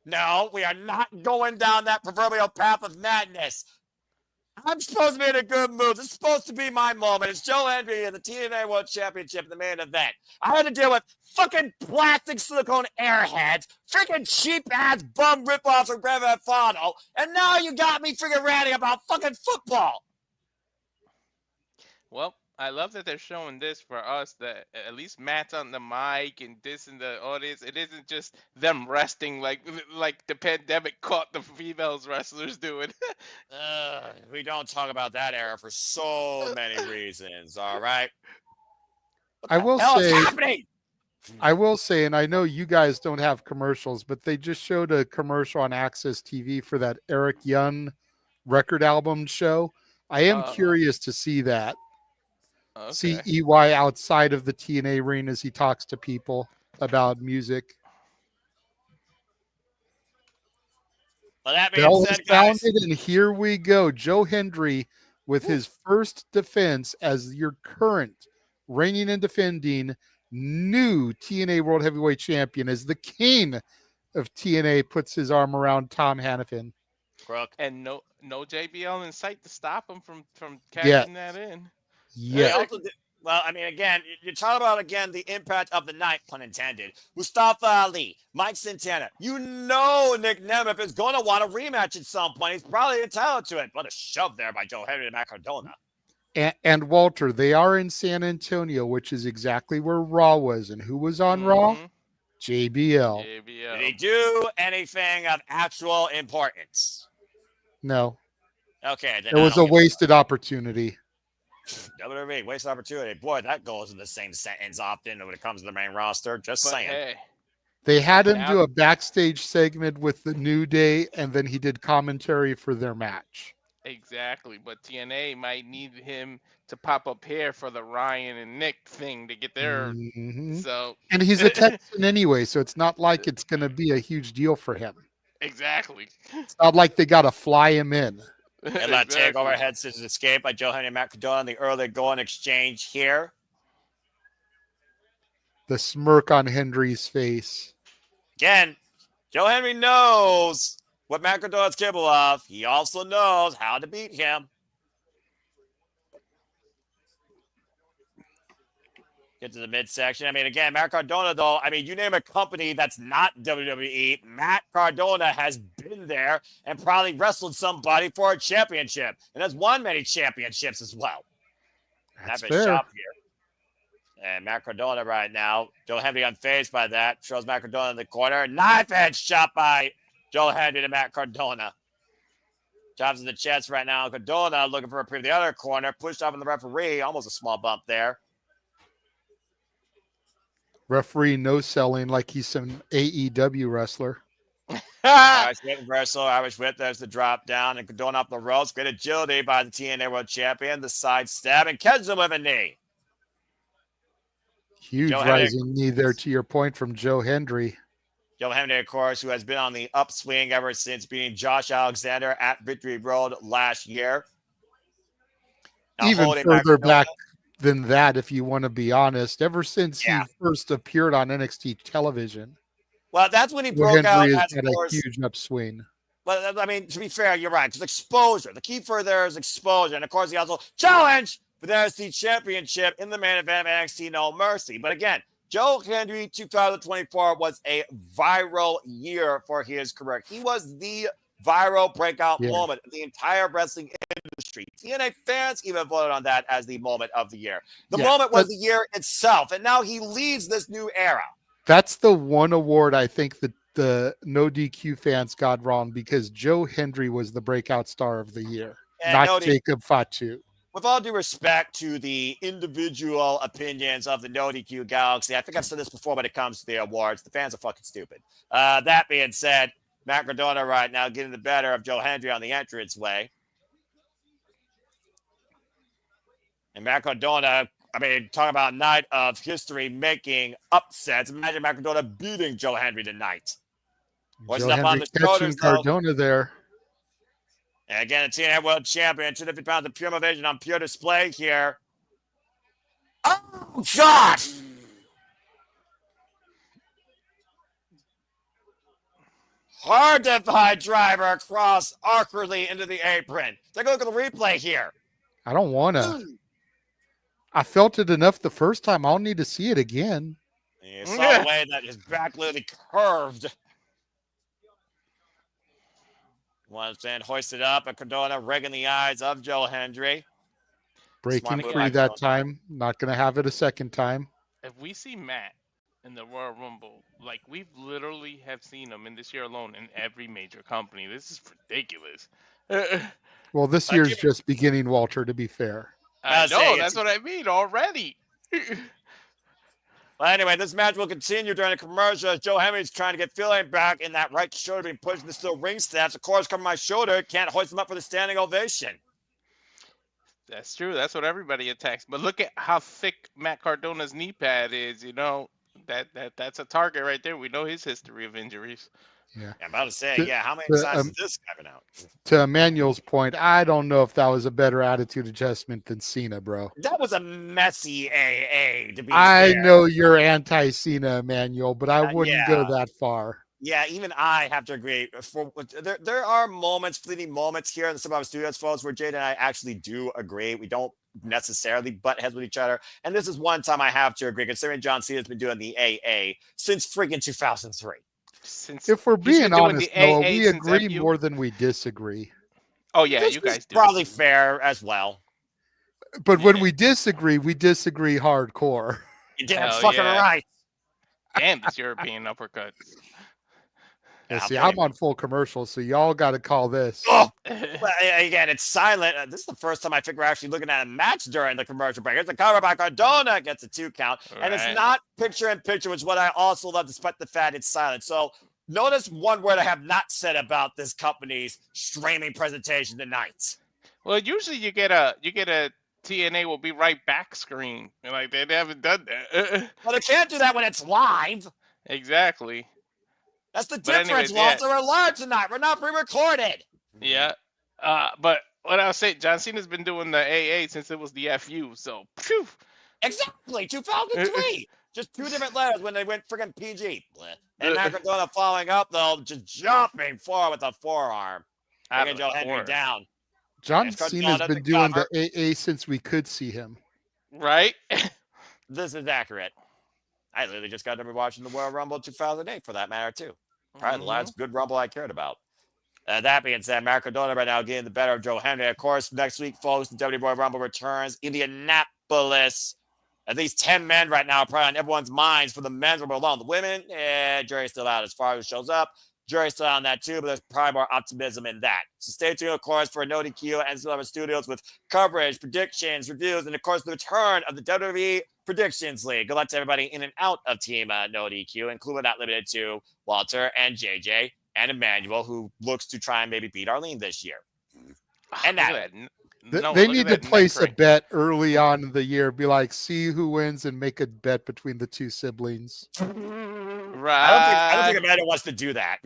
No, we are not going down that proverbial path of madness. I'm supposed to be in a good mood. This is supposed to be my moment. It's Joe Hendry in the TNA World Championship in the main event. I had to deal with fucking plastic silicone airheads, freaking cheap-ass bum ripoffs from Grand Theft Auto, and now you got me freaking ranting about fucking football. Well, I love that they're showing this for us, that at least Matt's on the mic and this in the audience. It isn't just them resting like the pandemic caught the females wrestlers doing. We don't talk about that era for so many reasons, all right? What I the will hell is say- happening? I will say, and I know you guys don't have commercials, but they just showed a commercial on Access TV for that Eric Young record album show. I am curious to see that. See Okay. EY outside of the TNA ring as he talks to people about music. Well, that Bell being is said, guys, founded, and here we go. Joe Hendry with his first defense as your current reigning and defending new TNA World Heavyweight Champion as the king of TNA puts his arm around Tom Hannafin. Crook. And no JBL in sight to stop him from Yeah. cashing that in. They Yeah. also did- well, I mean, again, you're talking about, again, the impact of the night, pun intended. Mustafa Ali, Mike Santana. You know Nick Nemeth is going to want a rematch at some point. He's probably entitled to it. But a shove there by Joe Hendry and Matt Cardona. And Walter, they are in San Antonio, which is exactly where Raw was. And who was on Raw? Mhm. JBL. Did he JBL. do anything of actual importance? No, Okay. Then it I was a don't give wasted opportunity. WWE, wasted opportunity. Boy, that goes in the same sentence often when it comes to the main roster. Just But saying. hey, They had him Now- do a backstage segment with the New Day, and then he did commentary for their match. exactly. But TNA might need him to pop up here for the Ryan and Nick thing to get their. Mhm. So And he's a Texan anyway, so it's not like it's going to be a huge deal for him. exactly. It's not like they got to fly him in. And let Takeover Head Scissors Escape by Joe Hendry and Matt Cardona in the early going exchange here. The smirk on Hendry's face. Again, Joe Hendry knows what Matt Cardona is capable of. He also knows how to beat him. Get to the midsection. I mean, again, Matt Cardona, though, I mean, you name a company that's not WWE, Matt Cardona has been there and probably wrestled somebody for a championship and has won many championships as well. That's Have a fair. shop here. And Matt Cardona right now, Joe Hendry unfazed by that. Shows Matt Cardona in the corner. Knife edge shot by Joe Hendry to Matt Cardona. Jobs in the chest right now. Cardona looking for a preview. The other corner, pushed off on the referee. Almost a small bump there. Referee no selling like he's some AEW wrestler. Irish whip reversal. Irish whip. There's the drop down. And Cardona up the ropes. Great agility by the TNA World Champion. The side stab. And catches him with a knee. Huge Joe Hendry- rising knee there to your point from Joe Hendry. Joe Hendry, of course, who has been on the upswing ever since beating Josh Alexander at Victory Road last year. Now Even holding further Cardona. back than that, if you want to be honest, ever since Yeah. he first appeared on NXT television, Well, that's when he Joe broke out Hendry has as, had of a course. huge upswing. But I mean, to be fair, you're right. Because exposure. The key for there is exposure. And of course, he also challenged for the NXT Championship in the main event of NXT No Mercy. But again, Joe Hendry 2024 was a viral year for his career. He was the viral breakout Yeah. moment of the entire wrestling industry. TNA fans even voted on that as the moment of the year. The Yeah, moment was but- the year itself. And now he leads this new era. That's the one award I think that the no DQ fans got wrong, because Joe Hendry was the breakout star of the year, And not no D- Jacob Fatu. With all due respect to the individual opinions of the No DQ Galaxy, I think I've said this before when it comes to the awards. The fans are fucking stupid. That being said, Matt Cardona right now getting the better of Joe Hendry on the entranceway. And Matt Cardona, I mean, talking about night of history making upsets. Imagine Matt Cardona beating Joe Hendry tonight. Hoisted Joe up on Hendry the shoulders, catching though. Cardona there. And again, the TNA World Champion, 250 pounds of pure motivation on pure display here. Oh, God! Hard to find driver across awkwardly into the apron. Take a look at the replay here. I don't want to. I felt it enough the first time. I don't need to see it again. You saw the way that his back literally curved. Once then hoisted up, and Cardona rigging the eyes of Joe Hendry. Breaking move free by that Cardona. time. Not going to have it a second time. If we see Matt in the Royal Rumble, like we've literally have seen him in this year alone in every major company. This is ridiculous. Well, this year's just beginning, Walter, to be fair. I I'll say know, it's- that's what I mean already. Well, anyway, this match will continue during the commercial as Joe Henry's trying to get feeling back in that right shoulder being pushed into still ring stats. Of course, covering my shoulder. Can't hoist him up for the standing ovation. That's true. That's what everybody attacks. But look at how thick Matt Cardona's knee pad is. You know, that's a target right there. We know his history of injuries. Yeah. I'm about to say, The- yeah, how many the, times um, has this guy been out? To Emmanuel's point, I don't know if that was a better attitude adjustment than Cena, bro. That was a messy AA, to be I fair. know you're anti-Cena, Emmanuel, but I wouldn't go yeah. that far. Yeah, even I have to agree. There are moments, fleeting moments here in the Survivor Studios, folks, where Jade and I actually do agree. We don't necessarily butt heads with each other. And this is one time I have to agree, considering John Cena's been doing the AA since freaking 2003. Since If we're he's being been doing honest, the Noah, AA we since agree FU. more than we disagree. Oh yeah, This you is guys do. probably fair as well. But when Yeah. we disagree hardcore. You damn Hell fucking yeah. right. Damn these European uppercuts. Yeah, I'll see, tell I'm you. on full commercial, so y'all got to call this. Oh, well, again, it's silent. This is the first time I think we're actually looking at a match during the commercial break. It's a cover by Cardona, gets a 2 count. And it's Right. not picture in picture, which is what I also love, despite the fact it's silent. So notice one word I have not said about this company's streaming presentation tonight. Well, usually you get a TNA will be right back screen. Like they haven't done that. Well, they can't do that when it's live. Exactly. That's the But difference, anyways, yeah. Walter. We're live tonight. We're not pre-recorded. Yeah. But what I was saying, John Cena's been doing the AA since it was the FU. So, phew. Exactly, 2003. Just 2 different letters when they went freaking PG. And Matt Cardona following up, though, just jumping forward with a forearm. Out Bringing of Joe the Hendry corner. down. John It's Cardona Cena's to been doing cover. the AA since we could see him. Right? This is accurate. I literally just got to be watching the Royal Rumble 2008 for that matter, too. Probably the last good Rumble I cared about. That being said, Matt Cardona right now getting the better of Joe Hendry. Of course, next week, folks, the WWE Royal Rumble returns. Indianapolis. At least 10 men right now, probably on everyone's minds for the men's Rumble alone. The women, jury's still out as far as shows up. Jury's still on that too, but there's probably more optimism in that. So stay tuned, of course, for No DQ and Survivor Studios with coverage, predictions, reviews, and of course the return of the WWE Predictions League. Good luck to everybody in and out of Team No DQ, including not limited to Walter and JJ and Emmanuel, who looks to try and maybe beat Arlene this year. And Look that. at They Noah, they look need at to that neck place a crank. bet early on in the year. Be like, see who wins and make a bet between the two siblings. I don't think Emmanuel wants to do that.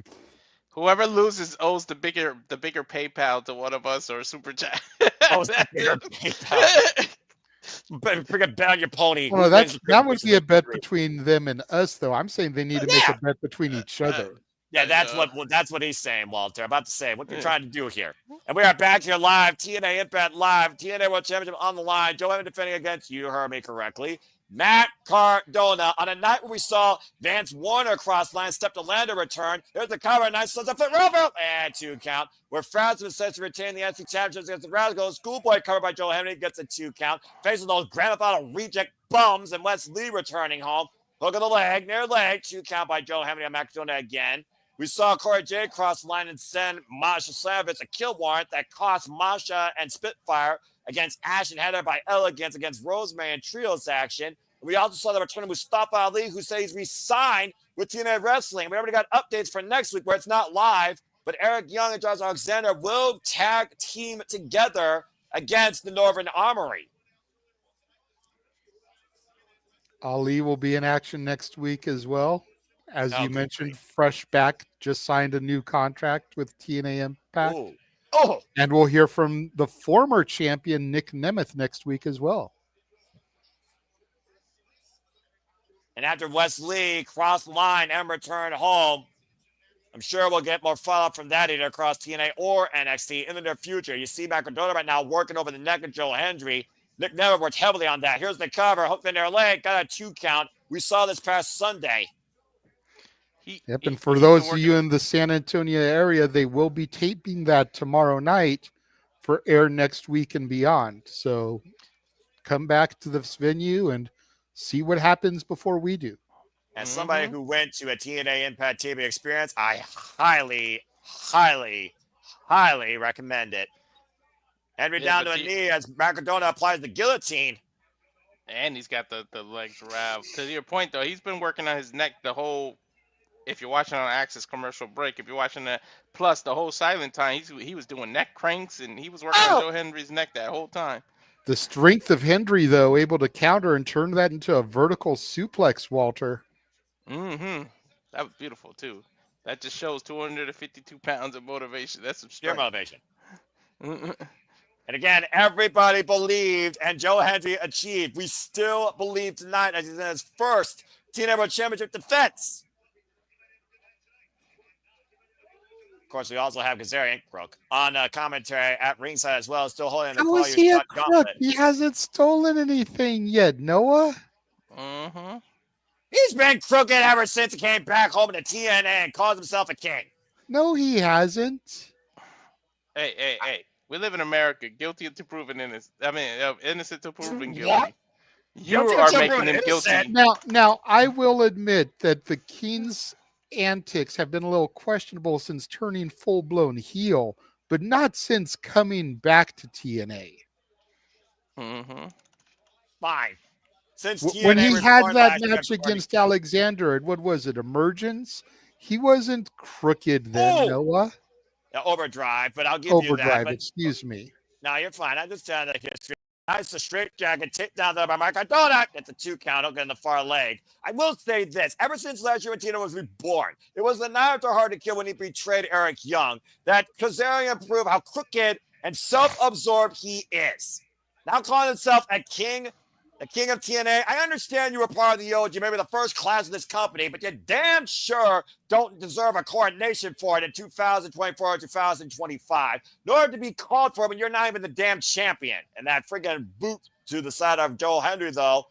Whoever loses owes the bigger PayPal to one of us or super chat. Owes the bigger PayPal. But freaking bet on your pony. Well, Who that's wins the that would be a Predictions bet League? between them and us, though. I'm saying they need to make a bet between each other. Yeah, that's what he's saying, Walter. I'm about to say what you're trying to do here. And we are back here live, TNA Impact Live, TNA World Championship on the line. Joe Hendry defending against, you heard me correctly, Matt Cardona. On a night where we saw Vance Warner cross the line, step to land a return. Here's the cover, nice sons of foot rover, and 2 count. Where Frazier says to retain the NXT Championships against the Rascalz. Schoolboy covered by Joe Hendry gets a 2 count. Facing those Grand Theft Auto reject bums and Wes Lee returning home. Hook of the leg, near leg, 2 count by Joe Hendry on Matt Cardona again. We saw Corey J cross the line and send Masha Slamovich a kill warrant that cost Masha and Spitfire against Ash and Heather by Elegance against Rosemary and Trios action. We also saw the return of Mustafa Ali, who said he's re-signed with TNA Wrestling. We already got updates for next week where it's not live, but Eric Young and Josh Alexander will tag team together against the Northern Armory. Ali will be in action next week as well. as Oh, you good mentioned, grief. fresh back, just signed a new contract with TNA Impact. Ooh. Oh, And we'll hear from the former champion, Nick Nemeth, next week as well. and after Wes Lee crossed the line and returned home, I'm sure we'll get more follow-up from that either across TNA or NXT in the near future. You see Macadona right now working over the neck of Joe Hendry. Nick Nemeth worked heavily on that. Here's the cover, hooked in their leg, got a 2 count. We saw this past Sunday. Yep, and for he's been those of working- you in the San Antonio area, they will be taping that tomorrow night for air next week and beyond. So come back to this venue and see what happens before we do. As somebody who went to a TNA Impact TV experience, I highly, highly, highly recommend it. Hendry down to a knee as Macadona applies the guillotine. And he's got the legs wrapped. To your point, though, he's been working on his neck the whole, if you're watching on Access commercial break, if you're watching that, plus the whole silent time, he was doing neck cranks, and he was working on Joe Hendry's neck that whole time. The strength of Hendry, though, able to counter and turn that into a vertical suplex, Walter. Mm-hmm. That was beautiful, too. That just shows 252 pounds of motivation. That's some Pure strength. motivation. And again, everybody believed, and Joe Hendry achieved. We still believe tonight as he's in his first TNA World Championship defense. Of course, we also have Kazarian Crook on commentary at ringside as well, still holding the How is he a crook? He hasn't stolen anything yet, Noah. Mm-hmm. He's been crooked ever since he came back home to TNA and calls himself a king. No, he hasn't. Hey. We live in America. Guilty until proven innocent. I mean, innocent until proven guilty. What? You Guilty are until making proven him guilty. innocent? Now, I will admit that the King's antics have been a little questionable since turning full-blown heel, but not since coming back to TNA. Mm-hmm. Fine. Since When TNA he returned had that last match February, against Alexander at, what was it, Emergence? He wasn't crooked then, Noah. Overdrive, but I'll give you that. Overdrive, But excuse me. no, you're fine. I understand the history. Nice, a straight jacket, tipped down there by Macadona. It's a 2 count, hook in the far leg. I will say this. Ever since last year when Tina was reborn, it was the night after Hard to Kill when he betrayed Eric Young that Kazarian proved how crooked and self-absorbed he is. Now calling himself a king of TNA. I understand you were part of the OG, maybe the first class of this company, but you damn sure don't deserve a coronation for it in 2024 or 2025. In order to be called for when you're not even the damn champion. And that friggin' boot to the side of Joe Hendry, though,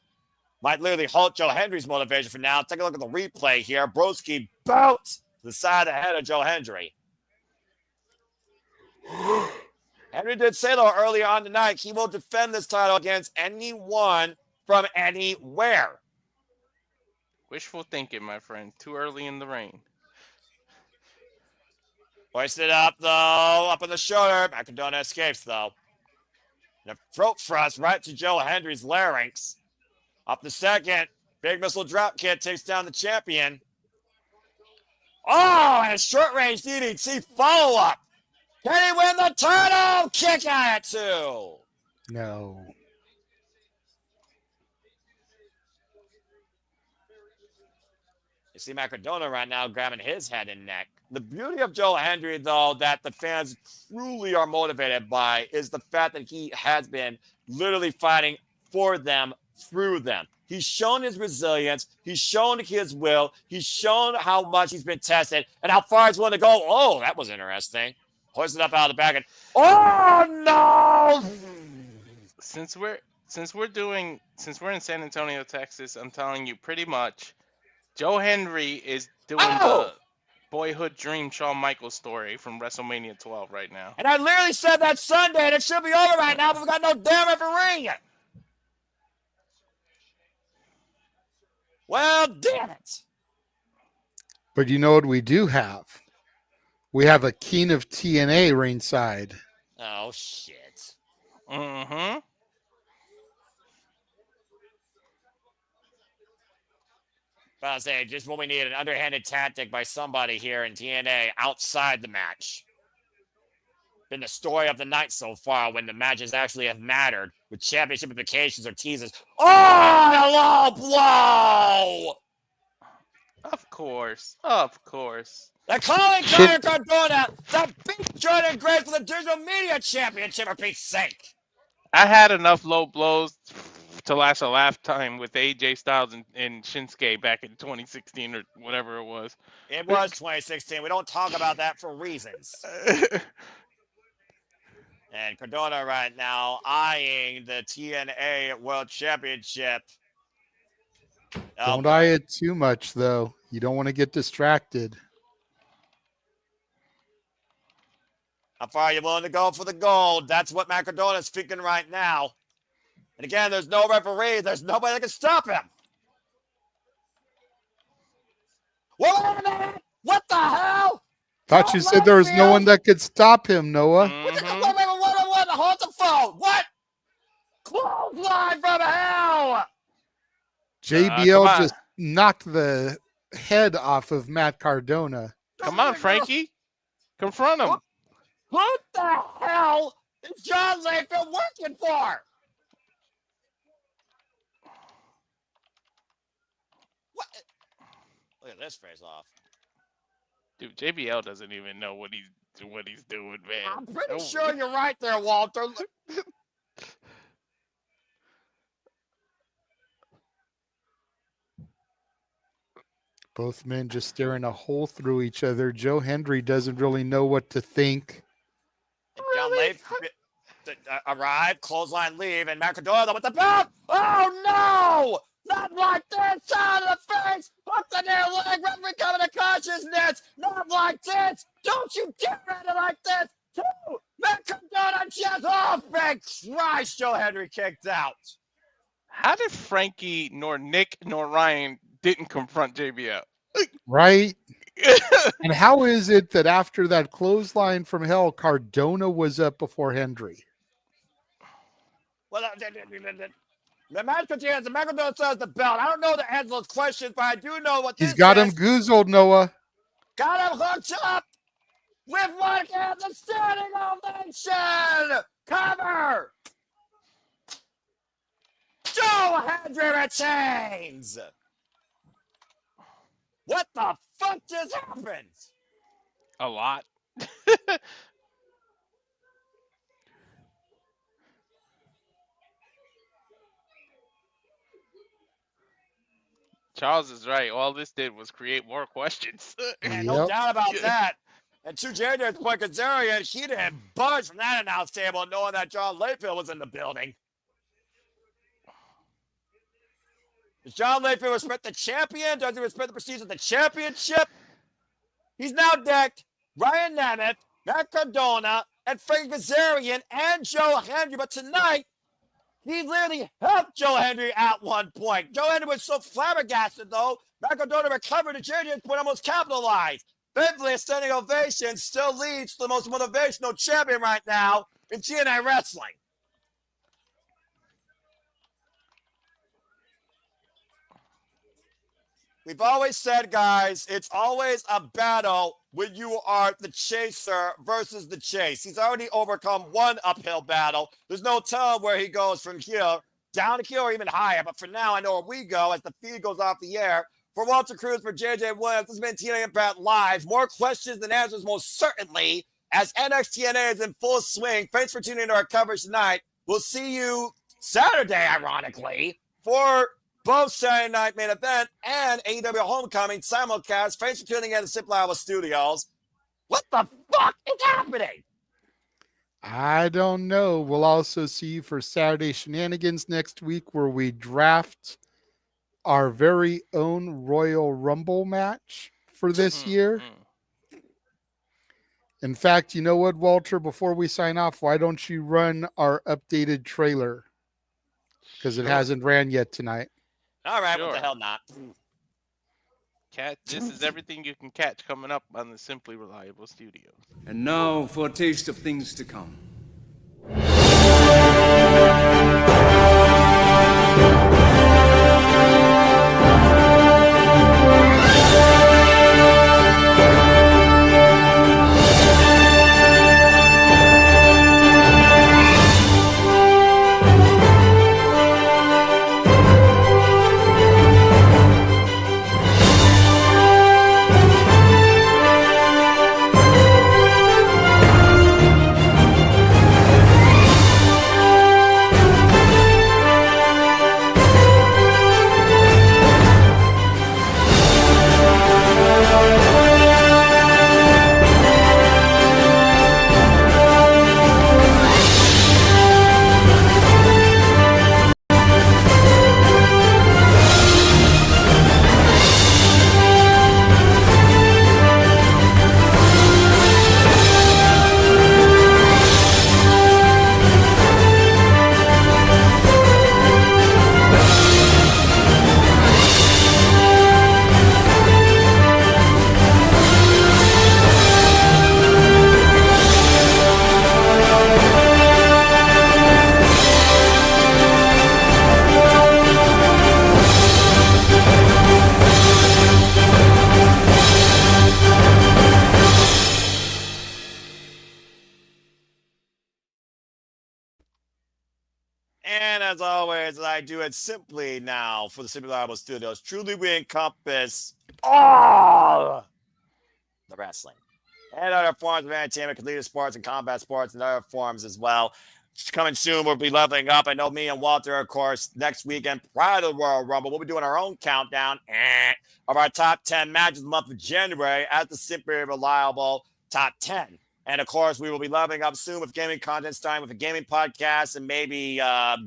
might literally halt Joe Hendry's motivation for now. Take a look at the replay here. Broski boot to the side of the head of Joe Hendry. Hendry did say, though, earlier on tonight, he will defend this title against anyone from anywhere. Wishful thinking, my friend. Too early in the rain. Hoisted up, though, up on the shoulder. Macadona escapes, though. And a throat thrust right to Joe Hendry's larynx. Up the second. Big missile drop kick takes down the champion. Oh, and a short-range DDT follow-up. Can he win the title? Kick at it, too. No. You see Macadona right now grabbing his head and neck. The beauty of Joe Hendry, though, that the fans truly are motivated by is the fact that he has been literally fighting for them, through them. He's shown his resilience. He's shown his will. He's shown how much he's been tested and how far he's willing to go. Oh, that was interesting. Hoisted up out of the back. And, oh, no! Since we're in San Antonio, Texas, I'm telling you pretty much, Joe Hendry is doing the boyhood dream Shawn Michaels story from WrestleMania 12 right now. And I literally said that Sunday, and it should be over right now, but we got no damn referee. Well, damn it. But you know what we do have? We have a King of TNA ringside. Oh, shit. Mm-hmm. But I'll say, just what we need, an underhanded tactic by somebody here in TNA outside the match. Been the story of the night so far when the matches actually have mattered with championship implications or teases. Oh, a low blow! Of course. Of course. They're calling Connor Cardona the big Jordan Grace for the Digital Media Championship, for Pete's sake. I had enough low blows to last a lifetime with AJ Styles and Shinsuke back in 2016 or whatever it was. It was 2016. We don't talk about that for reasons. And Cardona right now eyeing the TNA World Championship. Don't eye it too much, though. You don't want to get distracted. How far are you willing to go for the gold? That's what Matt Cardona's thinking right now. And again, there's no referee. There's nobody that can stop him. Wait a minute! What the hell? Thought you said there was no one that could stop him, Noah. Wait, hold the phone. What? Clothesline from hell! JBL just knocked the head off of Matt Cardona. Come on, Frankie. Confront him. What the hell is John Layfield working for? What? Look at this face off. Dude, JBL doesn't even know what he's doing, man. I'm pretty sure you're right there, Walter. Both men just staring a hole through each other. Joe Hendry doesn't really know what to think. John Layfield arrive, clothesline leave, and Matt Cardona with the belt. Oh no! Not like this! Out of the face! Up the near leg! Referee coming to consciousness! Not like this! Don't you dare end it like this! Two! Matt Cardona just off! Big Christ! Joe Hendry kicked out. How did Frankie, nor Nick, nor Ryan didn't confront JBL? Right? And how is it that after that clothesline from hell, Cardona was up before Hendry? Well, the match continues. The Matt Cardona still has the belt. I don't know the answer to those questions, but I do know what He's got him goozled, Noah. Got him hooked up with one hand, the standing ovation. Cover. Joe Hendry retains. What the fuck just happened? A lot. Charles is right. All this did was create more questions. And no doubt about that. And to JJ's point, Kazarian, he didn't budge from that announce table knowing that John Layfield was in the building. Does John Layfield respect the champion? Does he respect the prestige of the championship? He's now decked Ryan Nemeth, Matt Cardona, and Frank Kazarian and Joe Hendry. But tonight, he literally helped Joe Hendry at one point. Joe Hendry was so flabbergasted, though. Matt Cardona recovered to JJ's point, almost capitalized. Thankfully, a standing ovation still leads to the most motivational champion right now in TNA wrestling. We've always said, guys, it's always a battle when you are the chaser versus the chase. He's already overcome one uphill battle. There's no telling where he goes from here, down to here or even higher. But for now, I know where we go as the feed goes off the air. For Walter Cruz, for JJ Williams, this has been TNA Impact Live. More questions than answers, most certainly, as NXTNA is in full swing. Thanks for tuning into our coverage tonight. We'll see you Saturday, ironically, for both Saturday Night Main Event and AEW Homecoming simulcast. Thanks for tuning in to Simple Iowa Studios. What the fuck is happening? I don't know. We'll also see you for Saturday Shenanigans next week, where we draft our very own Royal Rumble match for this year. In fact, you know what, Walter? Before we sign off, why don't you run our updated trailer? Because it hasn't ran yet tonight. All right, Sure. what the hell not? Cat, this is everything you can catch coming up on the Simply Reliable Studios. And now for a taste of things to come. And as always, I do it simply now for the Simply Reliable Studios. Truly, we encompass all the wrestling and other forms of entertainment, collegiate sports and combat sports and other forms as well. Coming soon, we'll be leveling up. I know me and Walter, of course, next weekend prior to the Royal Rumble, we'll be doing our own countdown of our top 10 matches of the month of January as the Simply Reliable top 10. And of course, we will be leveling up soon with gaming content, starting with a gaming podcast and maybe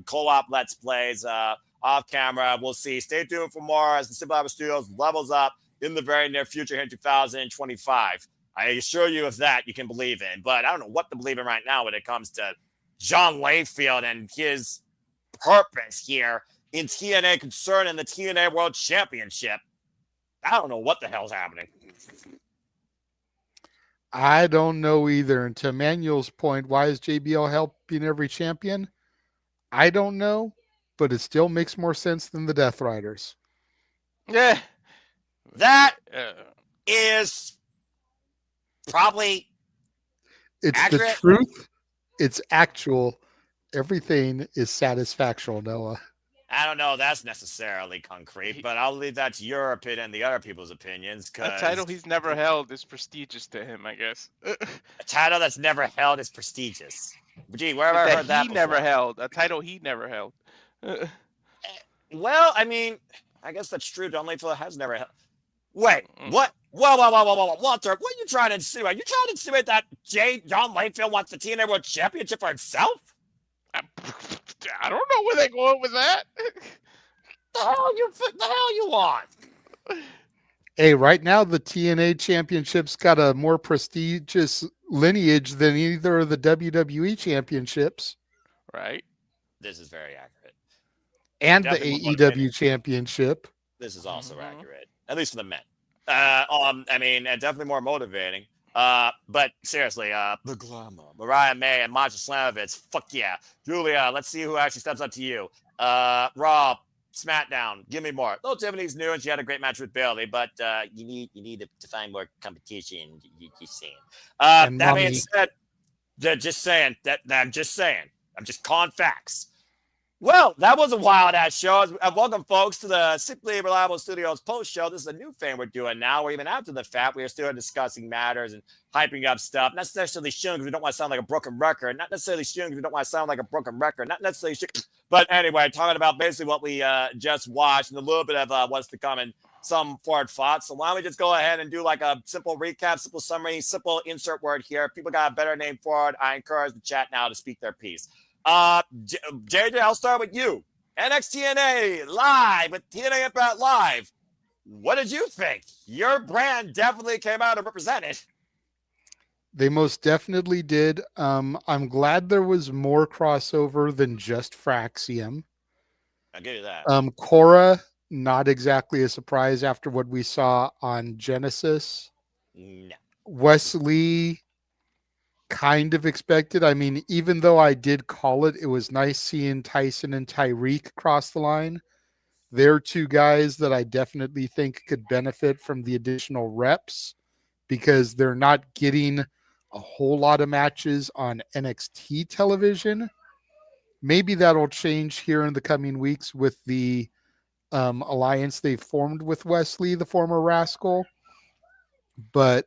co-op Let's Plays off camera. We'll see. Stay tuned for more as the Simply Reliable Studios levels up in the very near future here in 2025. I assure you of that you can believe in. But I don't know what to believe in right now when it comes to John Layfield and his purpose here in TNA concerning the TNA World Championship. I don't know what the hell's happening. I don't know either. And to Manuel's point, why is JBL helping every champion? I don't know, but it still makes more sense than the Death Riders. Yeah. That is probably It's accurate. the truth. It's actual. Everything is satisfactual, Noah. I don't know that's necessarily concrete, but I'll leave that to your opinion and the other people's opinions. A title he's never held is prestigious to him, I guess. A title that's never held is prestigious. Gee, where have I heard that he before? never held. A title he never held. Well, I mean, I guess that's true. John Layfield has never held. Wait, what? Whoa, Walter, what are you trying to insinuate? Are you trying to insinuate that John Layfield wants the TNA World Championship for himself? I don't know where they're going with that. The hell you want? Hey, right now the TNA Championship's got a more prestigious lineage than either of the WWE Championships. Right. This is very accurate. And Definitely the AEW Championship. This is also accurate, at least for the men. I mean, and definitely more motivating. But seriously, the glamour, Mariah May and Masha Slamovich, fuck yeah. Julia, let's see who actually steps up to you. Raw, SmackDown, give me more. Though Tiffany's new and she had a great match with Bayley, but you need to find more competition. You seen. That being said, just saying. I'm just calling facts. Well, that was a wild-ass show. Welcome, folks, to the Simply Reliable Studios post-show. This is a new thing we're doing now, where even after the fact, we are still discussing matters and hyping up stuff. Not necessarily shooting because we don't want to sound like a broken record. Not necessarily shooting because we don't want to sound like a broken record. Not necessarily shooting. But anyway, talking about basically what we just watched and a little bit of what's to come and some forward thoughts. So why don't we just go ahead and do like a simple recap, simple summary, simple insert word here. If people got a better name for it, I encourage the chat now to speak their piece. JJ, I'll start with you. NXTNA live with TNA Impact Live. What did you think? Your brand definitely came out and represented. They most definitely did. I'm glad there was more crossover than just Fraxiom. I'll give you that. Cora, not exactly a surprise after what we saw on Genesis. No. Wesley, kind of expected. I mean, even though I did call it, it was nice seeing Tyson and Tyreek cross the line. They're two guys that I definitely think could benefit from the additional reps because they're not getting a whole lot of matches on NXT television. Maybe that'll change here in the coming weeks with the alliance they've formed with Wesley, the former Rascalz. But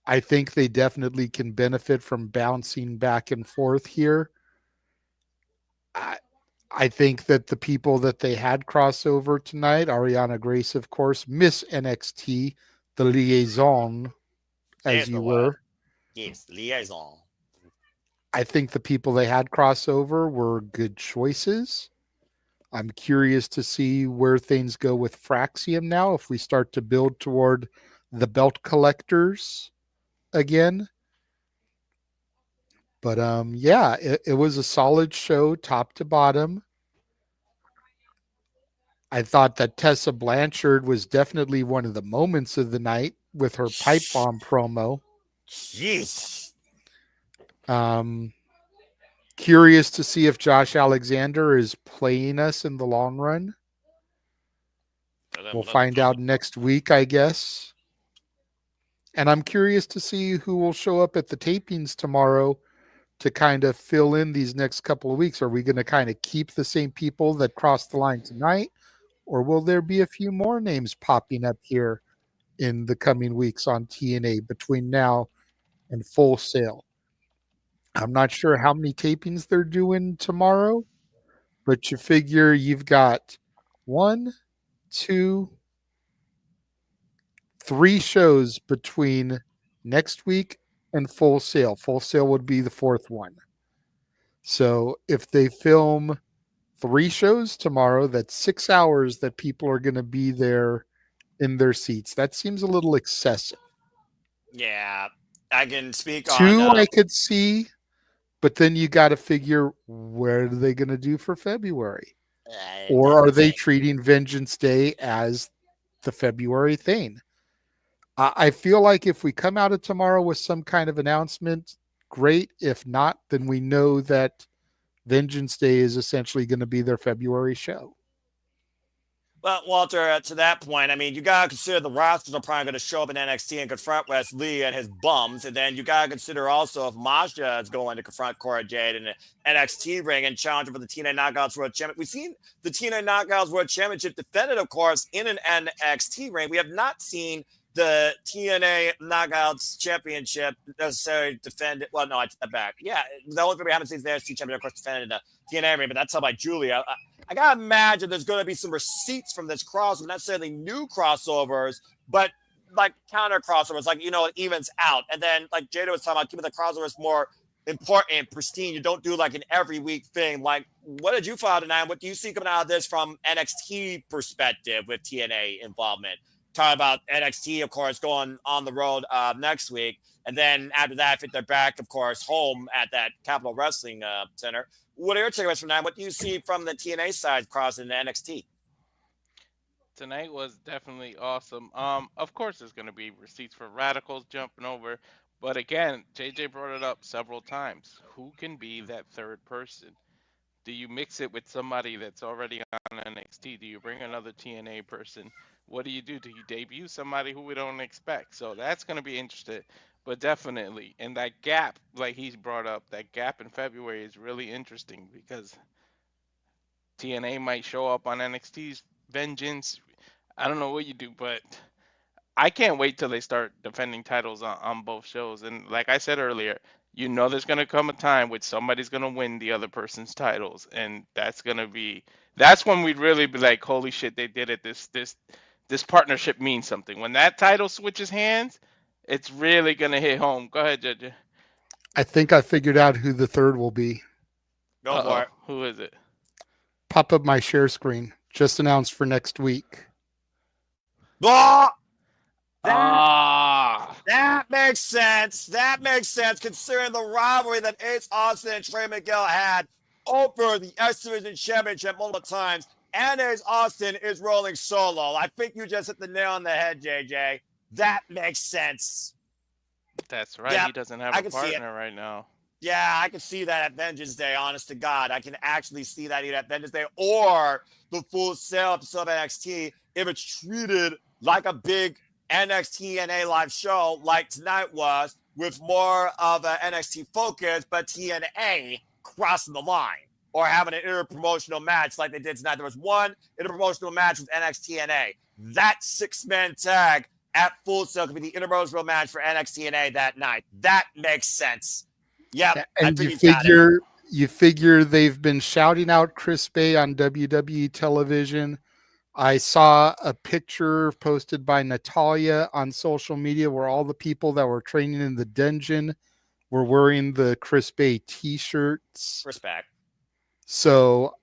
I think they definitely can benefit from bouncing back and forth here. I think that the people that they had crossover tonight, Ariana Grace, of course, Miss NXT, the liaison, as you were. Yes, liaison. I think the people they had crossover were good choices. I'm curious to see where things go with Fraxiom now, if we start to build toward the belt collectors again. But yeah, it was a solid show top to bottom. I thought that Tessa Blanchard was definitely one of the moments of the night with her pipe bomb promo. Jeez. Curious to see if Josh Alexander is playing us in the long run. We'll find out next week, I guess. And I'm curious to see who will show up at the tapings tomorrow to kind of fill in these next couple of weeks? Are we going to kind of keep the same people that crossed the line tonight, or will there be a few more names popping up here in the coming weeks on TNA between now and Full Sail? I'm not sure how many tapings they're doing tomorrow, but you figure you've got 1, 2, 3 shows between next week and Full Sail. Full Sail would be the 4th one. So if they film 3 shows tomorrow, that's 6 hours that people are going to be there in their seats. That seems a little excessive. Yeah, I can speak 2 on. I could see, but then you got to figure, what are they going to do for February? Or are they treating Vengeance Day as the February thing? I feel like if we come out of tomorrow with some kind of announcement, great. If not, then we know that Vengeance Day is essentially going to be their February show. Well, Walter, to that point, I mean, you got to consider the Rascalz are probably going to show up in NXT and confront Wes Lee and his bums. And then you got to consider also if Masha is going to confront Cora Jade in the NXT ring and challenge her for the TNA Knockouts World Championship. We've seen the TNA Knockouts World Championship defended, of course, in an NXT ring. We have not seen the TNA Knockouts Championship necessarily defended. Well, no, I take that back. Yeah, the only thing we haven't seen is the NXT Championship, of course, defended in the TNA ring, but that's held by Julia. I gotta imagine there's going to be some receipts from this crossover, not necessarily new crossovers, but like counter crossovers, like, it evens out. And then, like Jada was talking about, keeping the crossovers more important and pristine. You don't do like an every week thing. Like, what did you find tonight? What do you see coming out of this from NXT perspective with TNA involvement? Talking about NXT, of course, going on the road next week. And then after that, if they're back, of course, home at that Capitol Wrestling Center. What are your takeaways from that? What do you see from the TNA side crossing the NXT? Tonight was definitely awesome. Of course, there's going to be receipts for Rascalz jumping over. But again, JJ brought it up several times. Who can be that third person? Do you mix it with somebody that's already on NXT? Do you bring another TNA person? What do you do? Do you debut somebody who we don't expect? So that's going to be interesting. But definitely, and that gap, like he's brought up, that gap in February is really interesting because TNA might show up on NXT's Vengeance. I don't know what you do, but I can't wait till they start defending titles on both shows. And like I said earlier, there's going to come a time when somebody's going to win the other person's titles. And that's when we'd really be like, holy shit, they did it. This partnership means something. When that title switches hands, it's really going to hit home. Go ahead, JJ. I think I figured out who the third will be. Go for it. Who is it? Pop up my share screen. Just announced for next week. Blah! Ah! That makes sense. That makes sense considering the rivalry that Ace Austin and Trey Miguel had over the X Division Championship multiple times. And Ace Austin is rolling solo. I think you just hit the nail on the head, JJ. That makes sense. That's right. Yeah, he doesn't have a partner right now. Yeah, I can see that at Vengeance Day, honest to God. I can actually see that either at Vengeance Day or the Full Sail episode of NXT if it's treated like a big NXT NA live show like tonight was, with more of an NXT focus, but TNA crossing the line or having an interpromotional match like they did tonight. There was one interpromotional match with NXT NA. That 6-man tag at Full Sail could be the interpromotional match for NXT NA that night. That makes sense. Yep. And you figure they've been shouting out Chris Bay on WWE television. I saw a picture posted by Natalia on social media where all the people that were training in the dungeon were wearing the Chris Bay t-shirts. Respect. So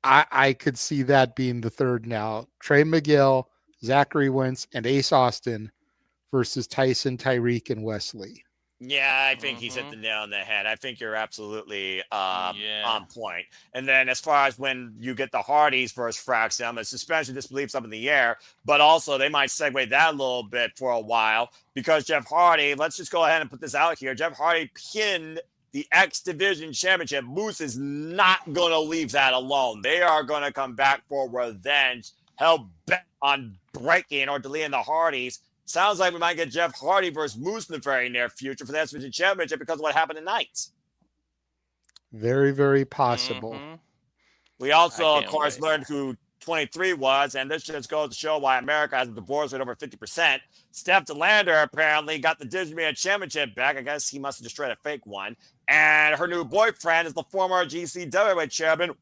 I could see that being the third now. Trey Miguel, Zachary Wentz, and Ace Austin versus Tyson, Tyreek, and Wesley. Yeah, I think he's hit the nail on the head. I think you're absolutely on point. And then as far as when you get the Hardys versus Fraxiom, a suspension disbelief's up in the air, but also they might segue that a little bit for a while because Jeff Hardy, let's just go ahead and put this out here. Jeff Hardy pinned the X Division Championship. Moose is not going to leave that alone. They are going to come back for revenge. Hell bent on breaking or deleting the Hardys. Sounds like we might get Jeff Hardy versus Moose in the very near future for the X Division Championship because of what happened tonight. Very, very possible. Mhm. We also, I of can't course, wait. learned who 23 was, and this just goes to show why America has a divorce rate over 50%. Steph DeLander apparently got the Disney Championship back. I guess he must have destroyed a fake one. And her new boyfriend is the former GC Heavyweight Champion,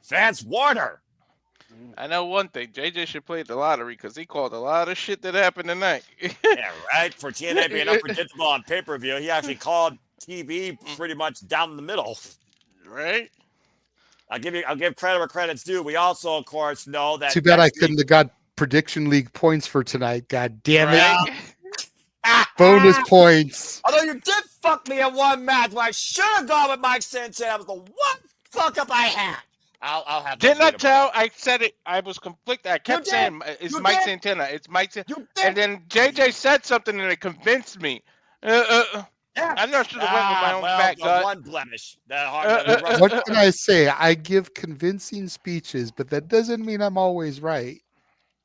Vance Warner. I know one thing. JJ should play the lottery because he called a lot of shit that happened tonight. Yeah, right? For TNA being unpredictable on pay-per-view, he actually called TV pretty much down the middle. Right? I'll give credit where credit's due. We also, of course, know that. Too bad I couldn't have got prediction league points for tonight. God damn it. Right? Bonus points. Although you did fuck me in one match where I should have gone with Mike Santana. That was the one fuck up I had. I'll have. Didn't I tell? I said it. I was conflicted. I kept saying it's You Mike did. Santana. It's Mike Santana. You did. And then JJ said something and it convinced me. I'm not sure to went with my own fat gut. One blemish. What can I say? I give convincing speeches, but that doesn't mean I'm always right.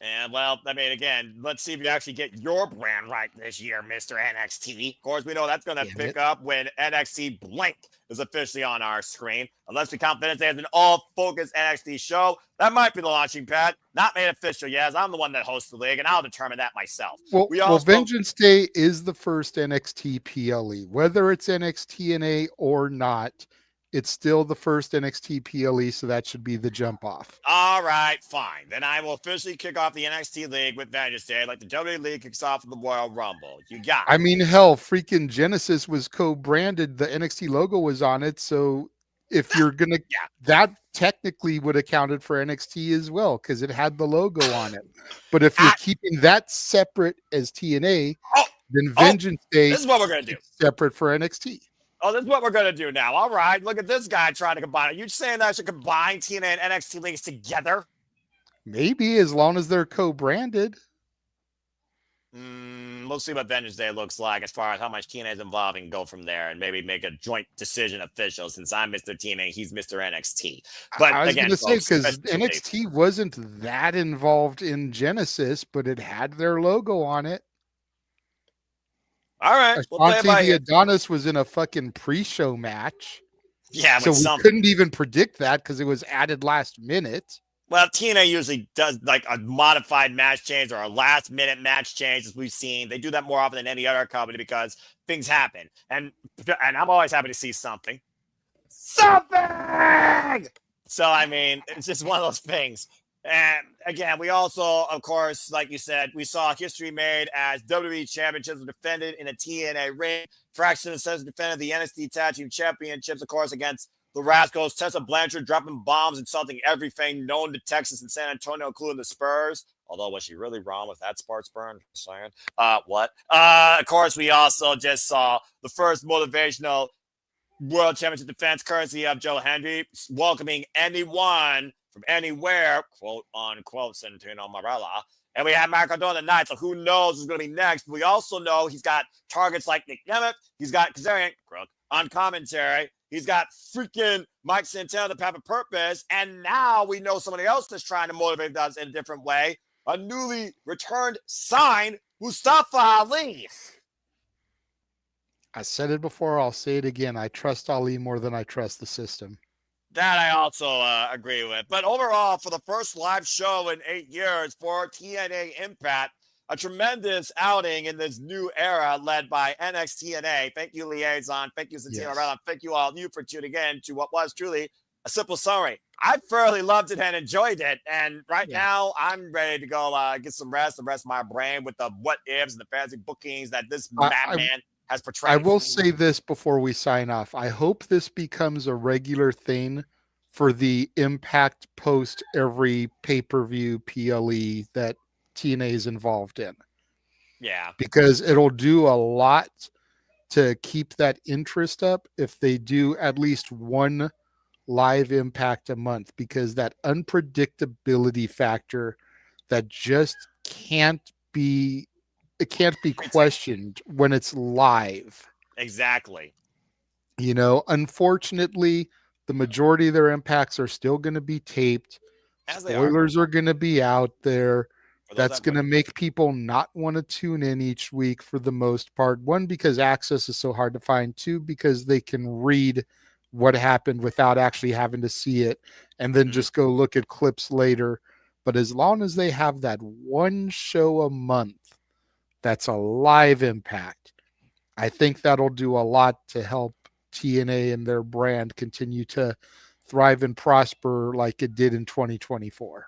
And well, I mean, again, let's see if you actually get your brand right this year, Mr. NXT. Of course, we know that's going to pick up when NXT Blank is officially on our screen. Unless we count Vengeance Day as an all-focused NXT show, that might be the launching pad. Not made official yet, as I'm the one that hosts the league, and I'll determine that myself. Well, Vengeance Day is the first NXT PLE. Whether it's NXT TNA or not, it's still the first NXT PLE, so that should be the jump off. All right, fine. Then I will officially kick off the NXT League with Vengeance Day, like the WWE League kicks off with the Royal Rumble. You got it. I mean, hell, freaking Genesis was co-branded. The NXT logo was on it, so if you're going to... That technically would have counted for NXT as well, because it had the logo on it. But if you're keeping that separate as TNA, then Vengeance Day this is what we're going to do. Separate for NXT. Oh, this is what we're going to do now. All right. Look at this guy trying to combine it. You saying that I should combine TNA and NXT leagues together? Maybe, as long as they're co-branded. We'll see what Vengeance Day looks like as far as how much TNA is involved and go from there and maybe make a joint decision official since I'm Mr. TNA, he's Mr. NXT. But I was again, going to say, because NXT wasn't that involved in Genesis, but it had their logo on it. All right. Ashanti the Adonis was in a fucking pre-show match. Yeah, so we couldn't even predict that because it was added last minute. Well, TNA usually does like a modified match change or a last-minute match change, as we've seen. They do that more often than any other company because things happen. And I'm always happy to see something. Something! So, I mean, it's just one of those things. And again, we also, of course, like you said, we saw history made as WWE championships were defended in a TNA ring. Fraxiom says defended the NXT Tag Team Championships, of course, against the Rascalz. Tessa Blanchard dropping bombs, insulting everything known to Texas and San Antonio, including the Spurs. Although, was she really wrong with that sports burn? Saying, what? Of course, we also just saw the first motivational World Championship defense, courtesy of Joe Hendry, welcoming anyone from anywhere, quote unquote, Santino Marella. And we have Marco Cardona tonight, so who knows who's going to be next. We also know he's got targets like Nick Nemeth. He's got Kazarian on commentary. He's got freaking Mike Santana, the Path of Purpose. And now we know somebody else that's trying to motivate us in a different way. A newly returned sign, Mustafa Ali. I said it before. I'll say it again. I trust Ali more than I trust the system. That I also agree with. But overall, for the first live show in 8 years for TNA Impact, a tremendous outing in this new era led by NXT. Thank you, Liaison. Thank you, Santino Marella. Thank you all you for tuning in to what was truly a simple summary. I thoroughly loved it and enjoyed it. And now I'm ready to go get some rest, the rest of my brain with the what ifs and the fancy bookings that this madman has portrayed. I will say this before we sign off. I hope this becomes a regular thing for the Impact post every pay-per-view PLE that TNA is involved in. Yeah. Because it'll do a lot to keep that interest up if they do at least one live Impact a month, because that unpredictability factor that just can't be questioned when it's live. Exactly. You know, unfortunately, the majority of their Impacts are still going to be taped. Spoilers are going to be out there. That's going to make people not want to tune in each week for the most part. One, because access is so hard to find. Two, because they can read what happened without actually having to see it and then just go look at clips later. But as long as they have that one show a month that's a live Impact, I think that'll do a lot to help TNA and their brand continue to thrive and prosper like it did in 2024.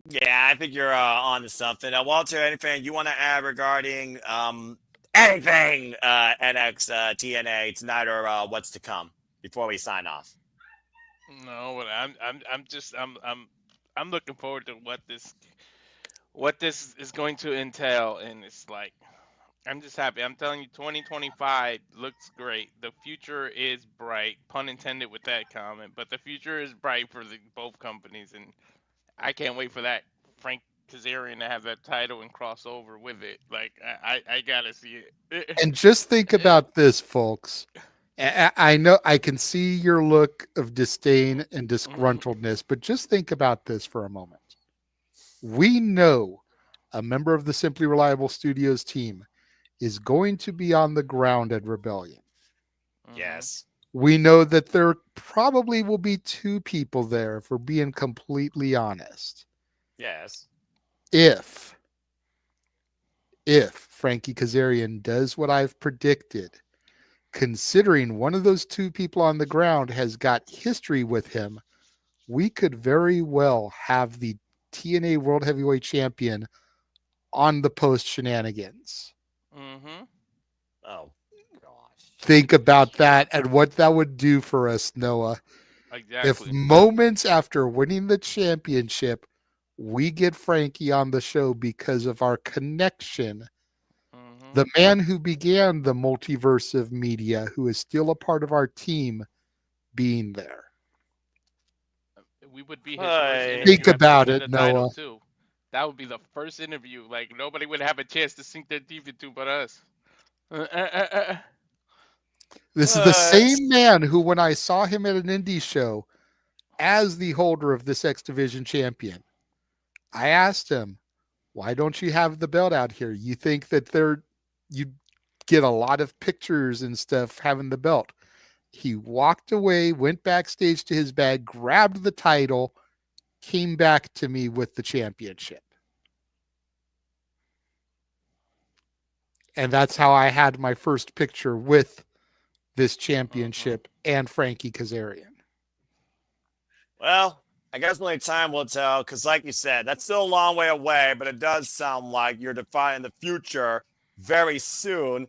Yeah, I think you're on to something. Walter, anything you want to add regarding anything NX TNA tonight or what's to come before we sign off? No, but I'm looking forward to what this is going to entail, and it's like I'm just happy. I'm telling you, 2025 looks great. The future is bright, pun intended with that comment, but the future is bright for both companies, and I can't wait for that Frank Kazarian to have that title and cross over with it. Like I gotta see it. And just think about this, folks. I know I can see your look of disdain and disgruntledness, but just think about this for a moment. We know a member of the Simply Reliable Studios team is going to be on the ground at Rebellion. Yes. We know that there probably will be two people there, if we're being completely honest. Yes. If Frankie Kazarian does what I've predicted, considering one of those two people on the ground has got history with him, we could very well have the TNA World Heavyweight Champion on the post shenanigans. Oh, gosh. Think about that and what that would do for us, Noah. Exactly. If moments after winning the championship, we get Frankie on the show because of our connection, the man who began the multiverse of media, who is still a part of our team, being there. We would be his first interview Think after about winning it, the title, Noah. too. That would be the first interview. Like nobody would have a chance to sink their teeth into but us. This is the same man who, when I saw him at an indie show as the holder of this X Division champion, I asked him, why don't you have the belt out here? You think that you get a lot of pictures and stuff having the belt. He walked away, went backstage to his bag, grabbed the title, came back to me with the championship. And that's how I had my first picture with this championship and Frankie Kazarian. Well, I guess only time will tell, because like you said, that's still a long way away, but it does sound like you're defining the future very soon,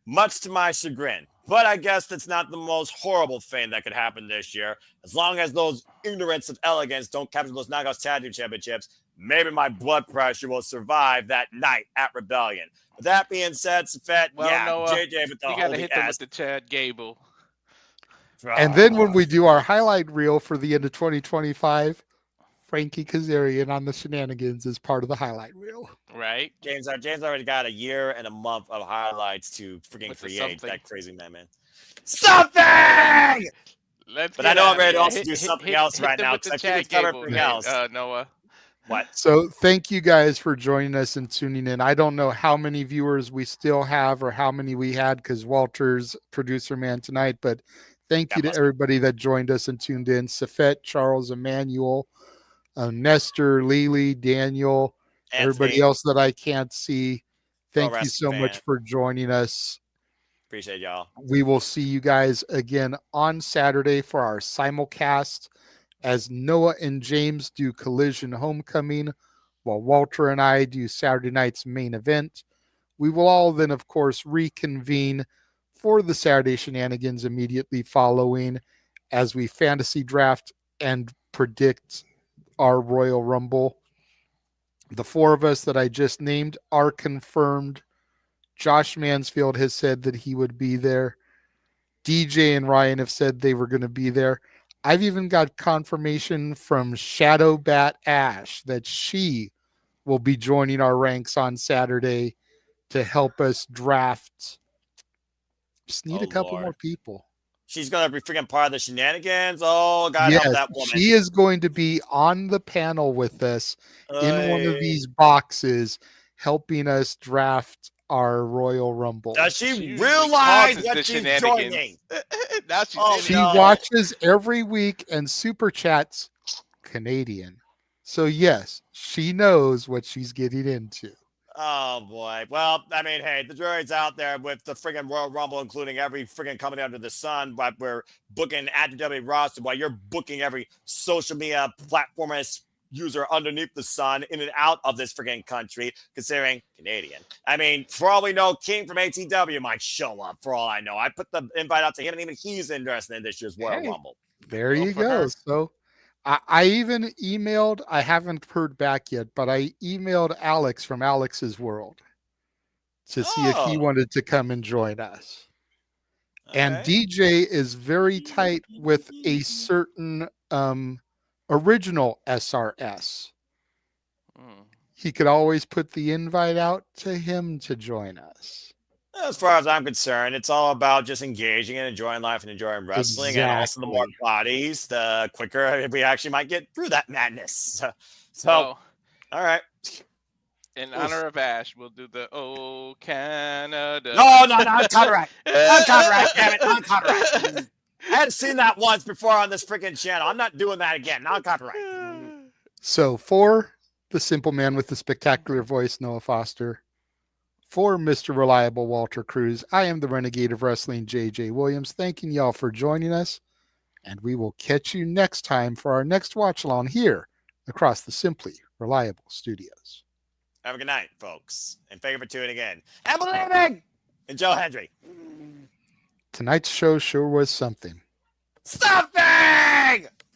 much to my chagrin. But I guess that's not the most horrible thing that could happen this year. As long as those ignorants of Elegance don't capture those Knockouts Tag Team Championships, maybe my blood pressure will survive that night at Rebellion. With that being said, Safet, Noah, JJ with the you gotta hit them ass. with the Chad Gable. And then when we do our highlight reel for the end of 2025, Frankie Kazarian on the shenanigans is part of the highlight reel. Right. James already got a year and a month of highlights to freaking create. That crazy man. Something! But I know I'm ready to also do something else right now because I can't cover everything else. Noah. What? So thank you guys for joining us and tuning in. I don't know how many viewers we still have or how many we had because Walter's producer man tonight, but thank you to everybody that joined us and tuned in. Safet, Charles, Emmanuel, Nestor, Lily, Daniel, Anthony. Everybody else that I can't see. Thank you so fan. much for joining us. Appreciate y'all. We will see you guys again on Saturday for our simulcast as Noah and James do Collision Homecoming, while Walter and I do Saturday night's main event. We will all then, of course, reconvene for the Saturday shenanigans immediately following as we fantasy draft and predict our Royal Rumble. The four of us that I just named are confirmed. Josh Mansfield has said that he would be there. DJ and Ryan have said they were going to be there. I've even got confirmation from Shadow Bat Ash that she will be joining our ranks on Saturday to help us draft. Just need a couple more people. She's going to be freaking part of the shenanigans. Oh, God, help that woman. She is going to be on the panel with us in one of these boxes, helping us draft our Royal Rumble. Does she realize what she's joining? Now she's Oh, in She it. no. watches every week and super chats Canadian. So yes, she knows what she's getting into. Oh boy. Well, I mean, hey, the jury's out there with the friggin' Royal Rumble, including every friggin' company under the sun. But we're booking at the WWE roster while you're booking every social media platform as user underneath the sun in and out of this friggin' country, considering Canadian. I mean, for all we know, King from ATW might show up. For all I know, I put the invite out to him, and even he's interested in this year's Royal Hey. Rumble. There Well, you for go. her. So I even emailed, I haven't heard back yet, but I emailed Alex from Alex's World to see if he Oh. wanted to come and join us. And Okay. DJ is very tight with a certain original SRS. Mm. He could always put the invite out to him to join us. As far as I'm concerned, it's all about just engaging and enjoying life and enjoying wrestling. And also, the more Exactly. bodies, the quicker we actually might get through that madness. So, Well, all right. in honor of Ash, we'll do the Oh Canada. No, copyright. Copyright, damn it, copyright. I had seen that once before on this freaking channel. I'm not doing that again. Copyright. So for the simple man with the spectacular voice, Noah Foster, for Mr. Reliable Walter Cruz, I am the Renegade of Wrestling, JJ Williams, thanking y'all for joining us, and we will catch you next time for our next watch along here across the Simply Reliable Studios. Have a good night, folks. And thank you for tuning in. And believing in Joe Hendry. Tonight's show sure was something. Stop it!